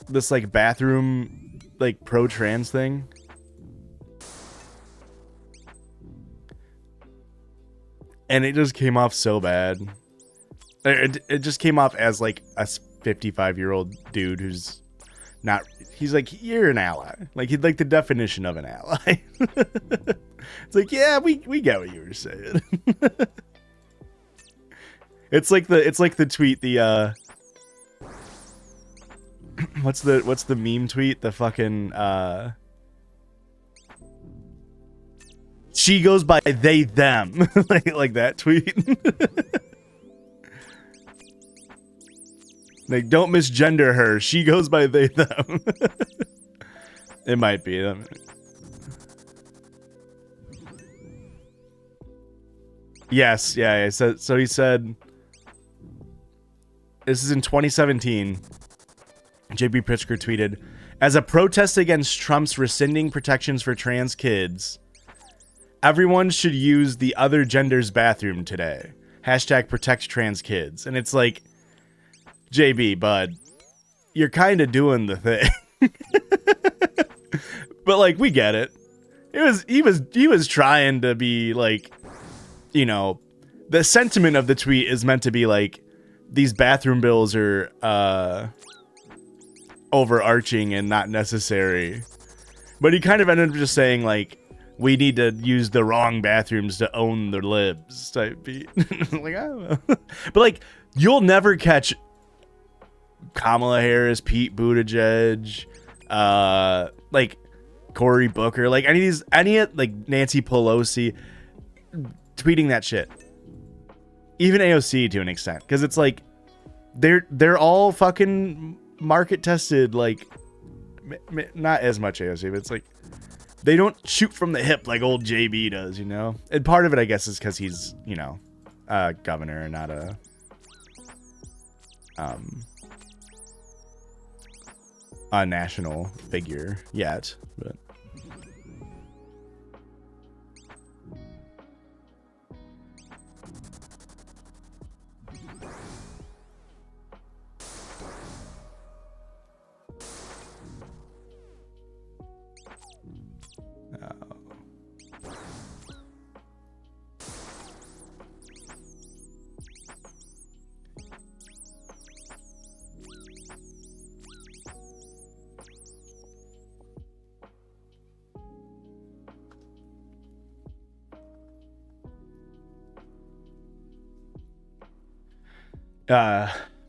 Speaker 1: this like bathroom like pro-trans thing. And it just came off so bad. It just came off as like a 55-year-old dude who's not, he's like, you're an ally. Like, he'd like the definition of an ally. It's like, yeah, we get what you were saying. It's like the tweet, the what's the meme tweet? The fucking she goes by they them. like that tweet. Like, don't misgender her. She goes by they them. It might be. Yes, yeah. So he said, this is in 2017. JB Pritzker tweeted, as a protest against Trump's rescinding protections for trans kids, everyone should use the other gender's bathroom today. Hashtag protect trans kids. And it's like, JB, bud, you're kind of doing the thing. But like, we get it. He was trying to be like, you know, the sentiment of the tweet is meant to be like, these bathroom bills are overarching and not necessary. But he kind of ended up just saying like, we need to use the wrong bathrooms to own the libs type beat. Like, I don't know. But like, you'll never catch Kamala Harris, Pete Buttigieg, like Cory Booker, like any like Nancy Pelosi tweeting that shit. Even AOC to an extent, because it's like they're all fucking market tested. Like, not as much AOC, but it's like they don't shoot from the hip like old JB does, you know. And part of it, I guess, is because he's, you know, a governor and not a national figure yet, but.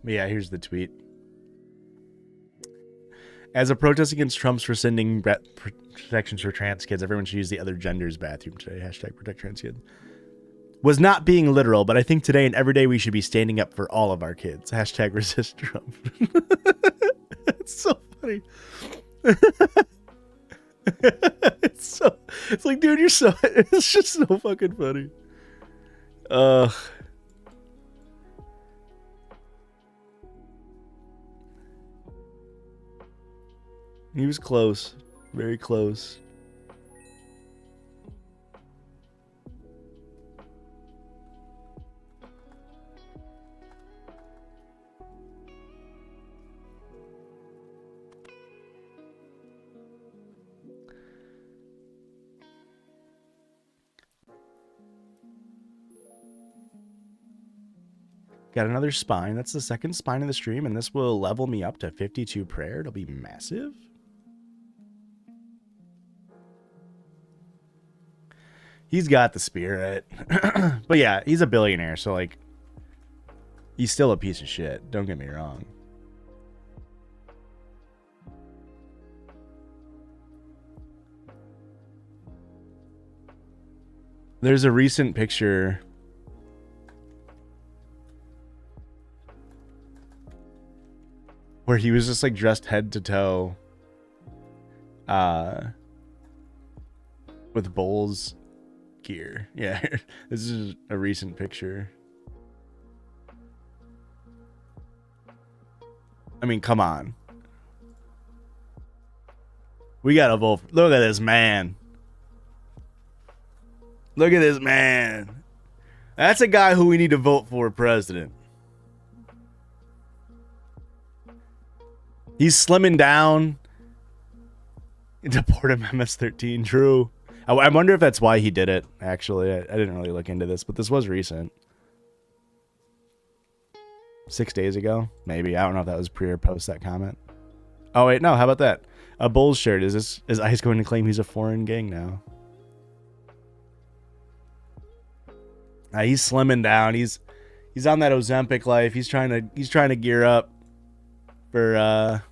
Speaker 1: Yeah, here's the tweet. As a protest against Trump's rescinding protections for trans kids, everyone should use the other gender's bathroom today. Hashtag protect trans kids. Was not being literal, but I think today and every day we should be standing up for all of our kids. Hashtag resist Trump. It's so funny. It's like, dude, it's just so fucking funny. He was close. Very close. Got another spine. That's the second spine of the stream, and this will level me up to 52 prayer. It'll be massive. He's got the spirit. But yeah, he's a billionaire, so like, he's still a piece of shit. Don't get me wrong. There's a recent picture where he was just like dressed head to toe with Bulls gear. Yeah, this is a recent picture. I mean, come on. We gotta vote. Look at this man. Look at this man. That's a guy who we need to vote for president. He's slimming down. Deport him MS-13. True. I wonder if that's why he did it, actually. I didn't really look into this, but this was recent. 6 days ago, maybe. I don't know if that was pre or post that comment. Oh, wait, no. How about that? A Bulls shirt. Is ICE going to claim he's a foreign gang now? He's slimming down. He's on that Ozempic life. He's trying to gear up for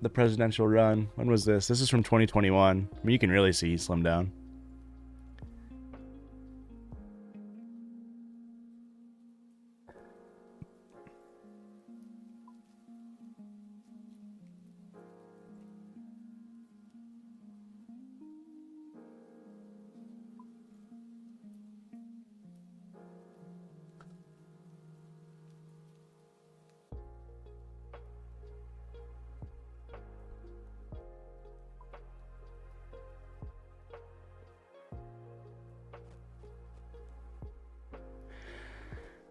Speaker 1: the presidential run. When was this? This is from 2021. I mean, you can really see he slimmed down.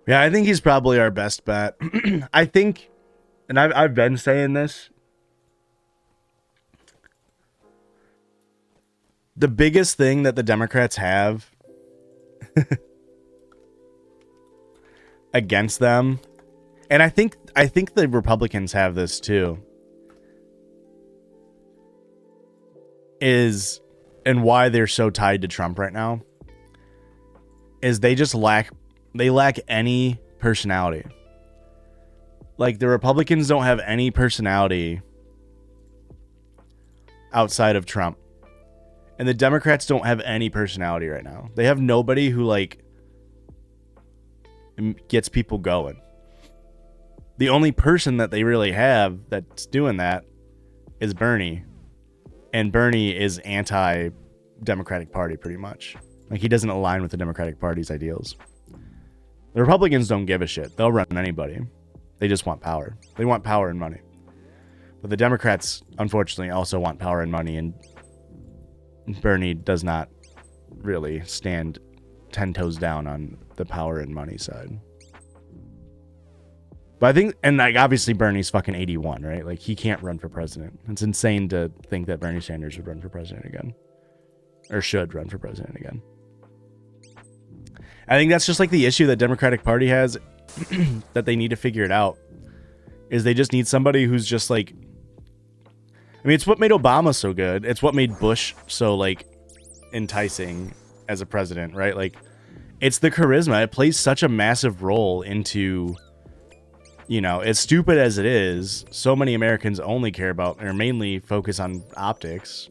Speaker 1: Yeah, I think he's probably our best bet. I think, and I've been saying this, the biggest thing that the Democrats have against them, and I think the Republicans have this too, is, and why they're so tied to Trump right now, is they just lack any personality. Like, the Republicans don't have any personality outside of Trump. And the Democrats don't have any personality right now. They have nobody who, like, gets people going. The only person that they really have that's doing that is Bernie. And Bernie is anti-Democratic Party, pretty much. Like, he doesn't align with the Democratic Party's ideals. The Republicans don't give a shit. They'll run anybody. They just want power. They want power and money. But the Democrats, unfortunately, also want power and money, and Bernie does not really stand 10 toes down on the power and money side. But I think, and like, obviously Bernie's fucking 81, right? Like, he can't run for president. It's insane to think that Bernie Sanders would run for president again. Or should run for president again. I think that's just like the issue that Democratic Party has that they need to figure it out. Is they just need somebody who's just like, I mean, it's what made Obama so good. It's what made Bush so, like, enticing as a president, right? Like, it's the charisma. It plays such a massive role into, you know, as stupid as it is, so many Americans only care about, or mainly focus on optics.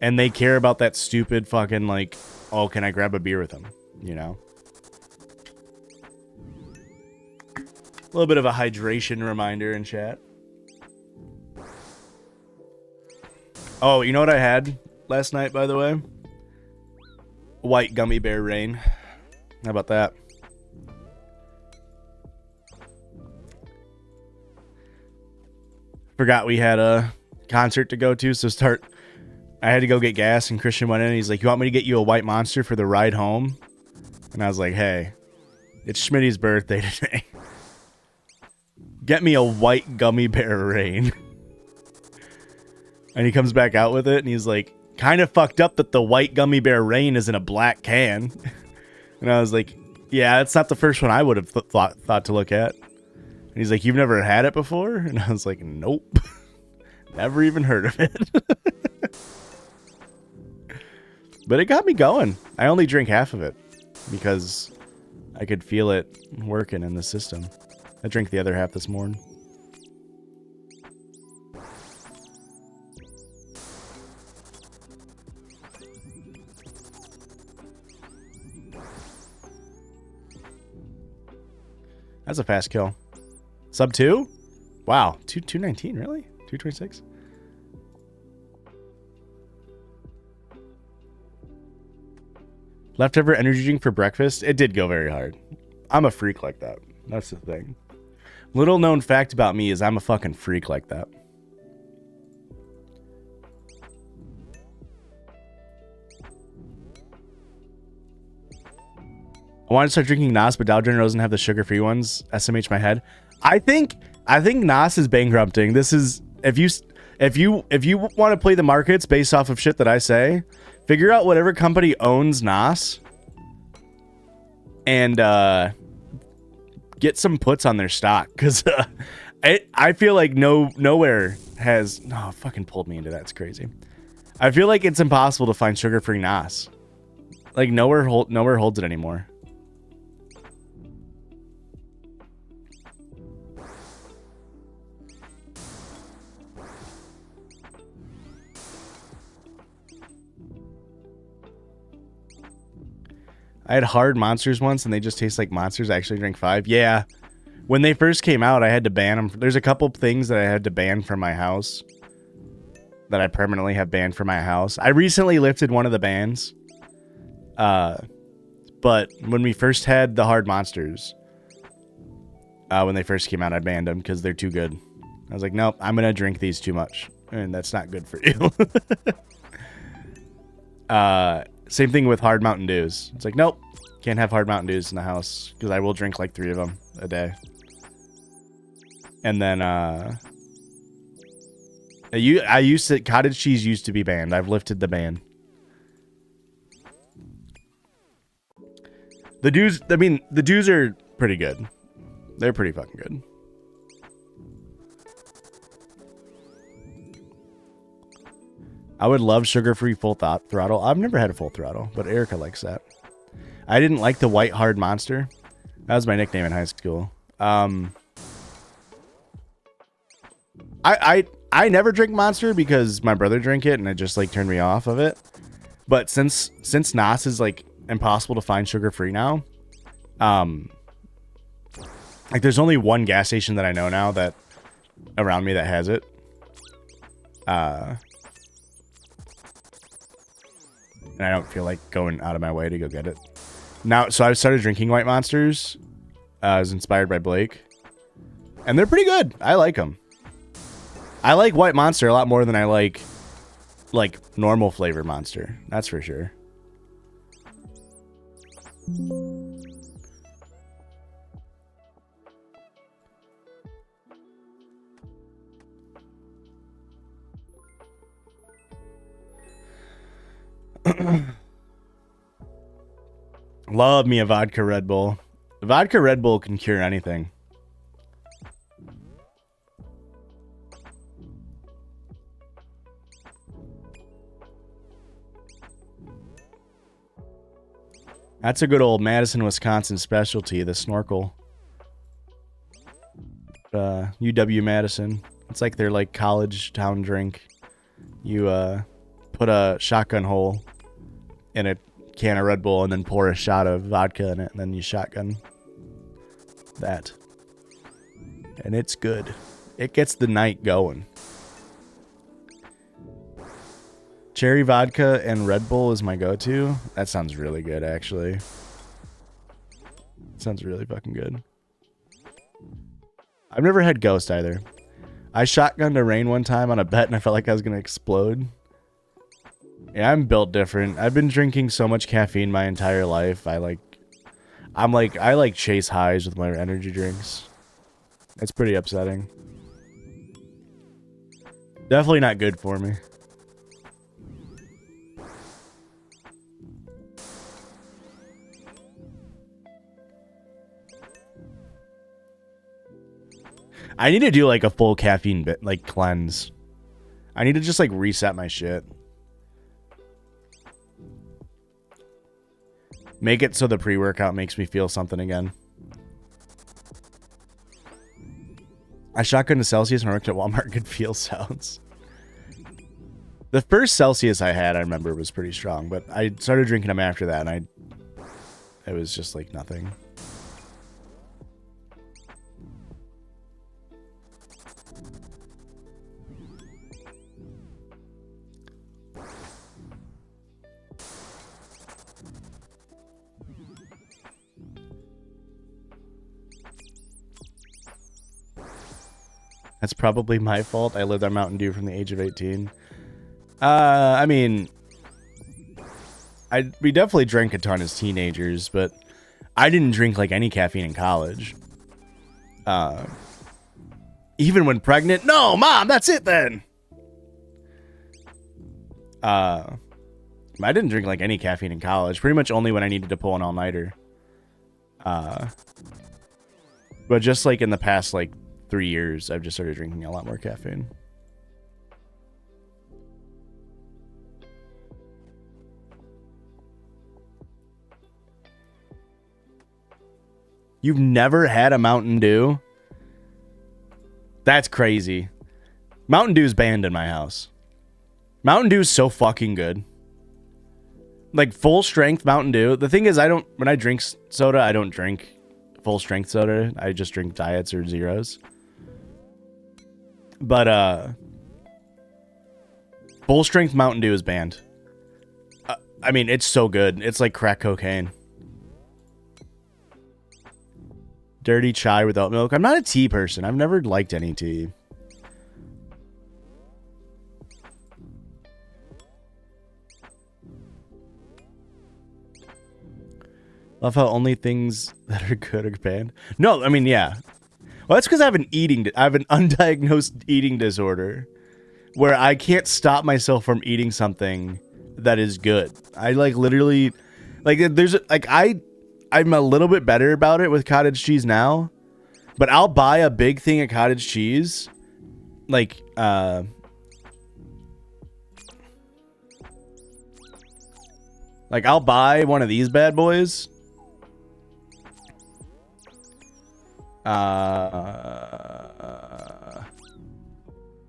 Speaker 1: And they care about that stupid fucking, like, oh, can I grab a beer with him? You know? A little bit of a hydration reminder in chat. Oh, you know what I had last night, by the way? White gummy bear rain. How about that? Forgot we had a concert to go to, so I had to go get gas, and Christian went in and he's like, you want me to get you a white monster for the ride home? And I was like, hey, it's Schmitty's birthday today. Get me a white gummy bear rain. And he comes back out with it, and he's like, kind of fucked up that the white gummy bear rain is in a black can. And I was like, yeah, it's not the first one I would have thought to look at. And he's like, you've never had it before? And I was like, nope. Never even heard of it. But it got me going. I only drink half of it because I could feel it working in the system. I drank the other half this morning. That's a fast kill. Sub 2? Wow. 219, really? 226? Leftover energy drink for breakfast? It did go very hard. I'm a freak like that. That's the thing. Little known fact about me is I'm a fucking freak like that. I want to start drinking Nas, but Dow Jones doesn't have the sugar-free ones. SMH my head. I think Nas is bankrupting. This is, if you want to play the markets based off of shit that I say, figure out whatever company owns Nas and get some puts on their stock, because I feel like nowhere has fucking pulled me into that. It's crazy. I feel like it's impossible to find sugar-free Nas. Like nowhere holds it anymore. I had hard monsters once, and they just taste like monsters. I actually drank 5. Yeah. When they first came out, I had to ban them. There's a couple things that I had to ban from my house that I permanently have banned from my house. I recently lifted one of the bans. But when we first had the hard monsters, when they first came out, I banned them because they're too good. I was like, nope, I'm going to drink these too much. And that's not good for you. Same thing with hard Mountain Dews. It's like, nope, Can't have hard Mountain Dews in the house because I will drink like 3 of them a day. And then I used to cottage cheese used to be banned. I've lifted the ban. The dews, I mean, the dews are pretty good. They're pretty fucking good. I would love sugar-free full throttle. I've never had a full throttle, but Erica likes that. I didn't like the white hard monster. That was my nickname in high school. I never drink Monster because my brother drank it and it just like turned me off of it. But since NOS is like impossible to find sugar-free now, like there's only one gas station that I know now that around me that has it. And I don't feel like going out of my way to go get it. Now, so I started drinking White Monsters. I was inspired by Blake. And they're pretty good. I like them. I like White Monster a lot more than I like normal flavor Monster. That's for sure. Love me a vodka Red Bull. Vodka Red Bull can cure anything. That's a good old Madison, Wisconsin specialty, the snorkel. UW Madison. It's like their like college town drink. You put a shotgun hole in a can of Red Bull and then pour a shot of vodka in it and then you shotgun that. And it's good. It gets the night going. Cherry vodka and Red Bull is my go-to. That sounds really good, actually. Sounds really fucking good. I've never had Ghost either. I shotgunned a Rain one time on a bet and I felt like I was going to explode. Yeah, I'm built different. I've been drinking so much caffeine my entire life. I like chase highs with my energy drinks. It's pretty upsetting. Definitely not good for me. I need to do like a full caffeine bit, like cleanse. I need to just like reset my shit. Make it so the pre-workout makes me feel something again. I shotgunned to Celsius and worked at Walmart. Good feel sounds. The first Celsius I had, I remember, was pretty strong, but I started drinking them after that, and it was just like nothing. That's probably my fault. I lived on Mountain Dew from the age of 18. I mean, we definitely drank a ton as teenagers, but I didn't drink like any caffeine in college. Even when pregnant. No, Mom, that's it then. I didn't drink like any caffeine in college. Pretty much only when I needed to pull an all-nighter. But just like in the past like 3 years, I've just started drinking a lot more caffeine. You've never had a Mountain Dew? That's crazy. Mountain Dew's banned in my house. Mountain Dew's so fucking good. Like full strength Mountain Dew. The thing is, when I drink soda, I don't drink full strength soda. I just drink diets or zeros. But full strength Mountain Dew is banned. I mean, it's so good. It's like crack cocaine. Dirty chai without milk. I'm not a tea person. I've never liked any tea. Love how only things that are good are banned. No, I mean, yeah. Well, that's because I have an undiagnosed eating disorder where I can't stop myself from eating something that is good. I like literally, like there's like I'm a little bit better about it with cottage cheese now, but I'll buy a big thing of cottage cheese, like I'll buy one of these bad boys.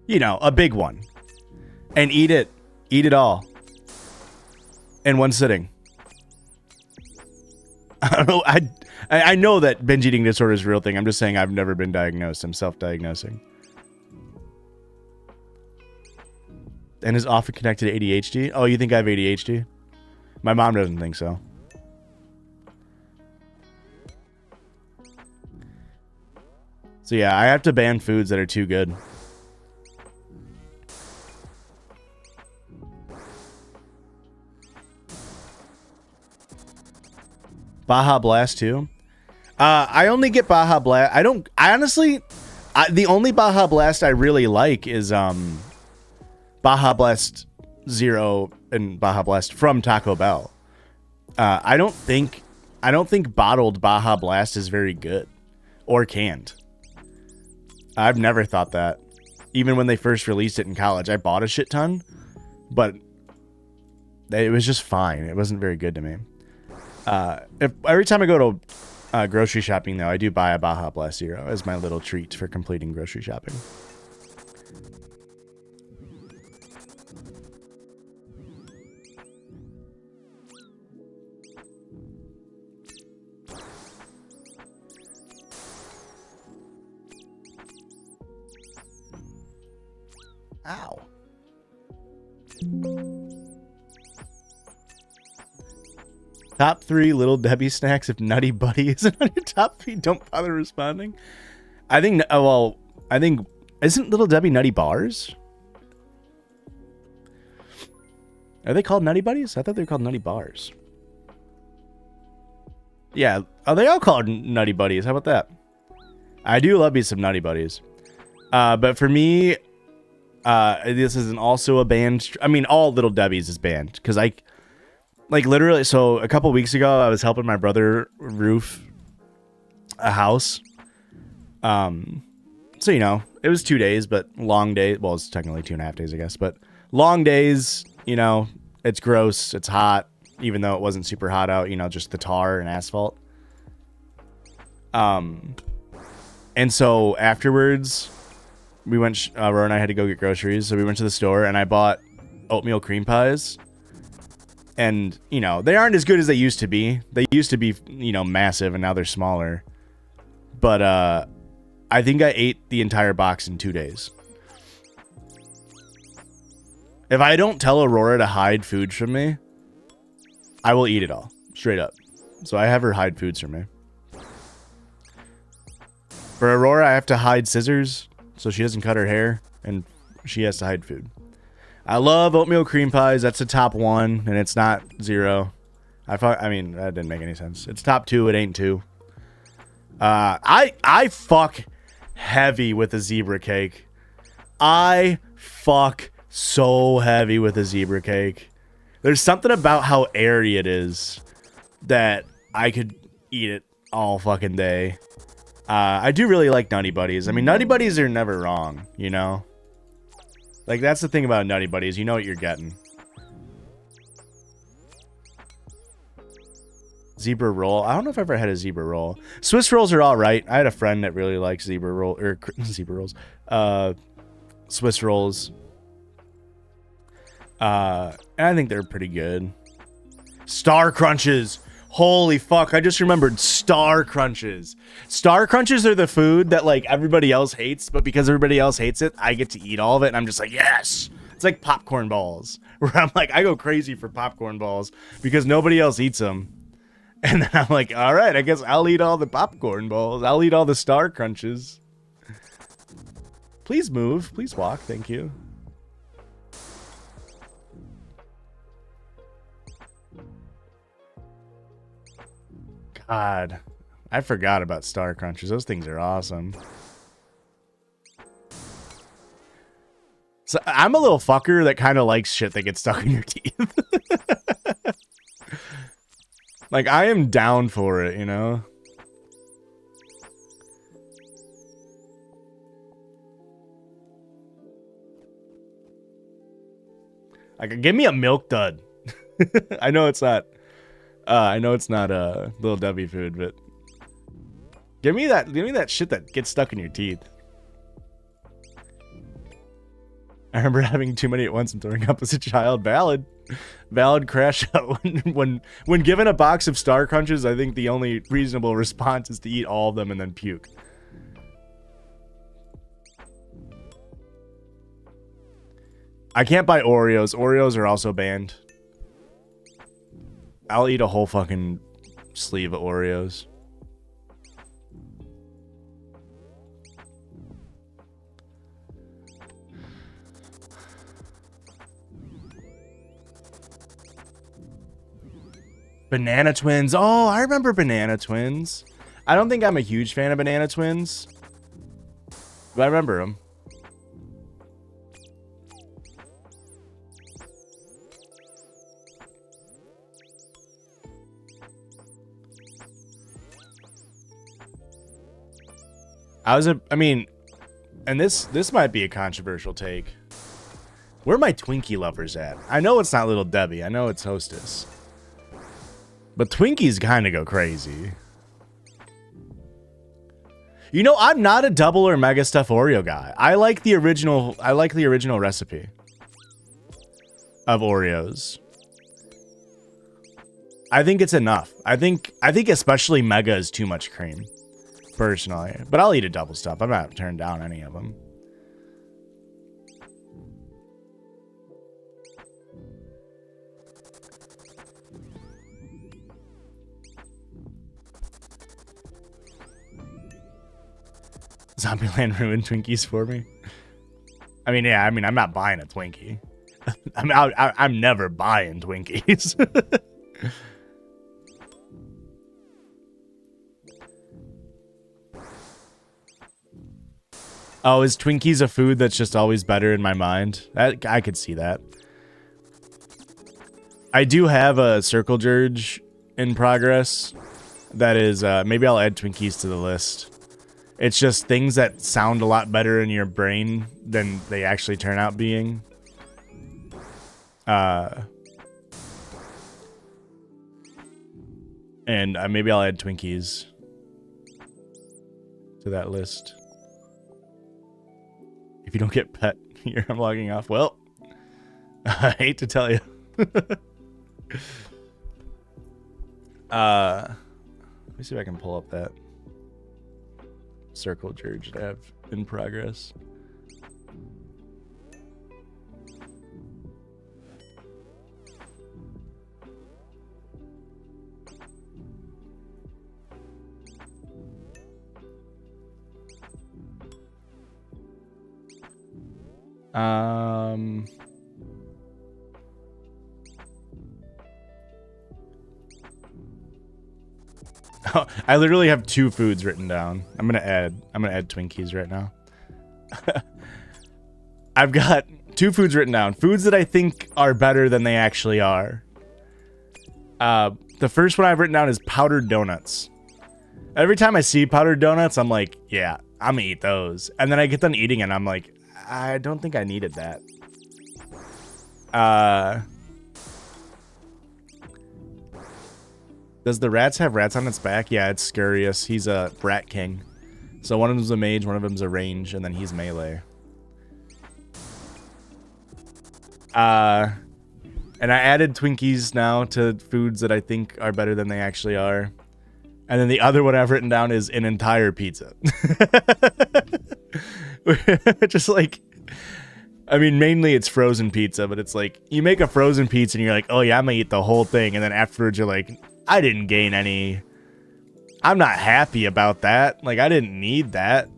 Speaker 1: You know, a big one, and eat it all in one sitting. I don't know. I know that binge eating disorder is a real thing. I'm just saying I've never been diagnosed. I'm self-diagnosing. And is often connected to ADHD. Oh, you think I have ADHD? My mom doesn't think so. So yeah, I have to ban foods that are too good. Baja Blast too. I only get Baja Blast. I honestly, the only Baja Blast I really like is Baja Blast Zero and Baja Blast from Taco Bell. I don't think bottled Baja Blast is very good or canned. I've never thought that. Even when they first released it in college, I bought a shit ton, but it was just fine. It wasn't very good to me. Every time I go to grocery shopping, though, I do buy a Baja Blast Zero as my little treat for completing grocery shopping. Ow. Top 3 Little Debbie snacks if Nutty Buddy isn't on your top 3. Don't bother responding. I think isn't Little Debbie Nutty Bars? Are they called Nutty Buddies? I thought they were called Nutty Bars. Yeah, are they all called Nutty Buddies? How about that? I do love me some Nutty Buddies. But for me, this isn't also a banned. I mean, all Little Debbie's is banned because like literally. So a couple weeks ago, I was helping my brother roof a house. So you know, it was 2 days, but long day. Well, it's technically 2.5 days, I guess, but long days. You know, it's gross. It's hot, even though it wasn't super hot out. You know, just the tar and asphalt. And so afterwards, we went. Rory and I had to go get groceries, so we went to the store, and I bought oatmeal cream pies. And you know, they aren't as good as they used to be. They used to be, you know, massive, and now they're smaller. But I think I ate the entire box in 2 days. If I don't tell Aurora to hide food from me, I will eat it all, straight up. So I have her hide foods from me. For Aurora, I have to hide scissors so she doesn't cut her hair, and she has to hide food. I love oatmeal cream pies. That's the top 1, and it's not 0. I mean, that didn't make any sense. It's top 2. It ain't 2. I fuck heavy with a zebra cake. I fuck so heavy with a zebra cake. There's something about how airy it is that I could eat it all fucking day. I do really like Nutty Buddies. I mean, Nutty Buddies are never wrong, you know? Like, that's the thing about Nutty Buddies. You know what you're getting. Zebra roll. I don't know if I've ever had a zebra roll. Swiss rolls are all right. I had a friend that really likes zebra rolls. Swiss rolls. And I think they're pretty good. Star Crunches. Holy fuck, I just remembered Star Crunches. Star Crunches are the food that, like, everybody else hates, but because everybody else hates it, I get to eat all of it, and I'm just like, yes! It's like popcorn balls, where I'm like, I go crazy for popcorn balls, because nobody else eats them. And then I'm like, alright, I guess I'll eat all the popcorn balls. I'll eat all the Star Crunches. Please move. Please walk. Thank you. God, I forgot about Star Crunchers. Those things are awesome. So I'm a little fucker that kind of likes shit that gets stuck in your teeth. Like, I am down for it, you know? Like, give me a milk dud. I know it's not Little Debbie food, but give me that shit that gets stuck in your teeth. I remember having too many at once and throwing up as a child. Valid crash out. when given a box of Star Crunches, I think the only reasonable response is to eat all of them and then puke. I can't buy Oreos. Oreos are also banned. I'll eat a whole fucking sleeve of Oreos. Banana Twins. Oh, I remember Banana Twins. I don't think I'm a huge fan of Banana Twins, but I remember them. I mean, and this might be a controversial take. Where are my Twinkie lovers at? I know it's not Little Debbie. I know it's Hostess. But Twinkies kind of go crazy. You know, I'm not a double or mega stuff Oreo guy. I like the original recipe of Oreos. I think it's enough. I think especially mega is too much cream, personally. But I'll eat a double stuff. I'm not turning down any of them. Zombieland ruined Twinkies for me. I mean, yeah. I mean, I'm not buying a Twinkie. I'm never buying Twinkies. Oh, is Twinkies a food that's just always better in my mind? I could see that. I do have a Circle Jerk in progress. That is, maybe I'll add Twinkies to the list. It's just things that sound a lot better in your brain than they actually turn out being. And maybe I'll add Twinkies to that list. If you don't get pet here, I'm logging off. Well, I hate to tell you. Let me see if I can pull up that Circle Jerk that I have in progress. Oh, I literally have 2 foods written down. I'm gonna add Twinkies right now. I've got 2 foods written down. Foods that I think are better than they actually are. The first one I've written down is powdered donuts. Every time I see powdered donuts, I'm like, yeah, I'm gonna eat those. And then I get done eating and I'm like, I don't think I needed that. Does the rats have rats on its back? Yeah, it's Scurious. He's a rat king. So one of them's a mage, one of them's a range, and then he's melee. And I added Twinkies now to foods that I think are better than they actually are. And then the other one I've written down is an entire pizza. Just like, I mean, mainly it's frozen pizza, but it's like, you make a frozen pizza and you're like, oh yeah, I'm gonna eat the whole thing. And then afterwards you're like, I didn't gain any. I'm not happy about that. Like, I didn't need that.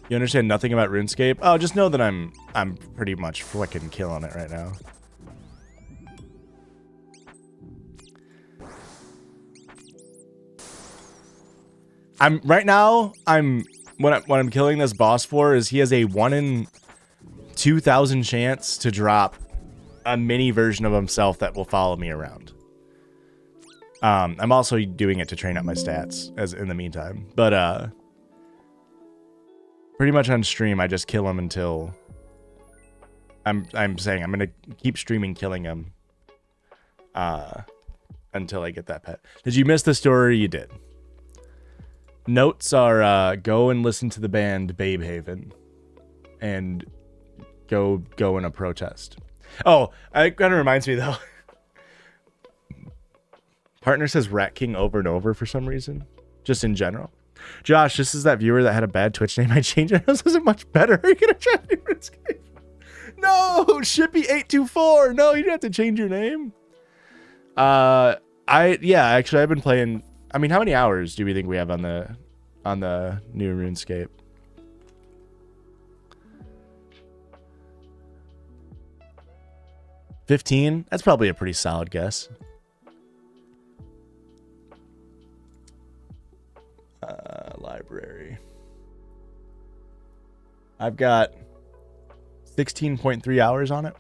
Speaker 1: You understand nothing about RuneScape? Oh, just know that I'm pretty much fucking killing it right now. What I'm killing this boss for is he has a 1 in 2,000 chance to drop a mini version of himself that will follow me around. I'm also doing it to train up my stats as in the meantime, but pretty much on stream I just kill him until I'm saying I'm gonna keep streaming killing him until I get that pet. Did you miss the story? You did. Notes are go and listen to the band Babe Haven and go in a protest. Oh, it kind of reminds me though. Partner says Rat King over and over for some reason, just in general. Josh, this is that viewer that had a bad Twitch name. I changed it. This isn't much better. Are you gonna try to do RuneScape? No, Shippy824. No, you don't have to change your name. Actually I've been playing. I mean, how many hours do we think we have on the new RuneScape? $15? That's probably a pretty solid guess. Library. I've got 16.3 hours on it.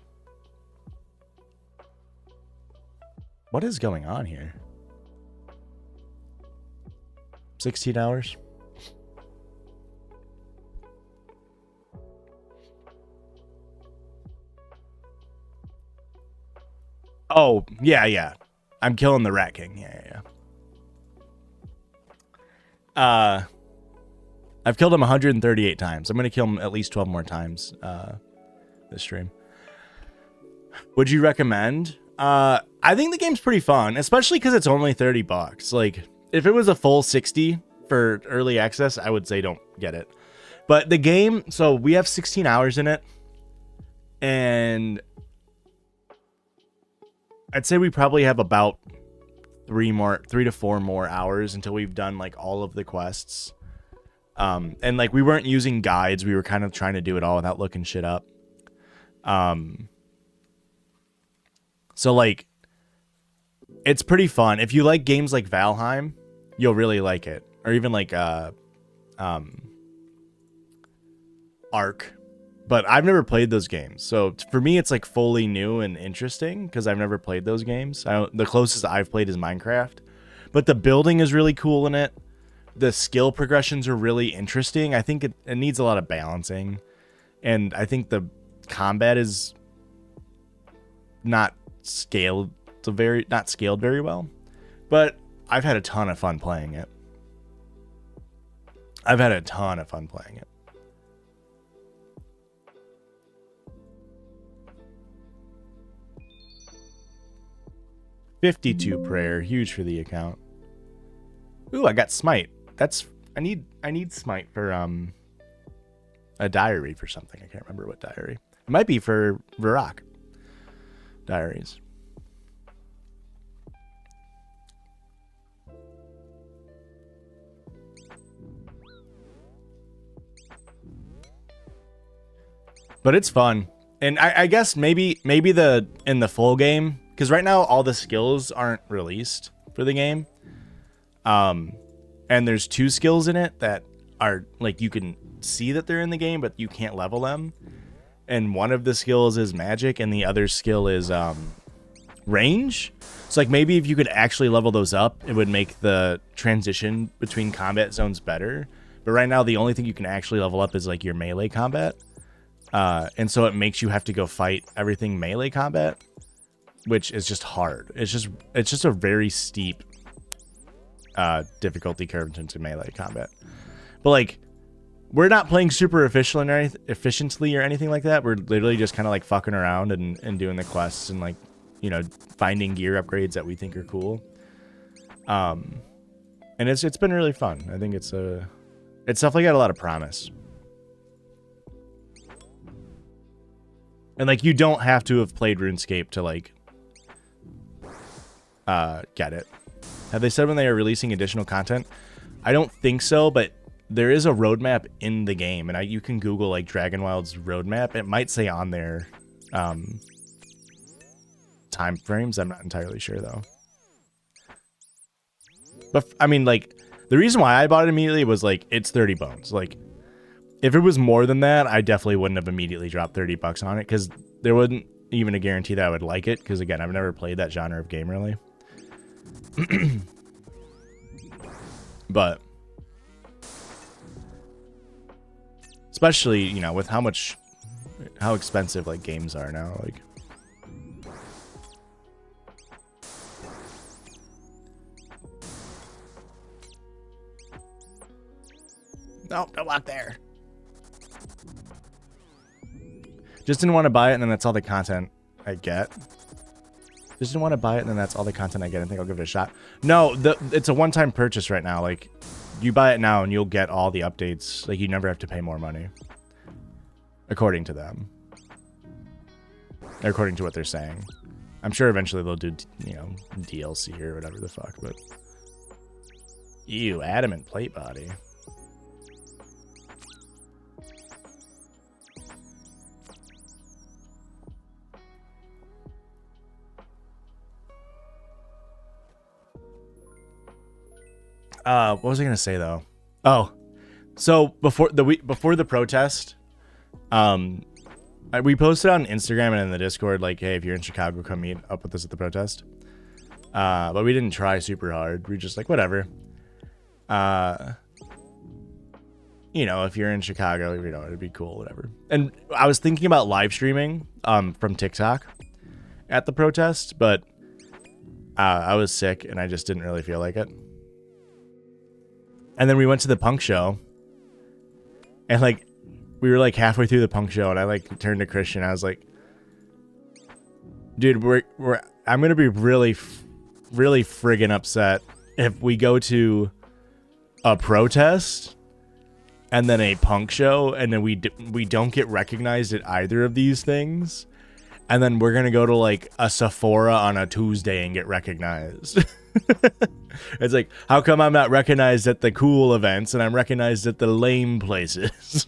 Speaker 1: What is going on here? 16 hours. Oh, yeah. I'm killing the Rat King. Yeah. I've killed him 138 times. I'm going to kill him at least 12 more times this stream. Would you recommend? I think the game's pretty fun, especially because it's only $30. Like, if it was a full 60 for early access, I would say don't get it. But the game, so we have 16 hours in it, and I'd say we probably have about 3 to 4 more hours until we've done like all of the quests. And like we weren't using guides, we were kind of trying to do it all without looking shit up. So like it's pretty fun. If you like games like Valheim, you'll really like it. Or even like Ark. But I've never played those games. So for me, it's like fully new and interesting because I've never played those games. The closest I've played is Minecraft. But the building is really cool in it. The skill progressions are really interesting. I think it needs a lot of balancing. And I think the combat is not scaled very well. But I've had a ton of fun playing it. $52 prayer, huge for the account. Ooh, I got smite. I need smite for a diary for something. I can't remember what diary. It might be for Varrock diaries. But it's fun. And I guess maybe in the full game, because right now all the skills aren't released for the game. And there's 2 skills in it that are like you can see that they're in the game, but you can't level them. And one of the skills is magic, and the other skill is range. So like maybe if you could actually level those up, it would make the transition between combat zones better. But right now the only thing you can actually level up is like your melee combat. And so it makes you have to go fight everything melee combat, which is just hard. It's just a very steep difficulty curve into melee combat. But like we're not playing super efficiently or anything like that. We're literally just kind of like fucking around and doing the quests and like, you know, finding gear upgrades that we think are cool. And it's been really fun. I think it's definitely got a lot of promise. And like you don't have to have played RuneScape to like get it. Have they said when they are releasing additional content? I don't think so, but there is a roadmap in the game, and you can Google like Dragon Wild's roadmap. It might say on there time frames. I'm not entirely sure though. But I mean, like, the reason why I bought it immediately was like it's 30 bones. Like, if it was more than that, I definitely wouldn't have immediately dropped 30 bucks on it, because there wasn't even a guarantee that I would like it, because again, I've never played that genre of game really. But especially, you know, with how expensive like games are now, like. No, don't walk there. Just didn't want to buy it, and then that's all the content I get. Just didn't want to buy it, and then that's all the content I get. I think I'll give it a shot. No, it's a one-time purchase right now. Like, you buy it now, and you'll get all the updates. Like, you never have to pay more money. According to them. According to what they're saying. I'm sure eventually they'll do, you know, DLC or whatever the fuck, but... Ew, adamant plate body. What was I gonna say though? Oh, so before the protest, we posted on Instagram and in the Discord like, hey, if you're in Chicago, come meet up with us at the protest. But we didn't try super hard. We just like whatever. You know, if you're in Chicago, you know, it'd be cool, whatever. And I was thinking about live streaming from TikTok at the protest, but I was sick and I just didn't really feel like it. And then we went to the punk show, and like we were like halfway through the punk show, and I like turned to Christian. I was like, "Dude, I'm gonna be really friggin' upset if we go to a protest and then a punk show, and then we don't get recognized at either of these things, and then we're gonna go to like a Sephora on a Tuesday and get recognized." It's like, how come I'm not recognized at the cool events and I'm recognized at the lame places?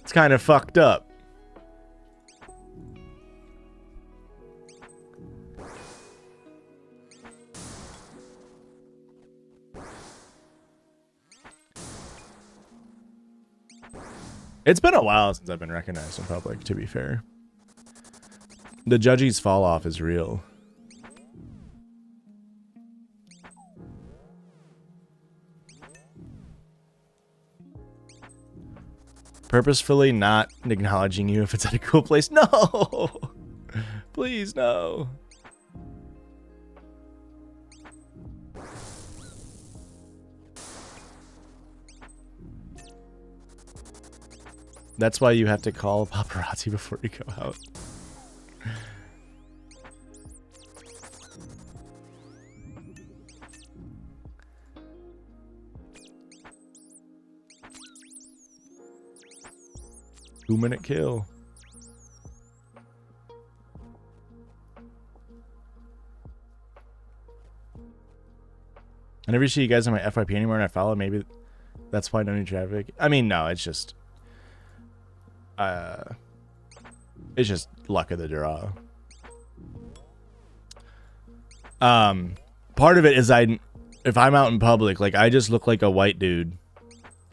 Speaker 1: It's kind of fucked up. It's been a while since I've been recognized in public, to be fair. The judgy's fall off is real. Purposefully not acknowledging you if it's at a cool place. No! Please, no. That's why you have to call paparazzi before you go out. Two-minute kill. I never see you guys on my FYP anymore, and I follow. Maybe that's why no new traffic. I mean, no, it's just luck of the draw. Part of it is if I'm out in public, like I just look like a white dude.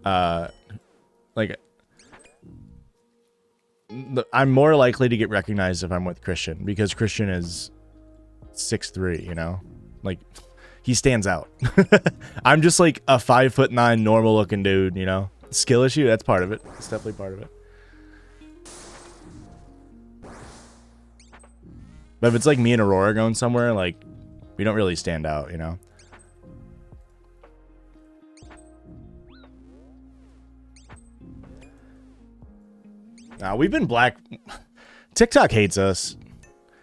Speaker 1: Like I'm more likely to get recognized if I'm with Christian, because Christian is 6'3", you know? Like, he stands out. I'm just like a 5'9" normal looking dude, you know? Skill issue, that's part of it. It's definitely part of it. But if it's like me and Aurora going somewhere, like, we don't really stand out, you know? We've been black. TikTok hates us.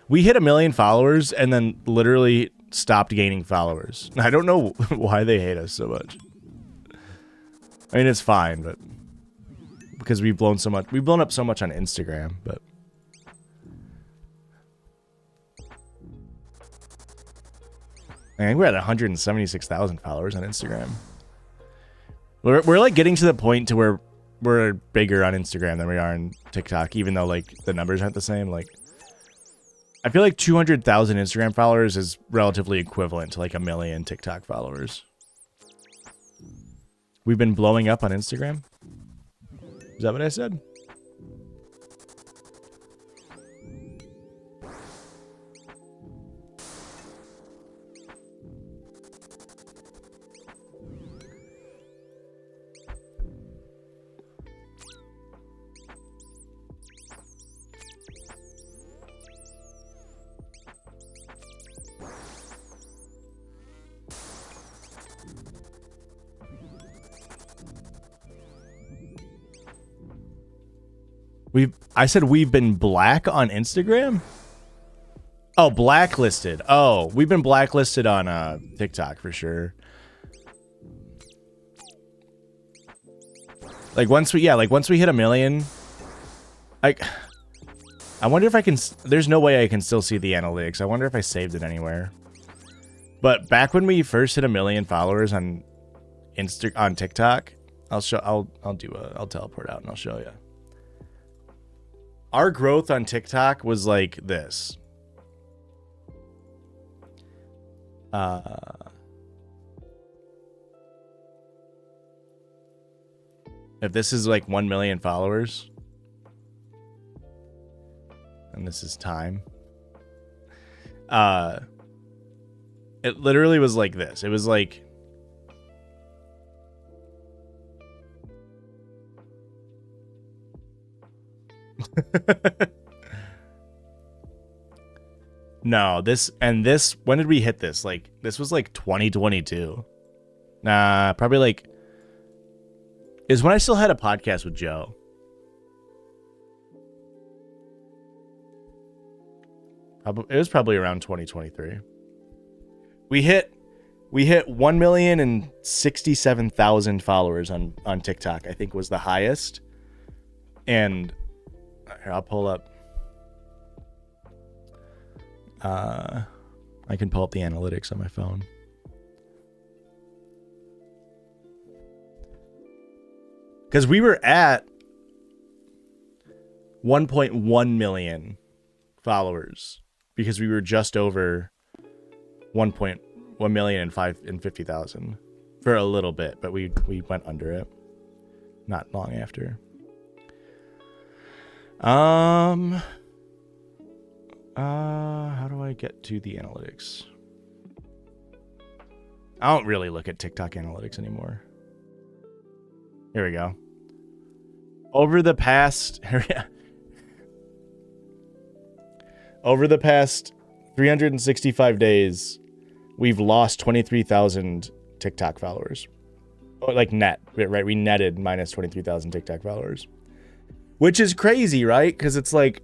Speaker 1: We hit 1 million followers and then literally stopped gaining followers. I don't know why they hate us so much. I mean, it's fine, but because we've blown up so much on Instagram, but I think we're at 176,000 followers on Instagram. We're like getting to the point to where we're bigger on Instagram than we are on TikTok, even though like the numbers aren't the same. Like, I feel like 200,000 Instagram followers is relatively equivalent to like 1 million TikTok followers. We've been blowing up on Instagram. Is that what I said? I said we've been black on Instagram? Oh, blacklisted. Oh, we've been blacklisted on TikTok for sure. Like once we hit 1 million, I wonder if I can, there's no way I can still see the analytics. I wonder if I saved it anywhere. But back when we first hit 1 million followers on TikTok, I'll teleport out and I'll show you. Our growth on TikTok was like this. If this is like 1 million followers, and this is time, it literally was like this. It was like, no, when did we hit this? Like, this was like 2022. Nah, probably like, is when I still had a podcast with Joe. It was probably around 2023. We hit 1,067,000 followers on TikTok, I think was the highest. And here, I'll pull up. I can pull up the analytics on my phone. Because we were at 1.1 million followers because we were just over 1,150,000 for a little bit, but we went under it not long after. How do I get to the analytics? I don't really look at TikTok analytics anymore. Here we go. Over the past 365 days, we've lost 23,000 TikTok followers. Or like net, right? We netted minus 23,000 TikTok followers. Which is crazy, right? Because it's like,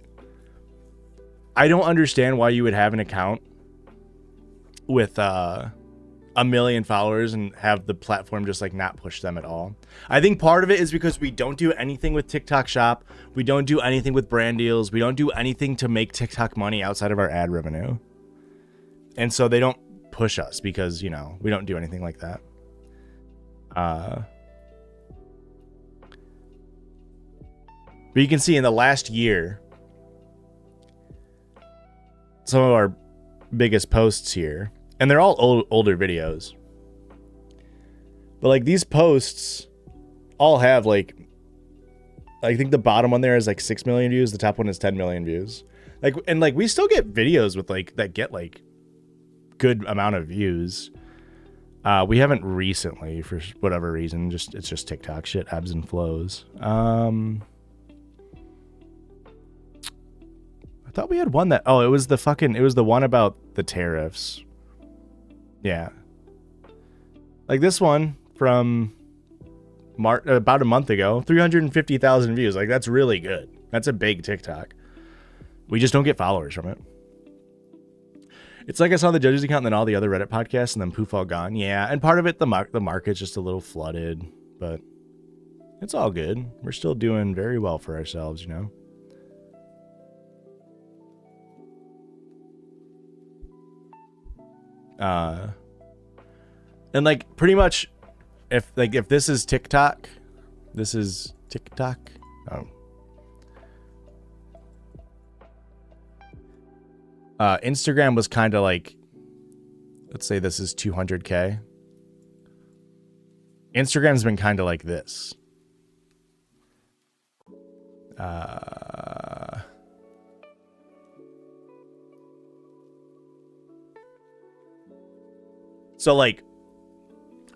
Speaker 1: I don't understand why you would have an account with 1 million followers and have the platform just like not push them at all. I think part of it is because we don't do anything with TikTok Shop. We don't do anything with brand deals. We don't do anything to make TikTok money outside of our ad revenue. And so they don't push us because, you know, we don't do anything like that. But you can see in the last year, some of our biggest posts here, and they're all older videos. But like these posts all have like, I think the bottom one there is like 6 million views. The top one is 10 million views. Like, and like we still get videos with like that get like good amount of views. We haven't recently for whatever reason. It's just TikTok shit ebbs and flows. I thought we had one that, it was the one about the tariffs. Yeah. Like this one from about a month ago, 350,000 views. Like that's really good. That's a big TikTok. We just don't get followers from it. It's like I saw the judges account and then all the other Reddit podcasts and then poof, all gone. Yeah, and part of it, the market's just a little flooded, but it's all good. We're still doing very well for ourselves, you know? And like pretty much if this is TikTok, this is TikTok. Instagram was kind of like, let's say this is 200K. Instagram's been kind of like this. So like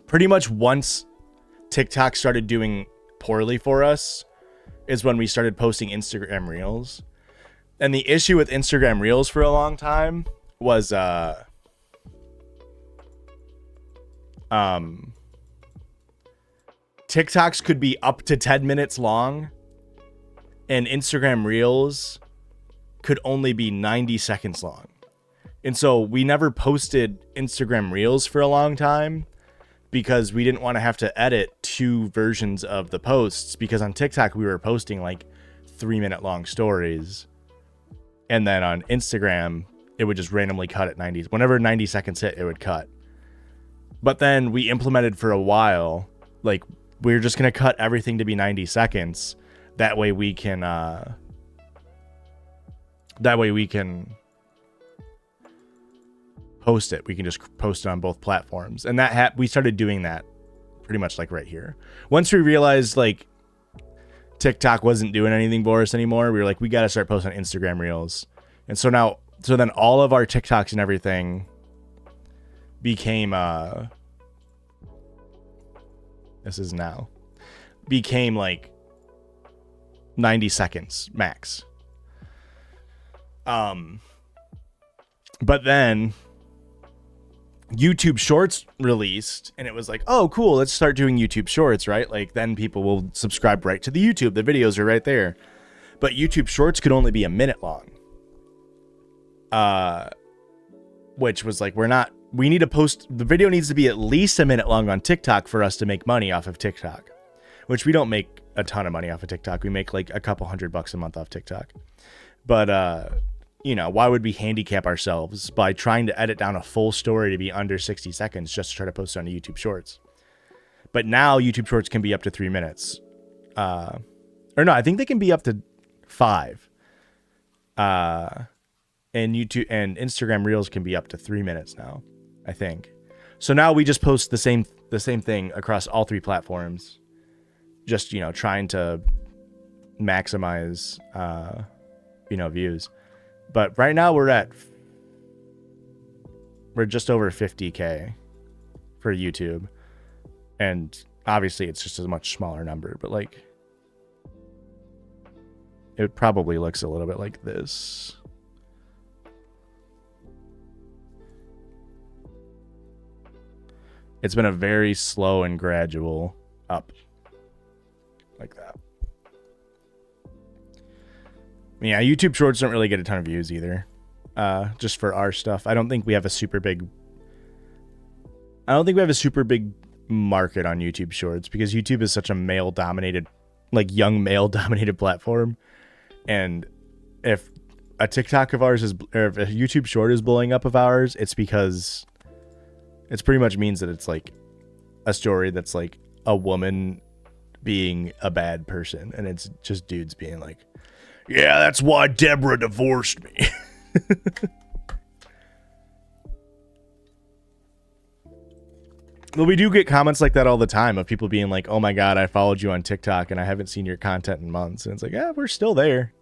Speaker 1: pretty much once TikTok started doing poorly for us is when we started posting Instagram Reels. And the issue with Instagram Reels for a long time was TikToks could be up to 10 minutes long and Instagram Reels could only be 90 seconds long. And so we never posted Instagram Reels for a long time because we didn't want to have to edit 2 versions of the posts, because on TikTok we were posting like 3-minute long stories. And then on Instagram, it would just randomly cut at 90. Whenever 90 seconds hit, it would cut. But then we implemented for a while, like we're just going to cut everything to be 90 seconds. That way we can post it. We can just post it on both platforms. And that we started doing that pretty much like right here. Once we realized like TikTok wasn't doing anything for us anymore, we were like, we got to start posting Instagram Reels. And so then all of our TikToks and everything became like 90 seconds max. But then YouTube Shorts released, and it was like, oh, cool, let's start doing YouTube Shorts, right? Like, then people will subscribe right to the YouTube. The videos are right there. But YouTube Shorts could only be a minute long. Which was like, we need to post, the video needs to be at least a minute long on TikTok for us to make money off of TikTok. Which we don't make a ton of money off of TikTok. We make like a couple $100 a month off TikTok. But, you know, why would we handicap ourselves by trying to edit down a full story to be under 60 seconds just to try to post it on YouTube Shorts? But now YouTube Shorts can be up to 3 minutes. Or no, I think they can be up to 5. And YouTube and Instagram Reels can be up to 3 minutes now, I think. So now we just post the same thing across all 3 platforms. Just, you know, trying to maximize, views. But right now we're just over 50K for YouTube. And obviously it's just a much smaller number, but like it probably looks a little bit like this. It's been a very slow and gradual up like that. Yeah, YouTube Shorts don't really get a ton of views either. Just for our stuff. I don't think we have a super big market on YouTube Shorts because YouTube is such a male-dominated, like young male-dominated platform. And if a TikTok of ours or if a YouTube Short is blowing up of ours, it's because it pretty much means that it's like a story that's like a woman being a bad person, and it's just dudes being like, yeah, that's why Deborah divorced me. Well, we do get comments like that all the time of people being like, oh my God, I followed you on TikTok and I haven't seen your content in months. And it's like, yeah, we're still there.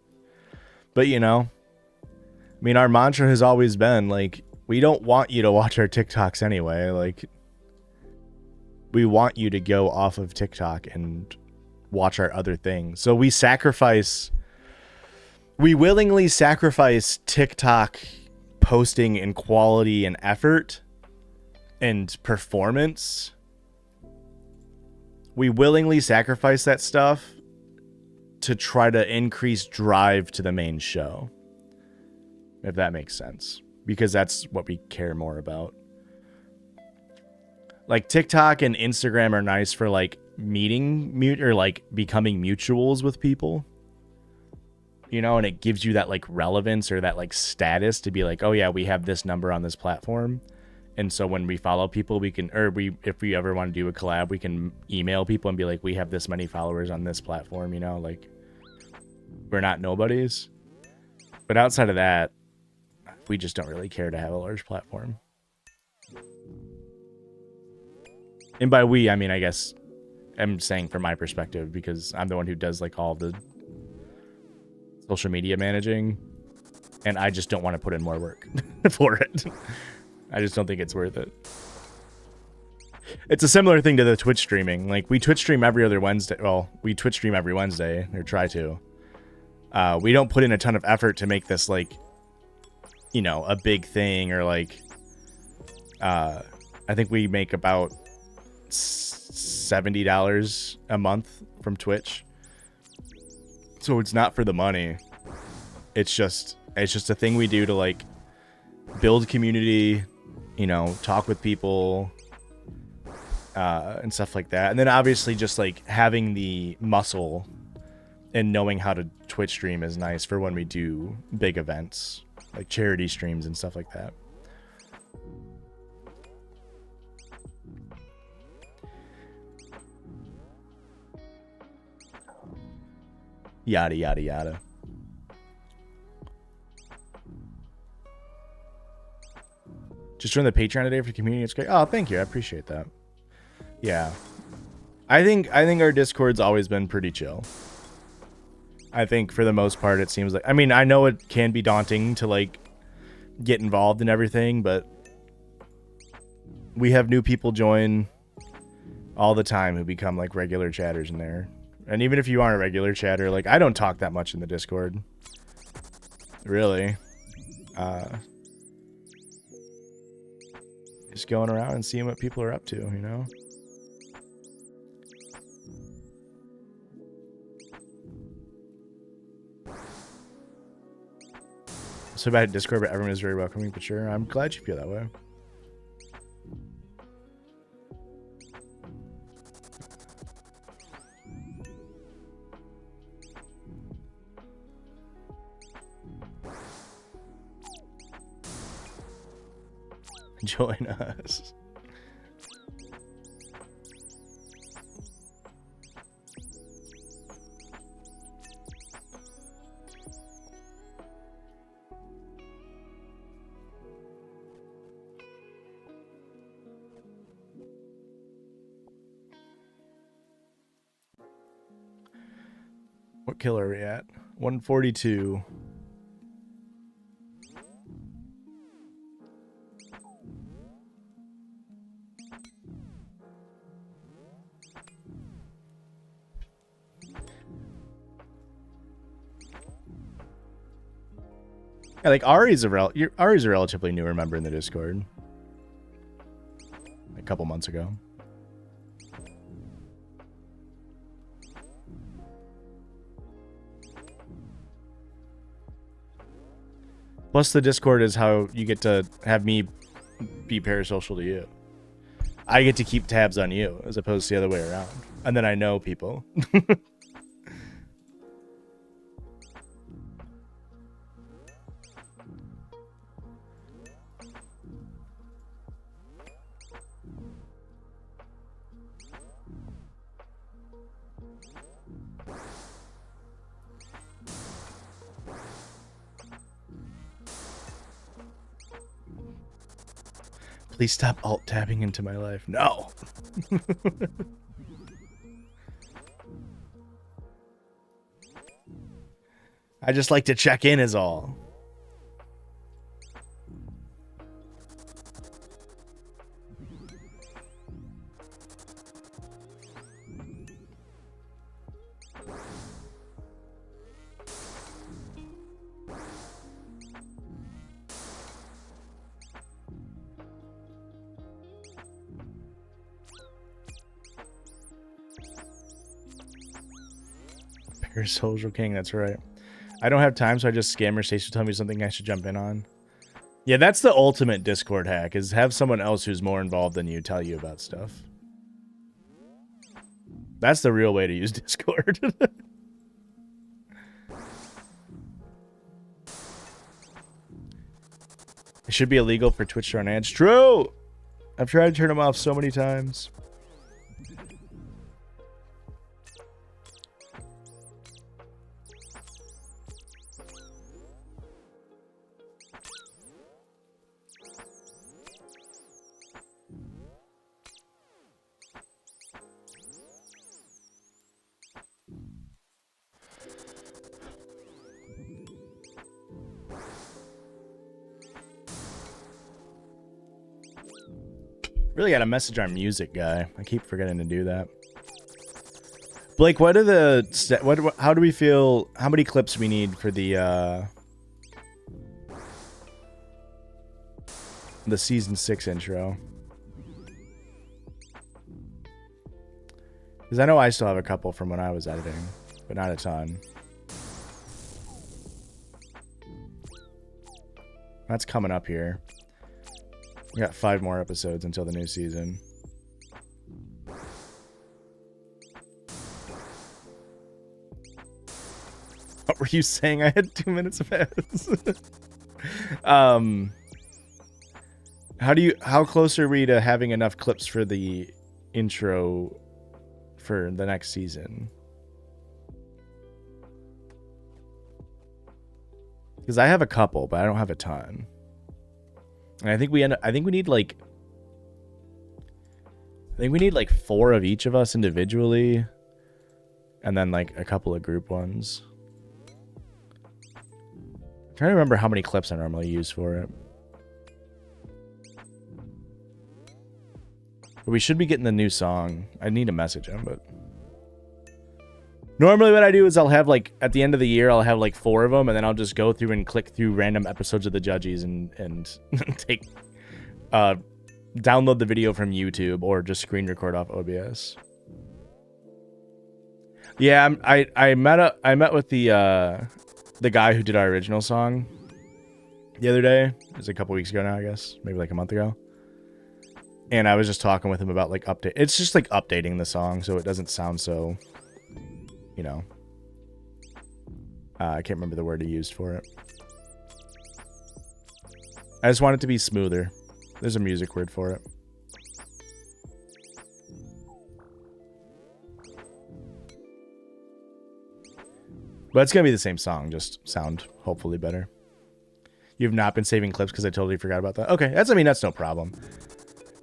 Speaker 1: But, you know, I mean, our mantra has always been like, we don't want you to watch our TikToks anyway. Like, we want you to go off of TikTok and watch our other things. So we willingly sacrifice TikTok posting and quality and effort and performance. We willingly sacrifice that stuff to try to increase drive to the main show. If that makes sense. Because that's what we care more about. Like TikTok and Instagram are nice for like like becoming mutuals with people. You know, and it gives you that like relevance or that like status to be like, oh yeah, we have this number on this platform. And so when we follow people, we can, or if we ever want to do a collab, we can email people and be like, we have this many followers on this platform, you know, like we're not nobodies. But outside of that, we just don't really care to have a large platform. And by we, I mean, I guess I'm saying from my perspective, because I'm the one who does like all the social media managing, and I just don't want to put in more work for it. I just don't think it's worth it. It's a similar thing to the Twitch streaming. Like, we Twitch stream every other Wednesday. Well, we Twitch stream every Wednesday, or try to. We don't put in a ton of effort to make this, like, you know, a big thing, or like, I think we make about $70 a month from Twitch. So it's not for the money. It's just a thing we do to, like, build community, you know, talk with people, and stuff like that. And then obviously just like having the muscle and knowing how to Twitch stream is nice for when we do big events, like charity streams and stuff like that. Yada, yada, yada. Just join the Patreon today for the community. It's great. Oh, thank you. I appreciate that. Yeah. I think our Discord's always been pretty chill. I think for the most part, it seems like, I mean, I know it can be daunting to like get involved in everything, but we have new people join all the time who become like regular chatters in there. And even if you aren't a regular chatter, like I don't talk that much in the Discord. Really. Just going around and seeing what people are up to, you know? So bad at Discord, but everyone is very welcoming, but sure. I'm glad you feel that way. Join us. What kill are we at? 142. Yeah, like Ari's a relatively newer member in the Discord. A couple months ago. Plus, the Discord is how you get to have me be parasocial to you. I get to keep tabs on you, as opposed to the other way around. And then I know people. Please stop alt-tabbing into my life. No! I just like to check in is all. Parasocial King, that's right. I don't have time, so I just scam Mercedes to tell me something I should jump in on. Yeah, that's the ultimate Discord hack, is have someone else who's more involved than you tell you about stuff. That's the real way to use Discord. It should be illegal for Twitch to run ads. True! I've tried to turn them off so many times. Really gotta message our music guy. I keep forgetting to do that. Blake, what are the how do we feel? How many clips we need for the season 6 intro? Because I know I still have a couple from when I was editing, but not a ton. That's coming up here. We got 5 more episodes until the new season. What were you saying? I had 2 minutes of ads. How close are we to having enough clips for the intro for the next season? Because I have a couple, but I don't have a ton. And I think we need like 4 of each of us individually, and then like a couple of group ones. I'm trying to remember how many clips I normally use for it. But we should be getting the new song. I need to message him, but normally what I do is I'll have like at the end of the year I'll have like 4 of them, and then I'll just go through and click through random episodes of the Judgies and take download the video from YouTube or just screen record off OBS. Yeah, I met with the guy who did our original song the other day. It was a couple weeks ago now, I guess, maybe like a month ago. And I was just talking with him about like update. It's just like updating the song so it doesn't sound so, you know. I can't remember the word he used for it. I just want it to be smoother. There's a music word for it. But it's going to be the same song, just sound hopefully better. You've not been saving clips because I totally forgot about that. Okay, that's no problem.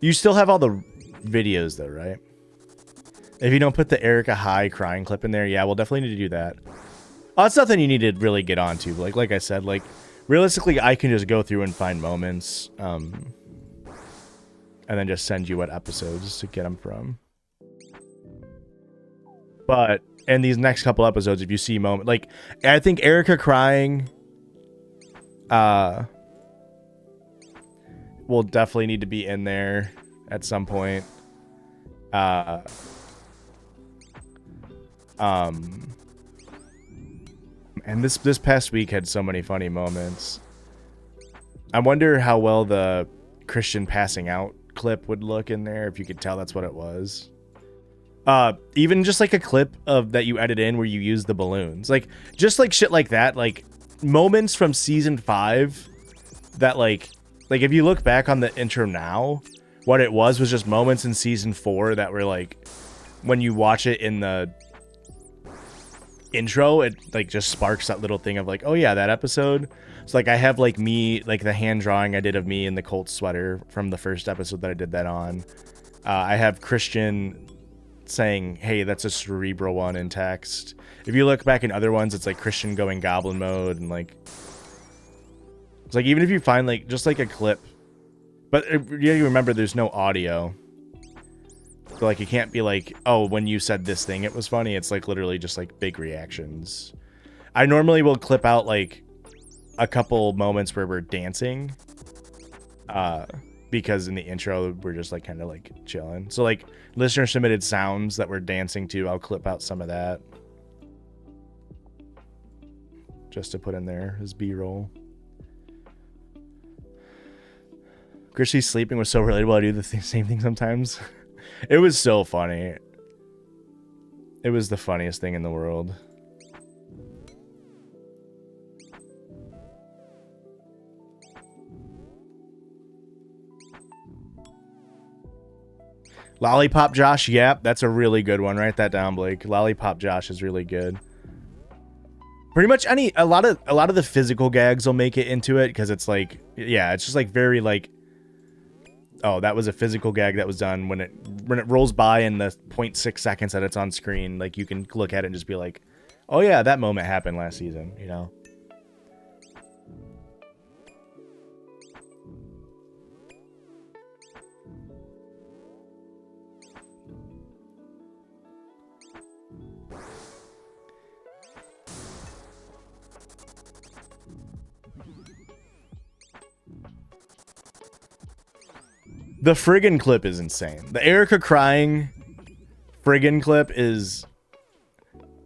Speaker 1: You still have all the videos though, right? If you don't put the Erica High crying clip in there, yeah, we'll definitely need to do that. Oh, it's nothing you need to really get onto. Like I said, like realistically, I can just go through and find moments, and then just send you what episodes to get them from. But in these next couple episodes, if you see moment, like I think Erica crying, will definitely need to be in there at some point. And this past week had so many funny moments. I wonder how well the Christian passing out clip would look in there, if you could tell that's what it was. Even just like a clip of that you edit in where you use the balloons, like just like shit like that, like moments from season 5 that like if you look back on the intro now, what it was just moments in season 4 that were like, when you watch it in the intro, it like just sparks that little thing of like, oh yeah, that episode. So like I have like me, like the hand drawing I did of me in the Colt sweater from the first episode that I did that on. I have Christian saying, hey, that's a cerebral one in text. If you look back in other ones, it's like Christian going goblin mode, and like it's like, even if you find like just like a clip, but yeah, you remember there's no audio. So like, it can't be like, oh, when you said this thing, it was funny. It's like literally just like big reactions. I normally will clip out like a couple moments where we're dancing, because in the intro we're just like kind of like chilling. So like listener submitted sounds that we're dancing to, I'll clip out some of that just to put in there as B-roll. Chrissy sleeping was so relatable. I do the same thing sometimes. It was so funny. It was the funniest thing in the world. Lollipop Josh, yep, that's a really good one. Write that down, Blake. Lollipop Josh is really good. Pretty much a lot of the physical gags will make it into it because it's like, yeah, it's just like very like, oh, that was a physical gag that was done when it rolls by in the 0.6 seconds that it's on screen. Like you can look at it and just be like, oh yeah, that moment happened last season, you know. The friggin' clip is insane. The Erica crying friggin' clip is...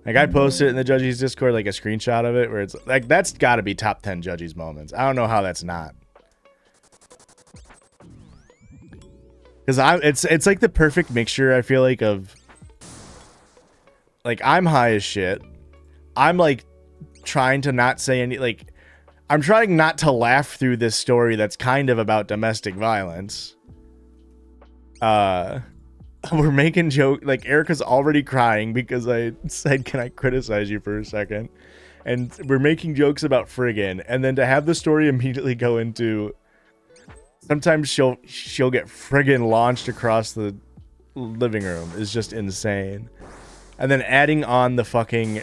Speaker 1: Like, I posted it in the Judges Discord, like, a screenshot of it, where it's... Like, that's gotta be top 10 Judges moments. I don't know how that's not. Because it's like the perfect mixture, I feel like, of... Like, I'm high as shit. I'm, like, trying to not say any... Like, I'm trying not to laugh through this story that's kind of about domestic violence. We're making joke, like Erica's already crying because I said, can I criticize you for a second? And we're making jokes about friggin', and then to have the story immediately go into sometimes she'll get friggin' launched across the living room is just insane. And then adding on the fucking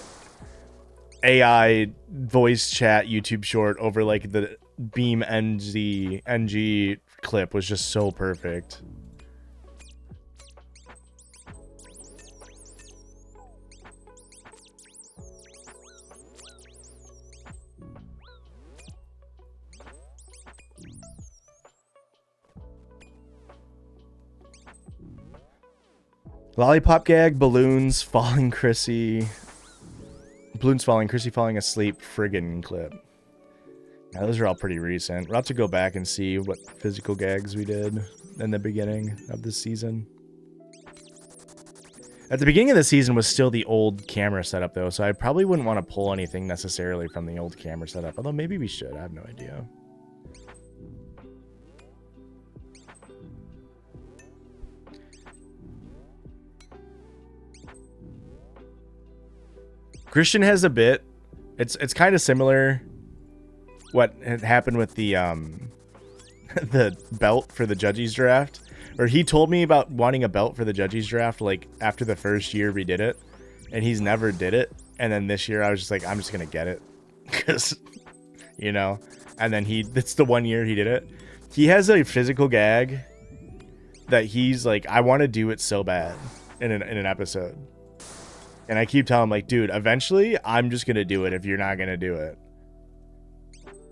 Speaker 1: AI voice chat YouTube short over like the Beam NG clip was just so perfect. Lollipop gag, balloons falling, Chrissy falling asleep, friggin' clip. Now, those are all pretty recent. We'll have to go back and see what physical gags we did in the beginning of this season. At the beginning of the season was still the old camera setup, though, so I probably wouldn't want to pull anything necessarily from the old camera setup. Although maybe we should. I have no idea. Christian has a bit. It's kind of similar. What had happened with the the belt for the judges draft, or he told me about wanting a belt for the judges draft like after the first year we did it, and he's never did it. And then this year I was just like, I'm just gonna get it, because you know. And then it's the 1 year he did it. He has a physical gag that he's like, I want to do it so bad in an episode. And I keep telling him, like, dude, eventually I'm just going to do it if you're not going to do it.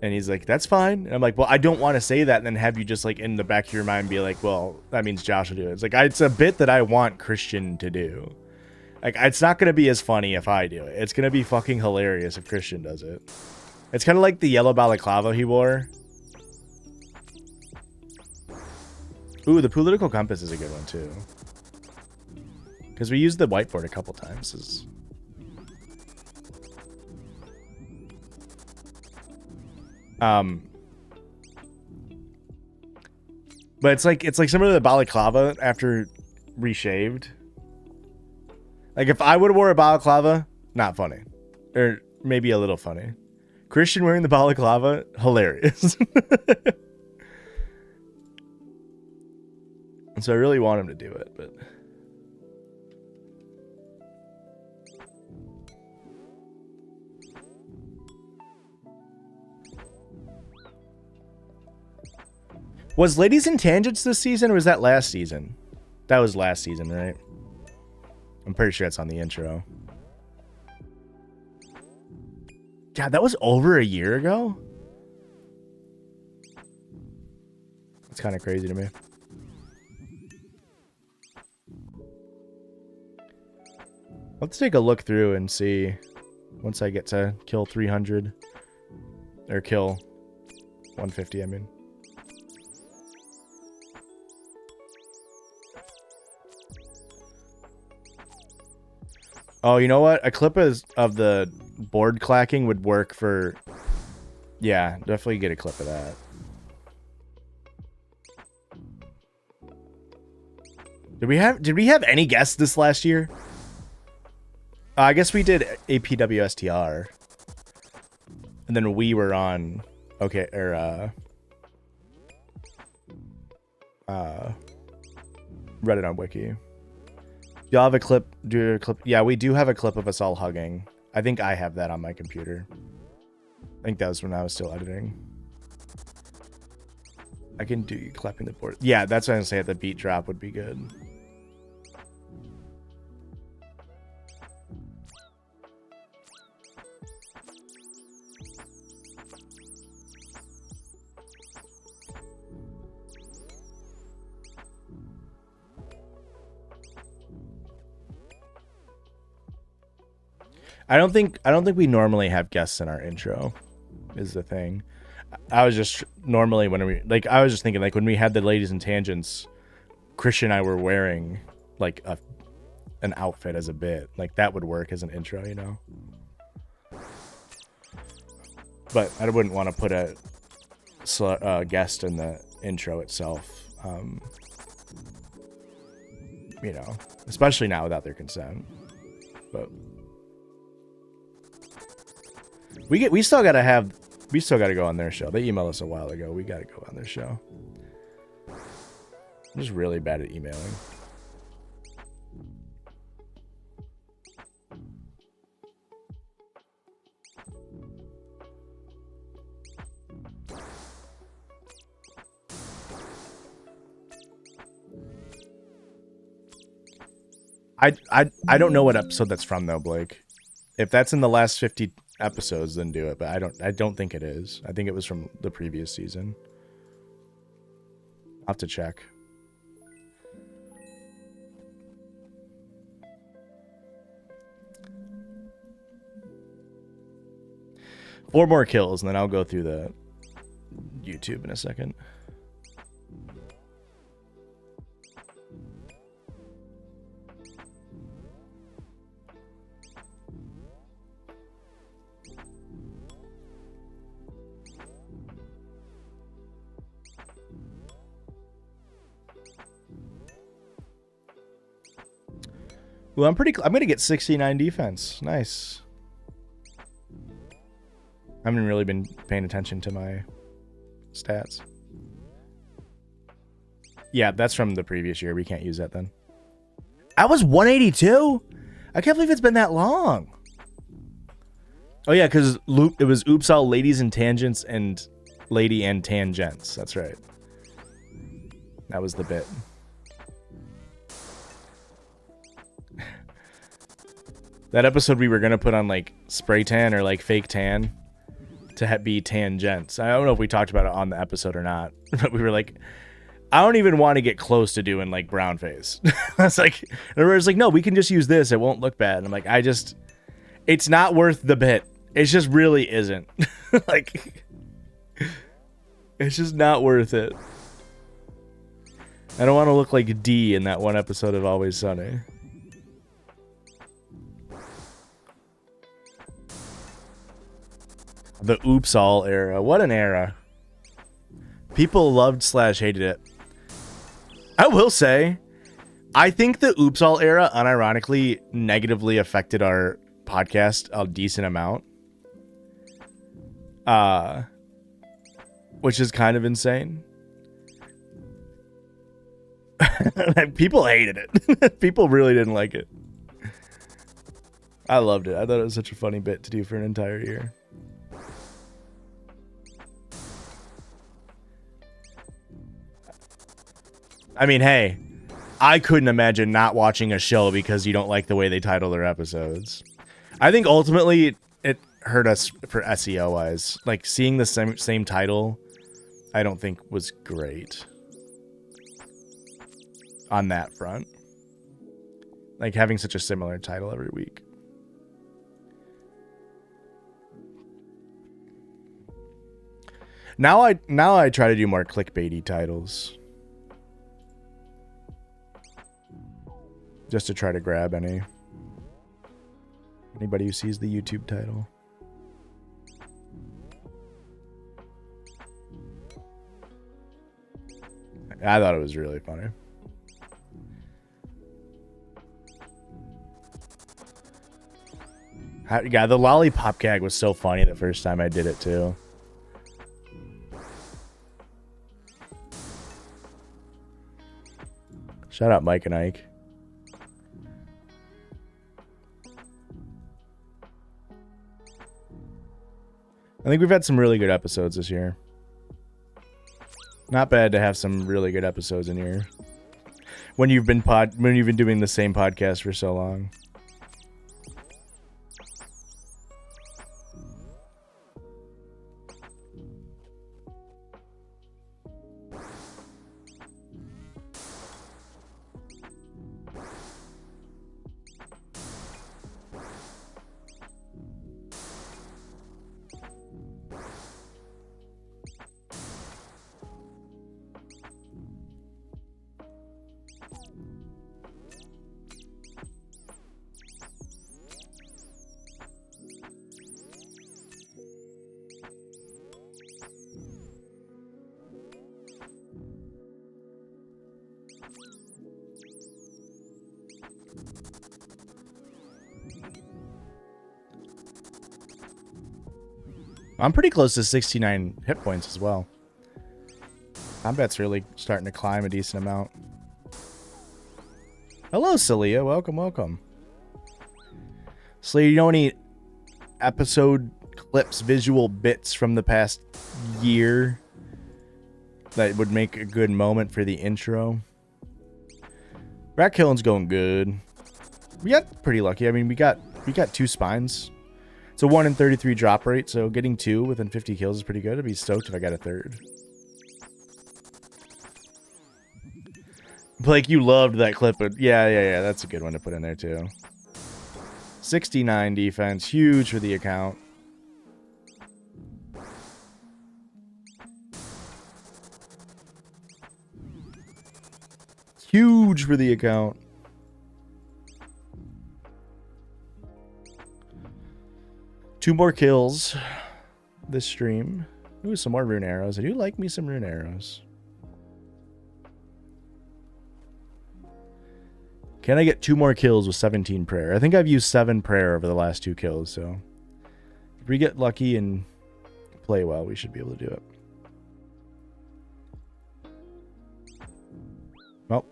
Speaker 1: And he's like, that's fine. And I'm like, well, I don't want to say that and then have you just, like, in the back of your mind be like, well, that means Josh will do it. It's like, it's a bit that I want Christian to do. Like, it's not going to be as funny if I do it. It's going to be fucking hilarious if Christian does it. It's kind of like the yellow balaclava he wore. Ooh, the political compass is a good one, too. Because we used the whiteboard a couple times. But it's like similar to the balaclava after reshaved. Like if I would have wore a balaclava, not funny. Or maybe a little funny. Christian wearing the balaclava, hilarious. And so I really want him to do it, but was Ladies and Tangents this season, or was that last season? That was last season, right? I'm pretty sure it's on the intro. God, that was over a year ago? That's kind of crazy to me. Let's take a look through and see once I get to kill 300. Or kill 150, I mean. Oh, you know what? A clip of the board clacking would work for... Yeah, definitely get a clip of that. Did we have any guests this last year? I guess we did APWSTR. And then we were on Reddit on Wiki. Y'all have a clip? Do a clip? Yeah, we do have a clip of us all hugging. I think I have that on my computer. I think that was when I was still editing. I can do you clapping the board. Yeah, that's what I'm saying. The beat drop would be good. I don't think we normally have guests in our intro, is the thing. I was just normally I was just thinking like when we had the ladies and tangents, Christian and I were wearing like an outfit as a bit, like that would work as an intro, you know. But I wouldn't want to put a guest in the intro itself, you know, especially now without their consent. But we still gotta go on their show. They emailed us a while ago. We gotta go on their show. I'm just really bad at emailing. I don't know what episode that's from though, Blake. If that's in the last 50 episodes, then do it. But I don't think it is. I think it was from the previous season. I'll have to check. Four more kills, and then I'll go through the YouTube in a second. Well, I'm gonna get 69 defense. Nice. I haven't really been paying attention to my stats. Yeah, that's from the previous year. We can't use that then. I was 182? I can't believe it's been that long. Oh yeah, because it was Oops All Ladies and Tangents and Lady and Tangents. That's right. That was the bit. That episode we were going to put on like spray tan or like fake tan to be tangents. I don't know if we talked about it on the episode or not, but we were like, I don't even want to get close to doing like brown face. It's like, everyone's like, no, we can just use this. It won't look bad. And I'm like, it's not worth the bit. It just really isn't. Like, it's just not worth it. I don't want to look like D in that one episode of Always Sunny. The Oops All era. What an era. People loved / hated it. I will say, I think the Oops All era unironically negatively affected our podcast a decent amount. Which is kind of insane. People hated it. People really didn't like it. I loved it. I thought it was such a funny bit to do for an entire year. I mean, hey, I couldn't imagine not watching a show because you don't like the way they title their episodes. I think ultimately it hurt us for SEO wise. Like seeing the same title, I don't think was great on that front. Like having such a similar title every week. Now I try to do more clickbaity titles. Just to try to grab anybody who sees the YouTube title. I thought it was really funny. Yeah, the lollipop gag was so funny the first time I did it too. Shout out Mike and Ike. I think we've had some really good episodes this year. Not bad to have some really good episodes in here. When you've been doing the same podcast for so long. I'm pretty close to 69 hit points as well. Combat's really starting to climb a decent amount. Hello, Celia. Welcome, welcome. Celia, you know any episode clips, visual bits from the past year that would make a good moment for the intro? Rat killing's going good. We got pretty lucky. I mean, we got 2 spines. It's a 1 in 33 drop rate, so getting 2 within 50 kills is pretty good. I'd be stoked if I got a 3rd. Blake, you loved that clip, but yeah, that's a good one to put in there too. 69 defense, huge for the account. Huge for the account. Two more kills this stream. Ooh, some more rune arrows. I do like me some rune arrows. Can I get 2 more kills with 17 prayer? I think I've used 7 prayer over the last 2 kills, so if we get lucky and play well, we should be able to do it. Well.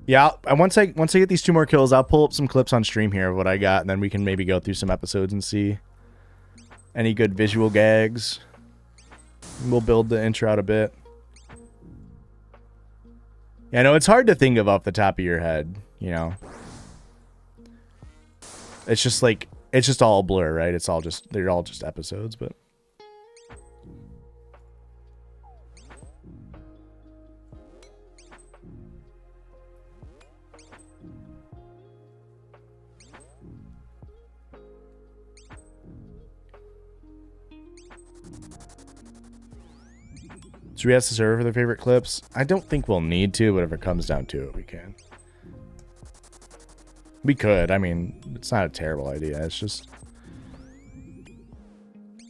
Speaker 1: Yeah, once I get these 2 more kills, I'll pull up some clips on stream here of what I got, and then we can maybe go through some episodes and see any good visual gags. We'll build the intro out a bit. Yeah, I know it's hard to think of off the top of your head, you know. It's just like, it's just all a blur, right? They're all just episodes, but should we ask the server for their favorite clips? I don't think we'll need to, but if it comes down to it, we can. We could. I mean, it's not a terrible idea. It's just,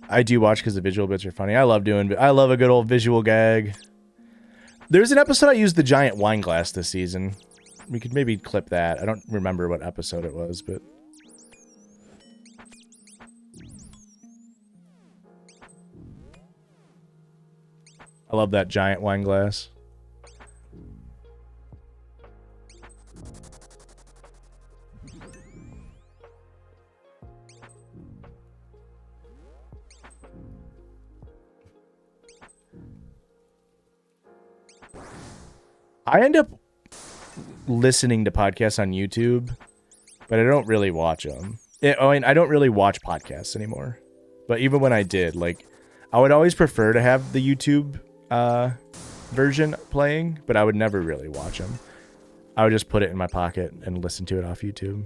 Speaker 1: I do watch because the visual bits are funny. I love a good old visual gag. There's an episode I used the giant wine glass this season. We could maybe clip that. I don't remember what episode it was, but I love that giant wine glass. I end up listening to podcasts on YouTube, but I don't really watch them. I don't really watch podcasts anymore. But even when I did, like, I would always prefer to have the YouTube version playing, but I would never really watch them. I would just put it in my pocket and listen to it off YouTube.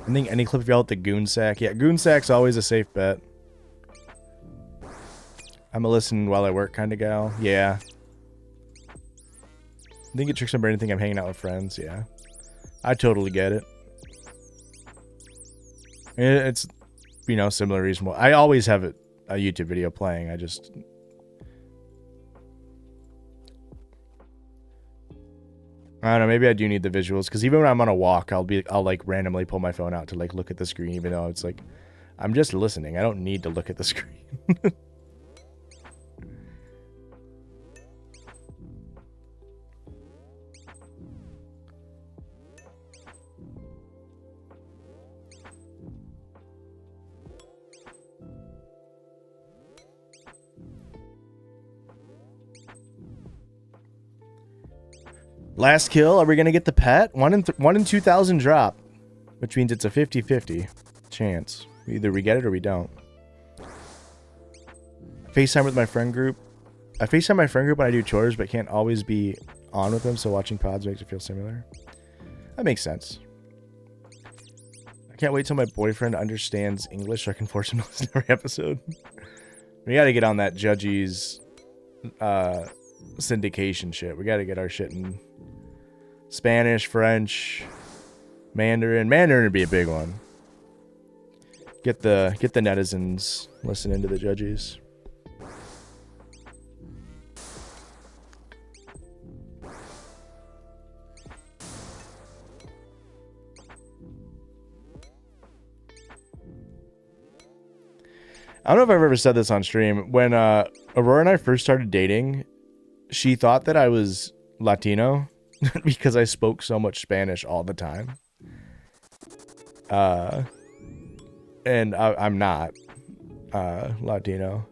Speaker 1: I think any clip of y'all at the Goon Sack. Yeah, Goon Sack's always a safe bet. I'm a listen while I work kind of gal. Yeah. I think it tricks my brain to think I'm hanging out with friends. Yeah, I totally get it. It's, you know, similar reason why I always have a YouTube video playing. I just, I don't know, maybe I do need the visuals, because even when I'm on a walk, I'll like randomly pull my phone out to like look at the screen, even though it's like I'm just listening. I don't need to look at the screen. Last kill. Are we gonna get the pet? 1 in 2,000 drop, which means it's a 50-50 chance. Either we get it or we don't. FaceTime with my friend group. I FaceTime my friend group when I do chores, but can't always be on with them, so watching pods makes it feel similar. That makes sense. I can't wait till my boyfriend understands English so I can force him to listen to every episode. We gotta get on that Judgy's syndication shit. We gotta get our shit in Spanish, French, Mandarin. Mandarin would be a big one. Get the netizens listening to the Judgies. I don't know if I've ever said this on stream. When Aurora and I first started dating, she thought that I was Latino because I spoke so much Spanish all the time. And I'm not Latino.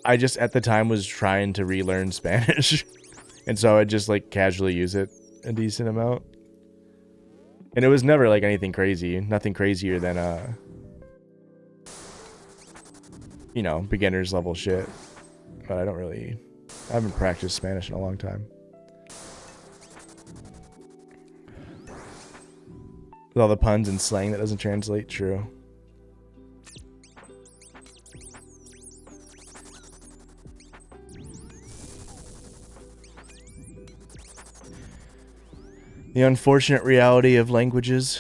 Speaker 1: I just at the time was trying to relearn Spanish, and so I just like casually use it a decent amount. And it was never like anything crazy, nothing crazier than you know, beginner's level shit. But I haven't practiced Spanish in a long time. With all the puns and slang that doesn't translate, true. The unfortunate reality of languages.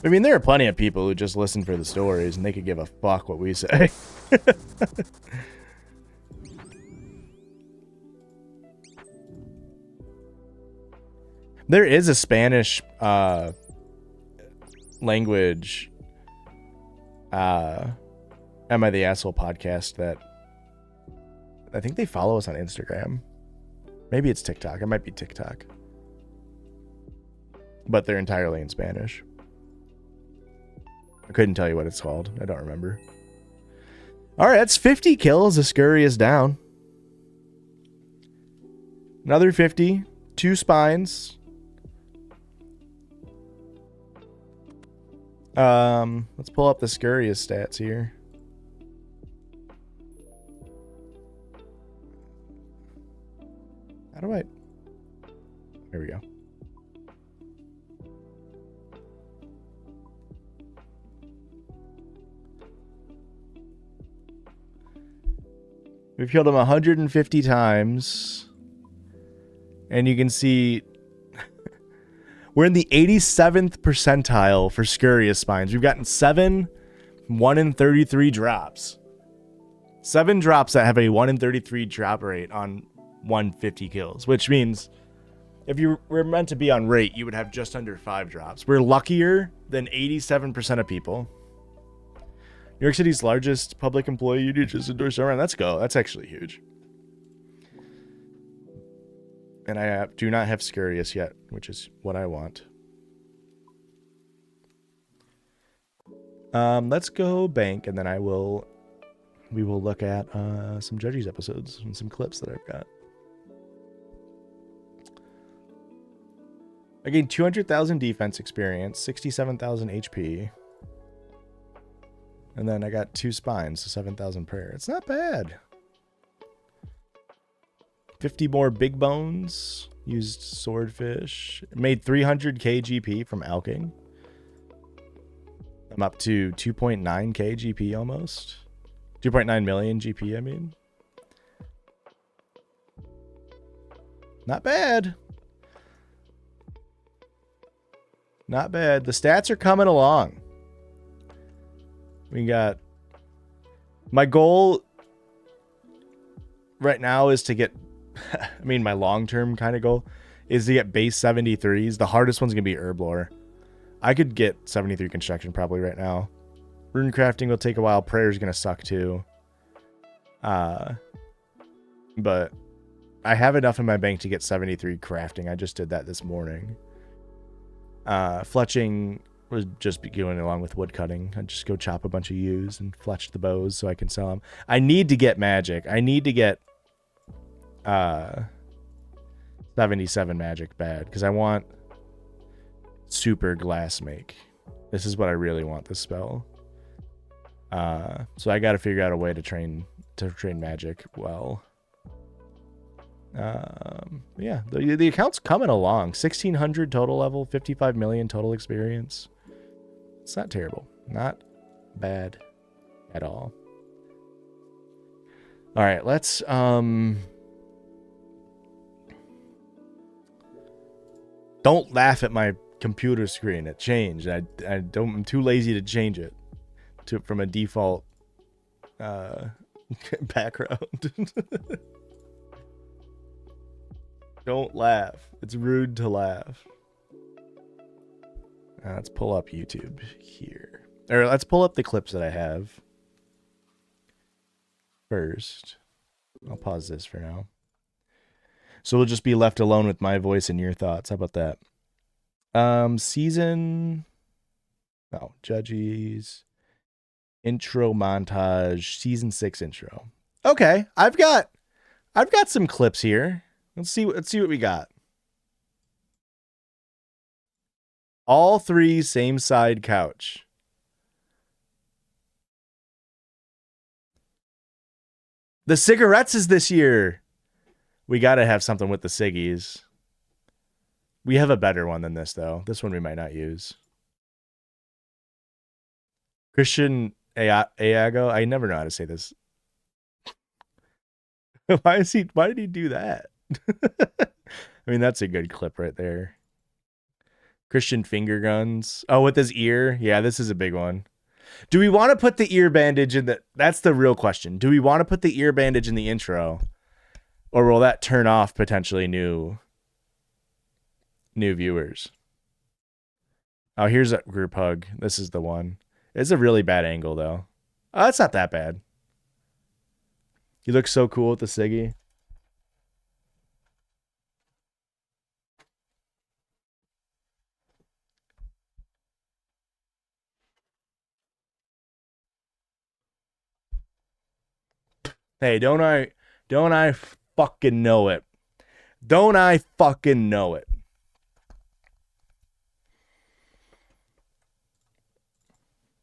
Speaker 1: I mean, there are plenty of people who just listen for the stories and they could give a fuck what we say. There is a Spanish language Am I the Asshole podcast that I think they follow us on Instagram. Maybe it's TikTok. It might be TikTok. But they're entirely in Spanish. I couldn't tell you what it's called. I don't remember. All right, that's 50 kills. The scurry is down. Another 50. 2 spines. Let's pull up the scurriest stats here. How do I... Here we go. We've killed him 150 times. And you can see we're in the 87th percentile for scurriest spines. We've gotten 7 1 in 33 drops. 7 drops that have a 1 in 33 drop rate on 150 kills, which means if you were meant to be on rate, you would have just under 5 drops. We're luckier than 87% of people. New York City's largest public employee union just endorsed our round. Let's go. That's actually huge. And I do not have Scurious yet, which is what I want. Let's go bank, and then we will look at some Judges episodes and some clips that I've got. I gained 200,000 defense experience, 67,000 HP. And then I got 2 spines, so 7,000 prayer. It's not bad. 50 more big bones. Used swordfish. Made 300k GP from alking. I'm up to 2.9k GP almost. 2.9 million GP, I mean. Not bad. Not bad. The stats are coming along. We got... My goal right now is to get... I mean, my long-term kind of goal is to get base 73s. The hardest one's going to be Herblore. I could get 73 construction probably right now. Rune crafting will take a while. Prayer's going to suck too. But I have enough in my bank to get 73 crafting. I just did that this morning. Fletching would just be going along with wood cutting. I'd just go chop a bunch of yews and fletch the bows so I can sell them. I need to get magic. I need to get 77 magic bad because I want super glass make. This is what I really want this spell. So I got to figure out a way to train magic well. Yeah, the account's coming along. 1600 total level, 55 million total experience. It's not terrible. Not bad at all. All right, let's don't laugh at my computer screen. It changed. I'm too lazy to change it from a default background. Don't laugh. It's rude to laugh. Let's pull up YouTube here. Or let's pull up the clips that I have first. I'll pause this for now. So we'll just be left alone with my voice and your thoughts. How about that? Judges. Intro montage. Season 6 intro. Okay, I've got some clips here. Let's see what we got. All three same side couch. The cigarettes is this year. We got to have something with the ciggies. We have a better one than this, though. This one we might not use. Christian Iago. I never know how to say this. Why did he do that? I mean, that's a good clip right there. Christian finger guns. Oh, with his ear. Yeah, this is a big one. Do we want to put the ear bandage in the... That's the real question. Do we want to put the ear bandage in the intro? Or will that turn off potentially new viewers? Oh, here's a group hug. This is the one. It's a really bad angle, though. Oh, it's not that bad. He looks so cool with the Siggy. Hey, don't I fucking know it? Don't I fucking know it?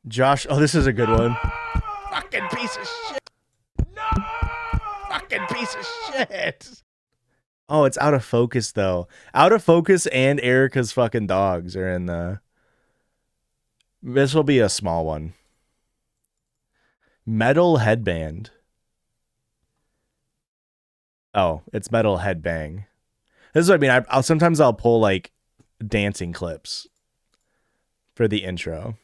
Speaker 1: Josh, oh, this is a good one. Fucking piece of shit. No! Fucking piece of shit. Oh, it's out of focus, though. Out of focus and Erica's fucking dogs are in the... This will be a small one. Metal headband. Oh, it's metal headbang. This is what I mean. Sometimes I'll pull like dancing clips for the intro.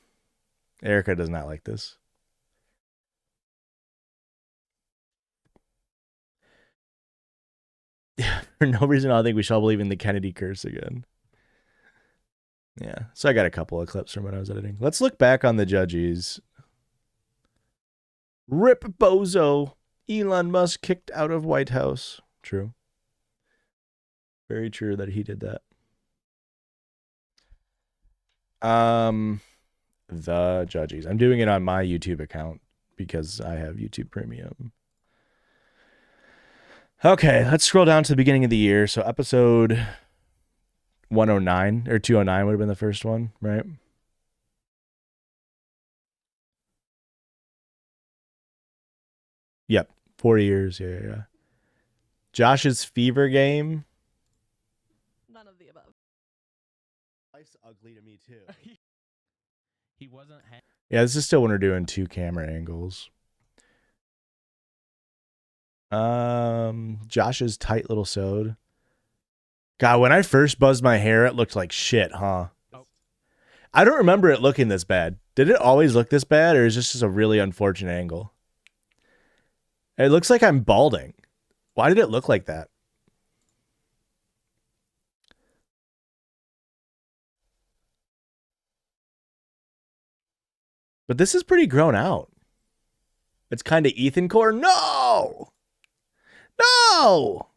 Speaker 1: Erica does not like this. For no reason, I think we shall believe in the Kennedy curse again. Yeah, so I got a couple of clips from when I was editing. Let's look back on the judges. Rip Bozo. Elon Musk kicked out of White House. True. Very true that he did that. The judges. I'm doing it on my YouTube account because I have YouTube Premium. Okay, let's scroll down to the beginning of the year. So episode 109 or 209 would have been the first one, right? Yep. 4 years. Yeah. Josh's fever game.
Speaker 2: None of the above.
Speaker 1: Life's ugly to me too.
Speaker 4: He wasn't.
Speaker 1: Yeah, this is still when we're doing 2 camera angles. Josh's tight little sewed. God, when I first buzzed my hair, it looked like shit, huh? I don't remember it looking this bad. Did it always look this bad, or is this just a really unfortunate angle? It looks like I'm balding. Why did it look like that? But this is pretty grown out. It's kind of Ethan core. No! No!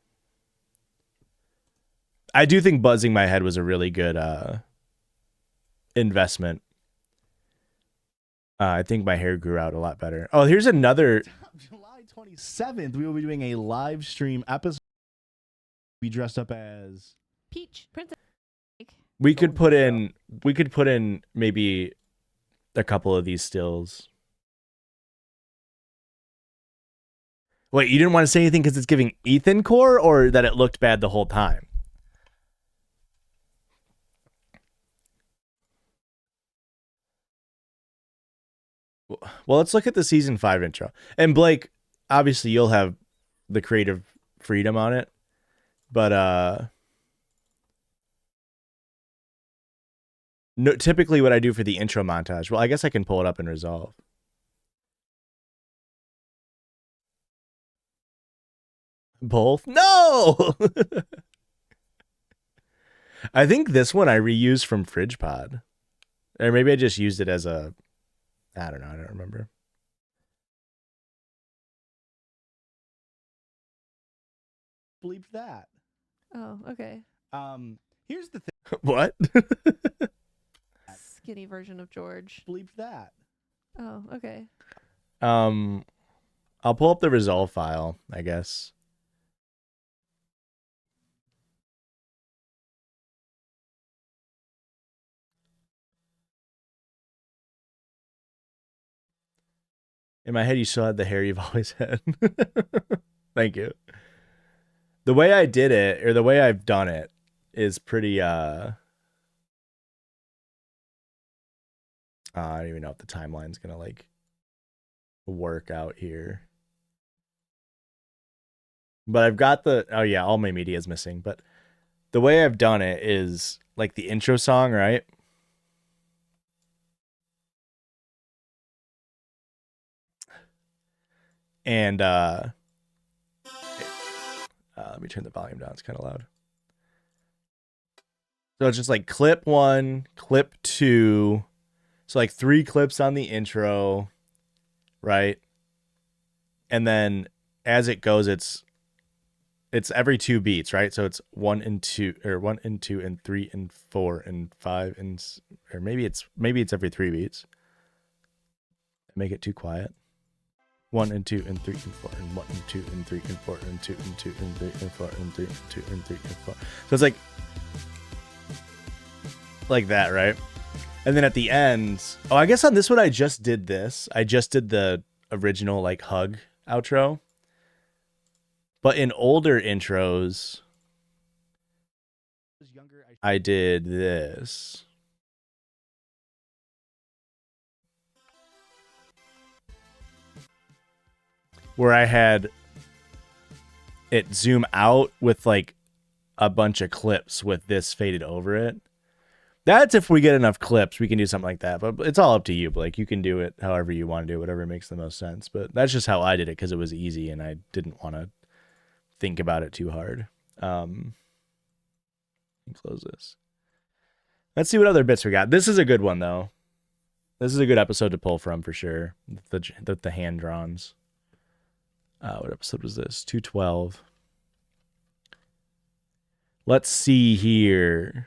Speaker 1: I do think buzzing my head was a really good investment. I think my hair grew out a lot better. Oh, here's another.
Speaker 4: July 27th, we will be doing a live stream episode. Be dressed up as
Speaker 5: Peach Princess.
Speaker 1: We could put in maybe a couple of these stills. Wait, you didn't want to say anything because it's giving Ethan core, or that it looked bad the whole time? Well, let's look at the season 5 intro. And Blake, obviously you'll have the creative freedom on it, but no, typically what I do for the intro montage, well, I guess I can pull it up and resolve. Both? No! I think this one I reused from FridgePod. Or maybe I just used it as a... I don't know. I don't remember.
Speaker 4: bleep that.
Speaker 5: Oh, okay.
Speaker 4: Here's the thing.
Speaker 1: What?
Speaker 5: Skinny version of George.
Speaker 4: Bleep that.
Speaker 5: Oh, okay.
Speaker 1: I'll pull up the resolve file, I guess. In my head, you still had the hair you've always had. Thank you. The way I did it, or the way I've done it, is pretty, I don't even know if the timeline's gonna, like, work out here. But I've got the, oh yeah, all my media is missing. But the way I've done it is, like, the intro song, right? And let me turn the volume down. It's kind of loud. So it's just like clip 1, clip 2. So like 3 clips on the intro, right? And then as it goes, it's every 2 beats, right? So it's 1 and 2, or 1 and 2 and 3 and 4 and 5 and, or maybe it's every 3 beats. Make it too quiet. 1 and 2 and 3 and 4 and 1 and 2 and 3 and 4 and 2 and 2 and 3 and 4 and 3 and 2 and 3 and 4. So it's like that, right? And then at the end, oh, I guess on this one I just did this. I just did the original like hug outro. But in older intros, I did this. Where I had it zoom out with like a bunch of clips with this faded over it. That's if we get enough clips, we can do something like that. But it's all up to you, Blake. You can do it however you want to do it, whatever makes the most sense. But that's just how I did it because it was easy and I didn't want to think about it too hard. Close this. Let's see what other bits we got. This is a good one, though. This is a good episode to pull from for sure. The hand drawns. What episode was this? 212. Let's see here.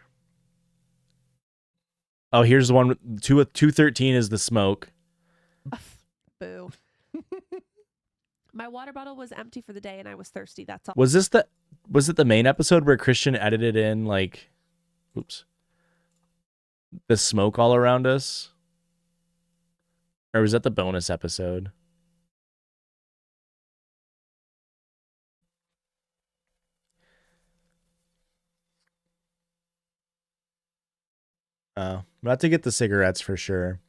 Speaker 1: Oh, here's the one. 213 is the smoke.
Speaker 5: Boo. My water bottle was empty for the day and I was thirsty. That's all.
Speaker 1: Was it the main episode where Christian edited in like, oops, the smoke all around us? Or was that the bonus episode? Oh, I'm about to get the cigarettes for sure.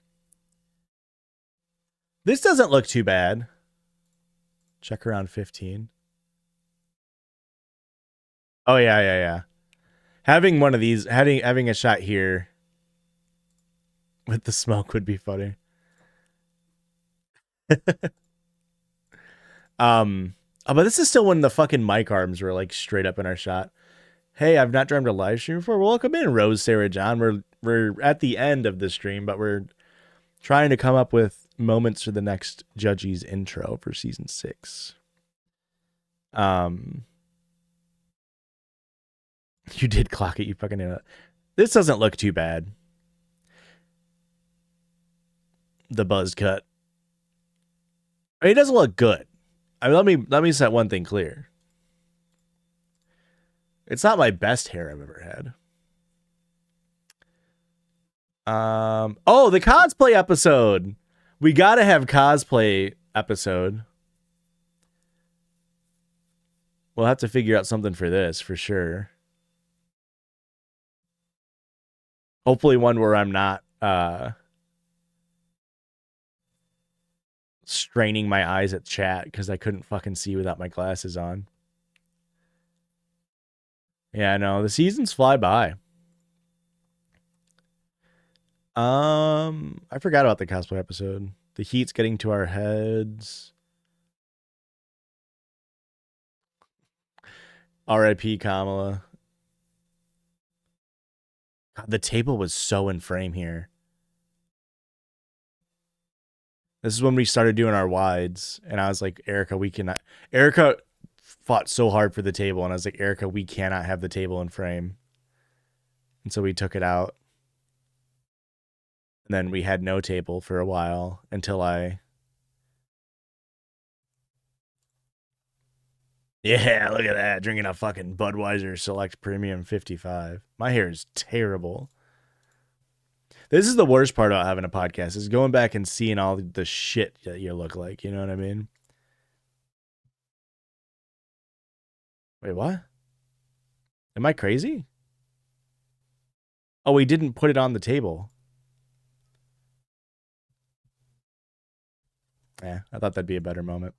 Speaker 1: This doesn't look too bad. Check around 15. Oh, yeah. Having one of these, having a shot here with the smoke would be funny. But this is still when the fucking mic arms were like straight up in our shot. Hey, I've not dreamt a live stream before. Welcome in, Rose Sarah John. We're at the end of the stream, but we're trying to come up with moments for the next Judgy's intro for season 6. You did clock it, you fucking knew it. This doesn't look too bad. The buzz cut. I mean, it doesn't look good. I mean, let me set one thing clear. It's not my best hair I've ever had. Oh, the cosplay episode. We gotta have cosplay episode. We'll have to figure out something for this for sure. Hopefully one where I'm not straining my eyes at chat because I couldn't fucking see without my glasses on. Yeah, no, the seasons fly by. I forgot about the cosplay episode. The heat's getting to our heads. R.I.P. Kamala. God, the table was so in frame here. This is when we started doing our wides, and I was like, Erica, we cannot. Erica fought so hard for the table, and I was like, Erica, we cannot have the table in frame. And so we took it out. And then we had no table for a while until I... Yeah, look at that. Drinking a fucking Budweiser Select Premium 55. My hair is terrible. This is the worst part about having a podcast, is going back and seeing all the shit that you look like. You know what I mean? Wait, what? Am I crazy? Oh, we didn't put it on the table. Yeah, I thought that'd be a better moment.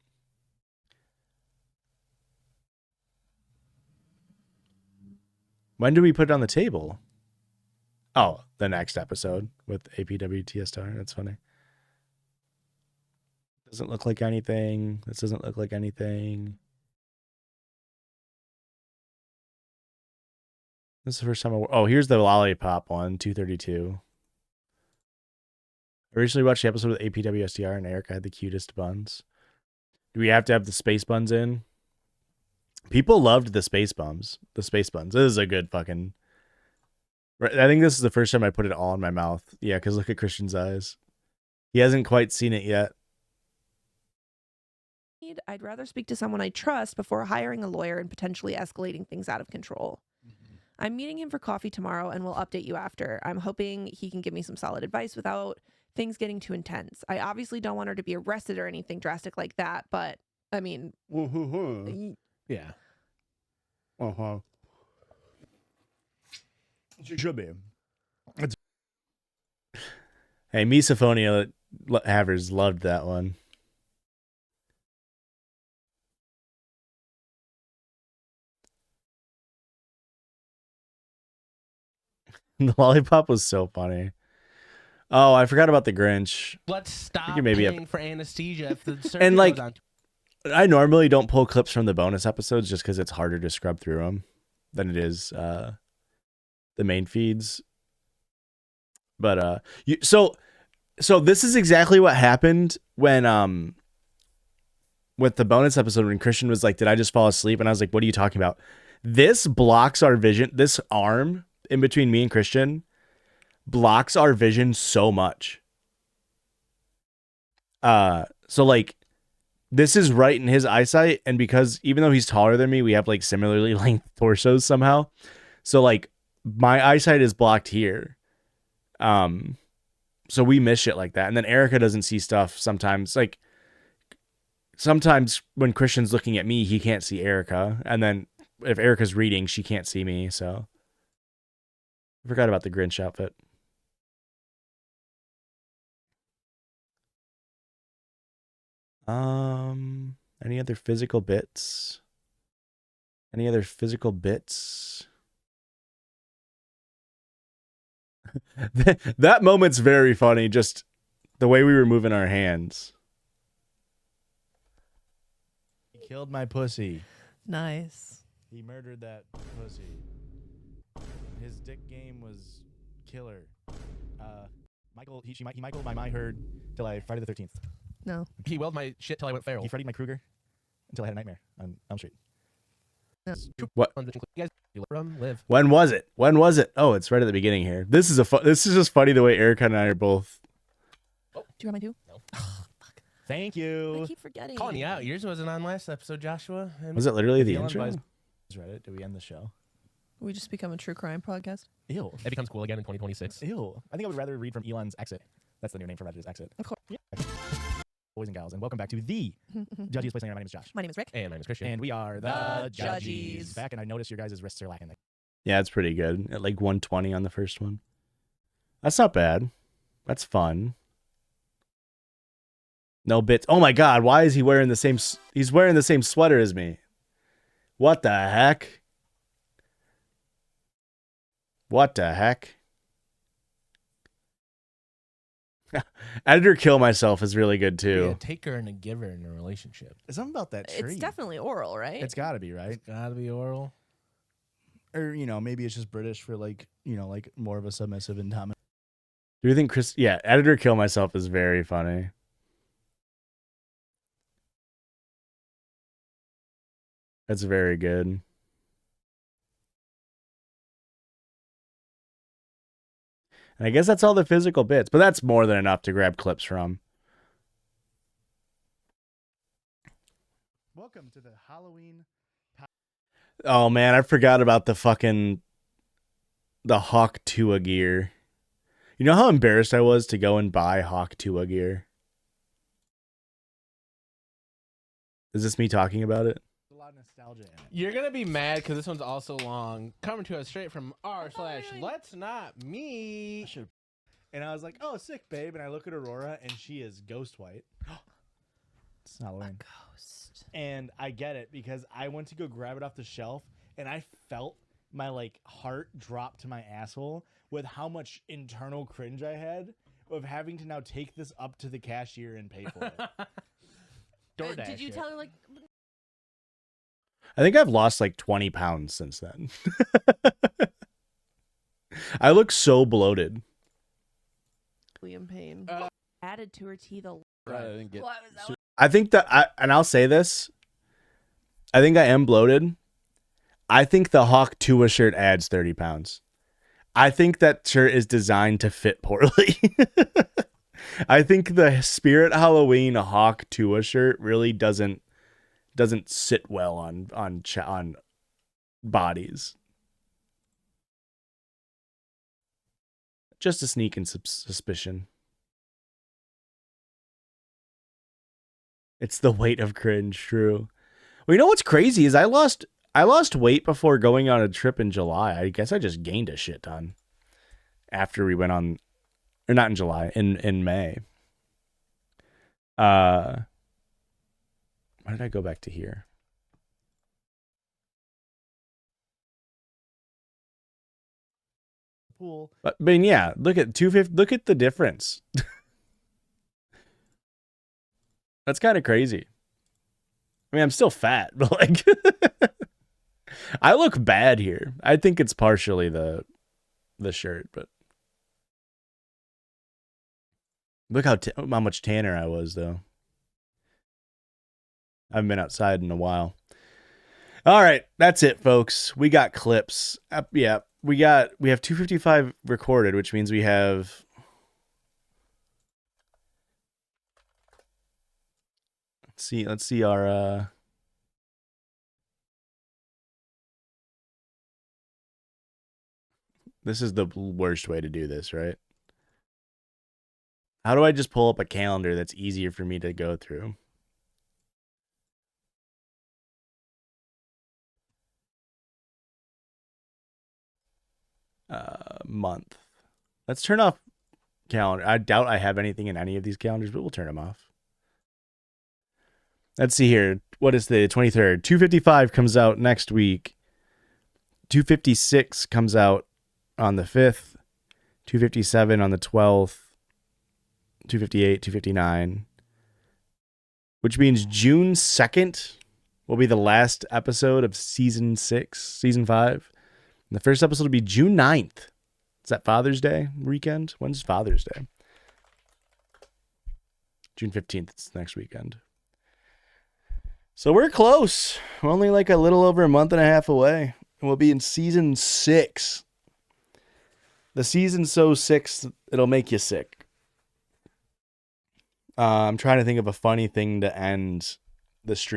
Speaker 1: When do we put it on the table? Oh, the next episode with APWTSR. That's funny. Doesn't look like anything. This doesn't look like anything. This is the first time oh, here's the lollipop one, 232. I recently watched the episode with APWSTR and Erica had the cutest buns. Do we have to have the space buns in? People loved the space buns. The space buns. This is a good fucking... I think this is the first time I put it all in my mouth. Yeah, because look at Christian's eyes. He hasn't quite seen it yet.
Speaker 5: I'd rather speak to someone I trust before hiring a lawyer and potentially escalating things out of control. I'm meeting him for coffee tomorrow and will update you after. I'm hoping he can give me some solid advice without things getting too intense. I obviously don't want her to be arrested or anything drastic like that, but I mean...
Speaker 1: Yeah. She should be. Hey, Misophonia Havers loved that one. The lollipop was so funny. Oh, I forgot about the Grinch.
Speaker 6: Let's stop
Speaker 1: maybe
Speaker 6: paying for anesthesia if the circuit
Speaker 1: And like,
Speaker 6: goes on.
Speaker 1: I normally don't pull clips from the bonus episodes just because it's harder to scrub through them than it is the main feeds. But so this is exactly what happened when with the bonus episode when Christian was like, "Did I just fall asleep?" And I was like, "What are you talking about?" This blocks our vision. This arm in between me and Christian blocks our vision so much. So like, this is right in his eyesight, and because even though he's taller than me, we have like similarly length torsos somehow. So like, my eyesight is blocked here. So we miss shit like that. And then Erica doesn't see stuff sometimes. Like, sometimes when Christian's looking at me, he can't see Erica. And then if Erica's reading, she can't see me. So I forgot about the Grinch outfit. Any other physical bits? Any other physical bits? That moment's very funny, just the way we were moving our hands.
Speaker 4: He killed my pussy.
Speaker 5: Nice.
Speaker 4: He murdered that pussy. His dick game was killer. Michael, he Michaeled my herd till I Friday the 13th.
Speaker 5: No.
Speaker 6: He willed my shit till I went feral.
Speaker 4: He Freddy'd my Krueger until I had a nightmare on Elm Street.
Speaker 1: What?
Speaker 6: You guys live.
Speaker 1: When was it? When was it? Oh, it's right at the beginning here. This is just funny the way Erica and I are both.
Speaker 5: Do you want my two?
Speaker 4: Thank
Speaker 5: I
Speaker 4: you.
Speaker 5: keep forgetting.
Speaker 6: Calling you out. Yours wasn't on last episode, Joshua. And
Speaker 1: Was it literally the
Speaker 4: Elon
Speaker 1: intro?
Speaker 4: Vice read it. Did we end the show?
Speaker 5: We just become a true crime podcast.
Speaker 4: Ew.
Speaker 6: it becomes cool again in 2026.
Speaker 4: Ew. I think I would rather read from Elon's Exit. That's the new name for Reddit's Exit.
Speaker 5: Of course.
Speaker 4: Yeah. Boys and gals, and welcome back to the Judges Place. My name is Josh.
Speaker 5: My name is Rick.
Speaker 6: And my name is Christian.
Speaker 4: And we are
Speaker 5: The
Speaker 4: the
Speaker 5: Judgies.
Speaker 4: Back, and I noticed your guys' wrists are lacking.
Speaker 1: Yeah, it's pretty good. At like 120 on the first one. That's not bad. That's fun. No bits. Oh my god, why is he wearing the same he's wearing the same sweater as me? What the heck? What the heck? Editor Kill Myself is really good
Speaker 6: Be a
Speaker 1: too.
Speaker 6: taker and a giver in a relationship.
Speaker 4: Something about that tree.
Speaker 5: It's definitely oral, right?
Speaker 4: It's got to be, right?
Speaker 6: Gotta be oral.
Speaker 4: Or, maybe it's just British for like more of a submissive and dominant.
Speaker 1: Do you think Chris? Yeah, Editor Kill Myself is very funny. That's very good. And I guess that's all the physical bits, but that's more than enough to grab clips from.
Speaker 4: Welcome to the Halloween.
Speaker 1: Oh man, I forgot about the Hawk Tua gear. You know how embarrassed I was to go and buy Hawk Tua gear? Is this me talking about it?
Speaker 4: A lot of nostalgia in it.
Speaker 6: You're gonna be mad because this one's also long. Coming to us straight from r/let's not me.
Speaker 4: And I was like, oh, sick, babe. And I look at Aurora, and she is ghost white. It's Halloween.
Speaker 5: Ghost.
Speaker 4: And I get it because I went to go grab it off the shelf, and I felt my heart drop to my asshole with how much internal cringe I had of having to now take this up to the cashier and pay for it. DoorDash
Speaker 5: Did you
Speaker 4: it.
Speaker 5: tell her
Speaker 1: I think I've lost like 20 pounds since then. I look so bloated.
Speaker 5: Liam Payne added to her teeth a lot?
Speaker 6: I didn't get.
Speaker 1: I think that and I'll say this. I think I am bloated. I think the Hawk Tua shirt adds 30 pounds. I think that shirt is designed to fit poorly. I think the Spirit Halloween Hawk Tua shirt really doesn't sit well on bodies. Just a sneaking suspicion. It's the weight of cringe, true. Well, you know what's crazy is I lost weight before going on a trip in July. I guess I just gained a shit ton after we went on, or not in July, in May. Why did I go back to here?
Speaker 4: Pool.
Speaker 1: But I mean, yeah, look at 250. Look at the difference. That's kind of crazy. I mean, I'm still fat, but like, I look bad here. I think it's partially the shirt, but look how much tanner I was, though. I haven't been outside in a while. All right, that's it, folks. We got clips. Yeah, we have 255 recorded, which means we have. Let's see our this is the worst way to do this, right? How do I just pull up a calendar that's easier for me to go through? Month. Let's turn off calendar. I doubt I have anything in any of these calendars, but we'll turn them off. Let's see here. What is the 23rd? 255 comes out next week. 256 comes out on the 5th. 257 on the 12th. 258, 259. Which means June 2nd will be the last episode of season 5. And the first episode will be June 9th. Is that Father's Day weekend? When's Father's Day? June 15th. It's next weekend. So we're close. We're only like a little over a month and a half away. And we'll be in season 6. The season's so 6, it'll make you sick. I'm trying to think of a funny thing to end the stream.